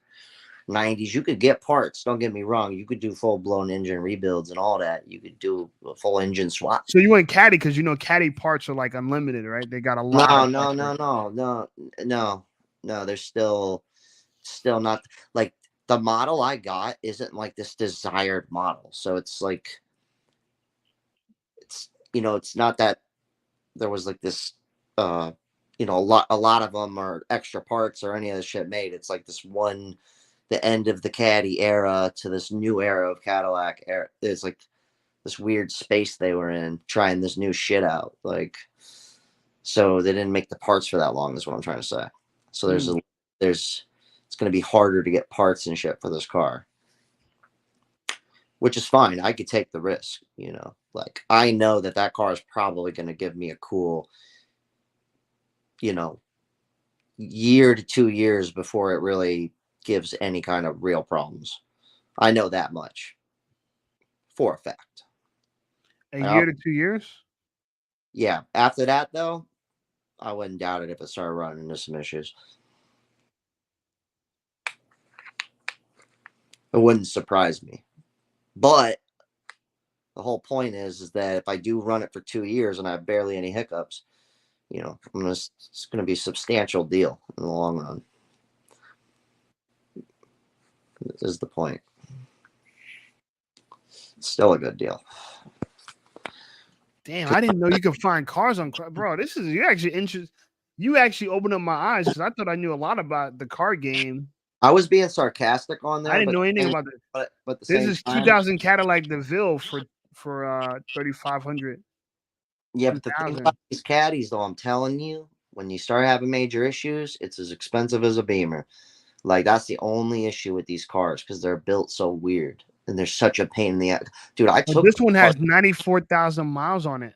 90s, you could get parts. Don't get me wrong. You could do full-blown engine rebuilds and all that. You could do a full engine swap. So you went Caddy because Caddy parts are like unlimited, right? They got a lot. No. There's still not like the model I got isn't like this desired model. So it's like it's not that there was like this a lot of them are extra parts or any of the shit made. It's like this one, the end of the Caddy era to this new era of Cadillac era. It's like this weird space they were in trying this new shit out. Like, so they didn't make the parts for that long is what I'm trying to say. So it's going to be harder to get parts and shit for this car, which is fine. I could take the risk, like I know that car is probably going to give me a cool, year to 2 years before it really gives any kind of real problems. I know that much for a fact. A Uh, year to 2 years? Yeah. After that, though, I wouldn't doubt it if it started running into some issues. It wouldn't surprise me. But the whole point is that if I do run it for 2 years and I have barely any hiccups, it's going to be a substantial deal in the long run. This is the point. Still a good deal. Damn, I didn't know you could find cars on bro. This is you actually interested. You actually opened up my eyes because I thought I knew a lot about the car game. I was being sarcastic on there. I didn't but know anything about this. But at the This same is time, 2000 Cadillac DeVille for 3500. yeah. But the thing 2000. about these caddies, though, I'm telling you, when you start having major issues, it's as expensive as a Beamer. Like that's the only issue with these cars because they're built so weird and they're such a pain in the ass. Dude, I But took this one has 94,000 miles on it.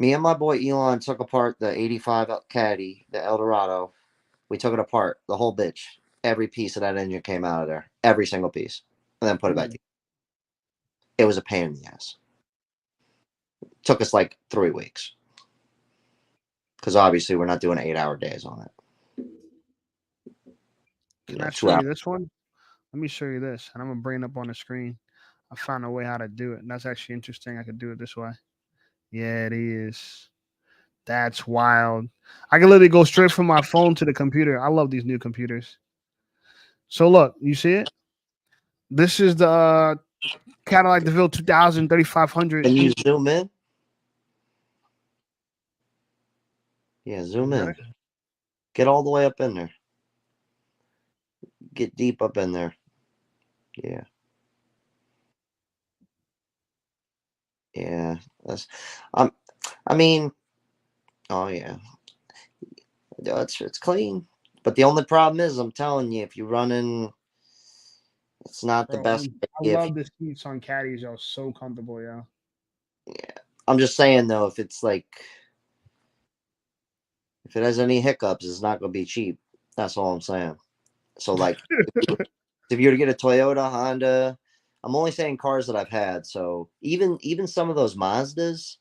me and my boy Elon took apart the 85 Caddy, the Eldorado. We took it apart, the whole bitch. Every piece of that engine came out of there, every single piece, and then put it back together. It was a pain in the ass. Took us like 3 weeks because obviously we're not doing 8-hour days on it. Can I show you this one? Let me show you this, and I'm gonna bring it up on the screen. I found a way how to do it, and that's actually interesting. I could do it this way. Yeah, it is. That's wild. I can literally go straight from my phone to the computer. I love these new computers. So look, you see it? This is the Cadillac DeVille 2000 3500. Can you zoom in? Yeah, zoom in. Get all the way up in there. Get deep up in there. Yeah. Yeah. That's I mean, oh yeah. It's clean. But the only problem is I'm telling you, if you're running it's not the best I love the seats on caddies, y'all. So comfortable, yeah. Yeah. I'm just saying though, if it's like if it has any hiccups, it's not gonna be cheap. That's all I'm saying. So like if you were to get a Toyota, Honda, I'm only saying cars that I've had. So even some of those Mazdas,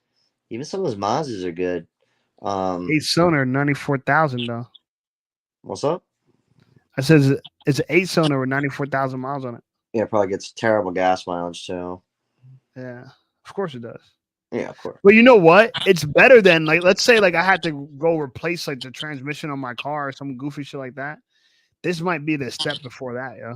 even some of those Mazdas are good. 8-cylinder, 94,000 though. What's up? I says it's an 8-cylinder with 94,000 miles on it. Yeah, it probably gets terrible gas mileage too. Yeah, of course it does. Yeah, of course. But you know what? It's better than like let's say like I had to go replace like the transmission on my car or some goofy shit like that. This might be the step before that, yeah.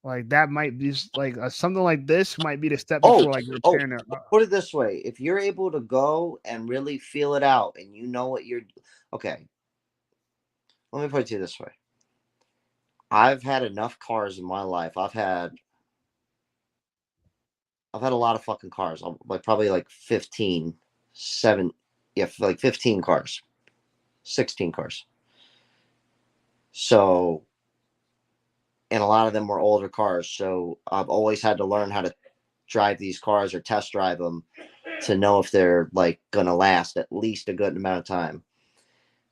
Like that might be like something like this might be the step before like repairing it. Put it this way: if you're able to go and really feel it out, and you know what you're okay. Let me put it to you this way: I've had enough cars in my life. I've had a lot of fucking cars. Like probably like 15, 15 cars, 16 cars. So, and a lot of them were older cars. So I've always had to learn how to drive these cars or test drive them to know if they're like going to last at least a good amount of time.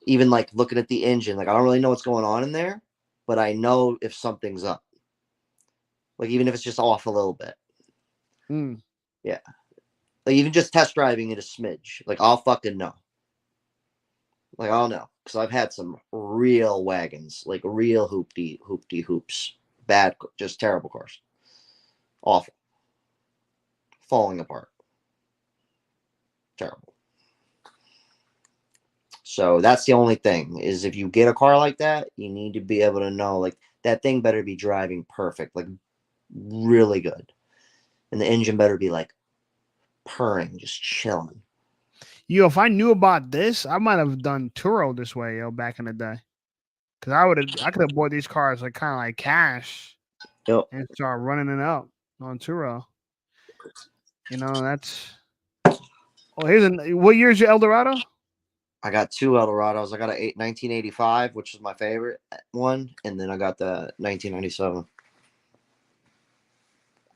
Even like looking at the engine, like I don't really know what's going on in there, but I know if something's up. Like even if it's just off a little bit. Yeah. Like even just test driving it a smidge. Like I'll fucking know. Like I'll know. Because I've had some real wagons. Like real hoopty hoops. Bad, just terrible cars. Awful. Falling apart. Terrible. So that's the only thing is if you get a car like that, you need to be able to know like that thing better be driving perfect, like really good. And the engine better be like purring, just chilling. Yo, if I knew about this, I might have done Turo this way, yo, back in the day. Cause I could have bought these cars like kind of like cash, Yep. and start running it up on Turo. You know, that's. Oh, what year is your Eldorado? I got 2 Eldorados. I got a 1985, which is my favorite one, and then I got the 1997.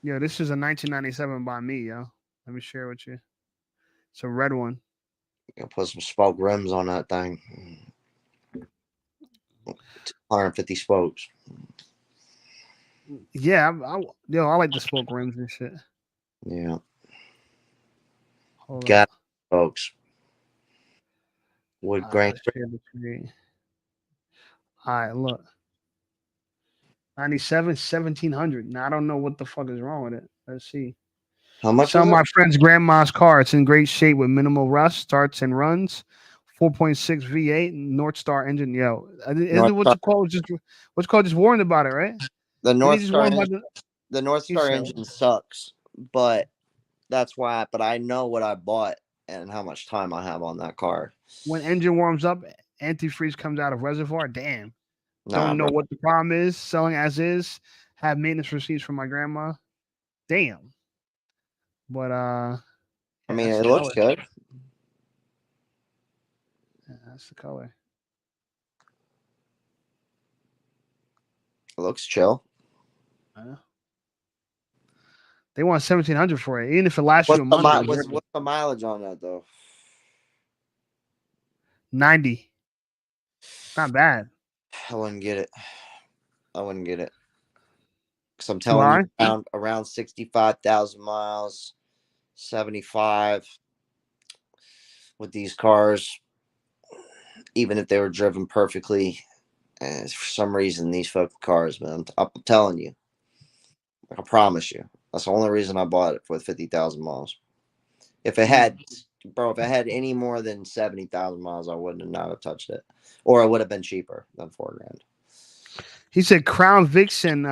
Yeah, this is a 1997 by me, yo. Let me share with you. It's a red one. Gonna put some spoke rims on that thing. 150 spokes. Yeah, I like the spoke rims and shit. Yeah, Hold got up. spokes. Wood grain. Let's share the screen. All right, look. 97, 1700. Now I don't know what the fuck is wrong with it. Let's see. How much Some is of my it? friend's grandma's car. It's in great shape with minimal rust, starts and runs. 4.6 V8 North Star engine. Yo, North isn't what's Star, it called? What's it called? Just warned about it, right? the Did he North just Star warn about engine. the? The North He Star said engine sucks, but that's why. But I know what I bought and how much time I have on that car. when engine warms up, antifreeze comes out of reservoir. Damn. Nah, Don't know bro. what the problem is. Selling as is. Have maintenance receipts from my grandma. Damn. But I yeah, mean, that's it the looks color. good. Yeah, that's the color. It looks chill. They want 1700 for it, even if it lasts you a month. What's the mileage on that though? 90. Not bad. I wouldn't get it. I wouldn't get it. Because I'm Too telling high? you, around 65,000 miles, 75 with these cars, even if they were driven perfectly, for some reason, these fucking cars, man, I'm telling you, I promise you, that's the only reason I bought it with 50,000 miles. If it had, bro, if it had any more than 70,000 miles, I wouldn't have not have touched it, or it would have been cheaper than $4,000. He said Crown Vics and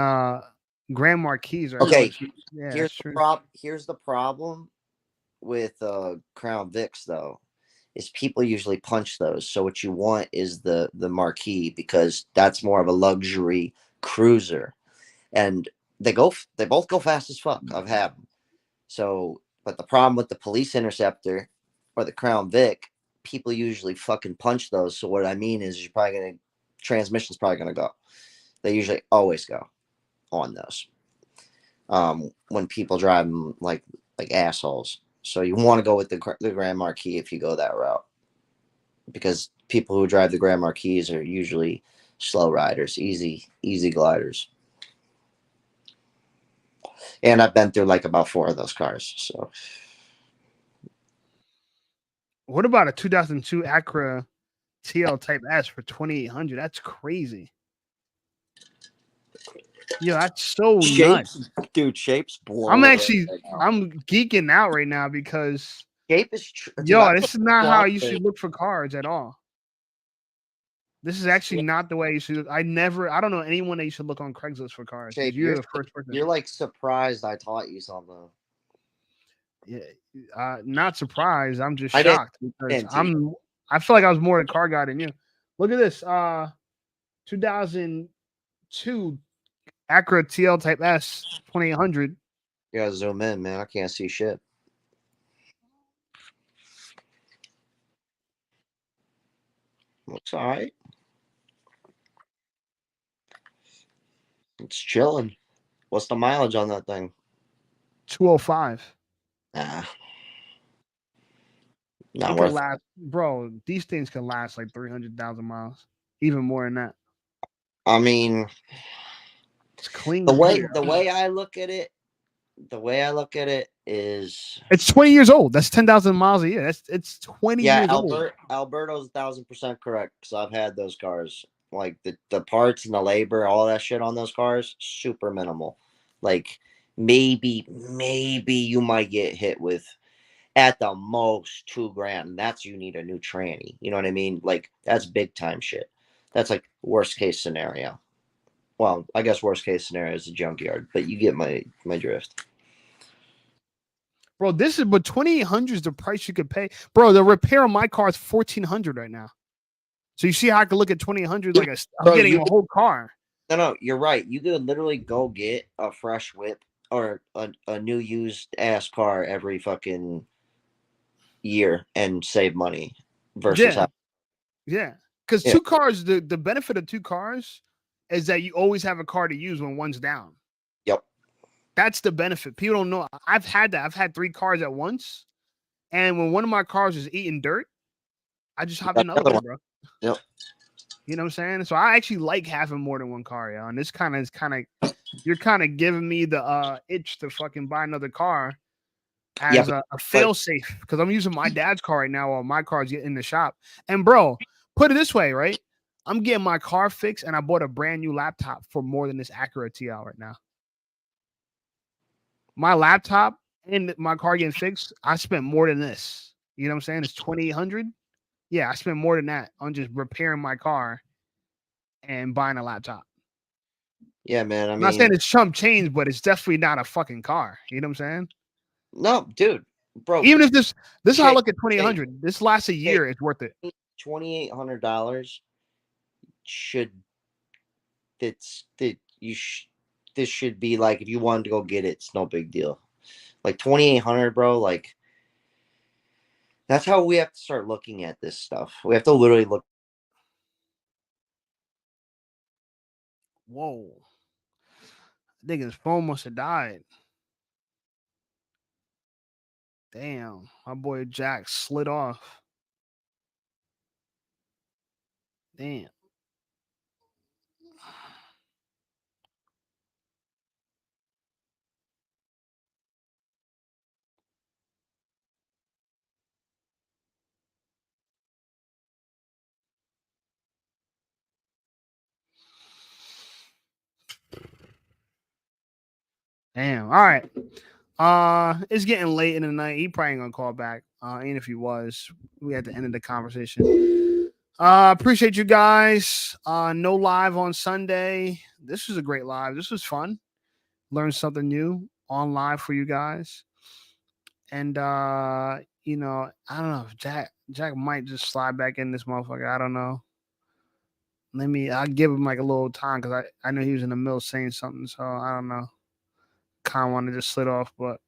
Grand Marquis are Okay, much. Yeah, that's true. here's the problem with Crown Vics though, is people usually punch those. So what you want is the Marquis, because that's more of a luxury cruiser, and they both go fast as fuck. I've had them. So, but the problem with the Police Interceptor or the Crown Vic, people usually fucking punch those. So what I mean is, you're probably gonna transmission's probably gonna go. They usually always go on those. When people drive them like assholes. So you want to go with the Grand Marquis if you go that route, because people who drive the Grand Marquis are usually slow riders, easy gliders. And I've been through like about 4 of those cars. So What about a 2002 Acura TL Type S for 2,800? That's crazy. Yo, that's so nuts. Dude, Shape's I'm blowing. actually, I'm geeking out right now because Shape is yo, this is not how you should look for cars at all. This is actually not the way you should. I don't know anyone that you should look on Craigslist for cars. Shape, You're the first person. You're like surprised I taught you something. Yeah, not surprised. I'm just I didn't- shocked because I feel like I was more a car guy than you. Look at this. 2002 Acura TL Type S 2,800. You gotta zoom in, man. I can't see shit. Looks all right. It's chilling. What's the mileage on that thing? 205. Nah. It Not could worth it. last, bro. These things can last like 300,000 miles, even more than that. I mean, It's clean. the way I look at it is, it's 20 years old. That's 10,000 miles a year. It's 20 years old. Alberto's 1,000% correct, because I've had those cars. Like the parts and the labor, all that shit on those cars, super minimal. Like maybe you might get hit with at the most $2,000. And that's, you need a new tranny. You know what I mean? Like that's big time shit. That's like worst case scenario. Well, I guess worst case scenario is a junkyard, but you get my drift. Bro, this is, but 2,800 is the price you could pay. Bro, the repair on my car is 1,400 right now. So you see how I could look at 2,800 like I'm getting a whole car. No, you're right. You could literally go get a fresh whip or a new used ass car every fucking year and save money versus yeah. Because two cars, the benefit of 2 cars is that you always have a car to use when one's down. Yep. That's the benefit. People don't know. I've had that. I've had 3 cars at once. And when one of my cars is eating dirt, I just hop got in the the other other way, one. bro. Yep. You know what I'm saying? So I actually like having more than one car, yo. And this kind of you're kind of giving me the itch to fucking buy another car as a fail safe because I'm using my dad's car right now while my car's in the shop. And bro, put it this way, right? I'm getting my car fixed and I bought a brand new laptop for more than this Acura TL right now. My laptop and my car getting fixed, I spent more than this. You know what I'm saying? It's 2,800. Yeah, I spent more than that on just repairing my car and buying a laptop. Yeah, man. I I'm mean, not saying it's chump change, but it's definitely not a fucking car. You know what I'm saying? no, dude, bro. Even if this is how I look at Jay, 2,800. This lasts a year, it's worth it. $2,800 should this should be like if you wanted to go get it, it's no big deal. Like 2,800, bro. Like that's how we have to start looking at this stuff. We have to literally look. Whoa. I think his phone must have died. Damn. My boy Jack slid off. Damn. Damn. All right. It's getting late in the night. He probably ain't gonna call back. Even if he was, we had to end the conversation. Appreciate you guys. No live on Sunday. This was a great live. This was fun. Learned something new on live for you guys. And you know, I don't know if Jack might just slide back in this motherfucker. I don't know. I'll give him like a little time because I know he was in the middle saying something, so I don't know. Kind of want to just slid off, but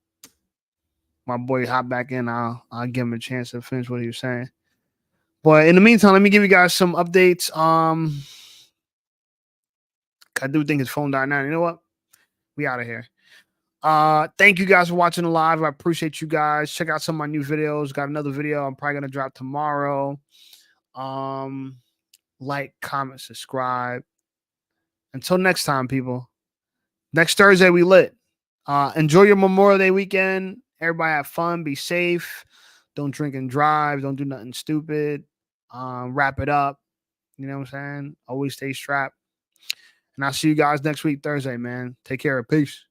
my boy hop back in. I'll give him a chance to finish what he was saying. But in the meantime, let me give you guys some updates. I do think his phone died now. You know what? We out of here. Thank you guys for watching the live. I appreciate you guys. Check out some of my new videos. Got another video I'm probably gonna drop tomorrow. Like, comment, subscribe. Until next time, people. Next Thursday we lit. Enjoy your Memorial Day weekend. Everybody have fun. Be safe. Don't drink and drive. Don't do nothing stupid. Wrap it up. You know what I'm saying? Always stay strapped. And I'll see you guys next week, Thursday, man. Take care. Peace.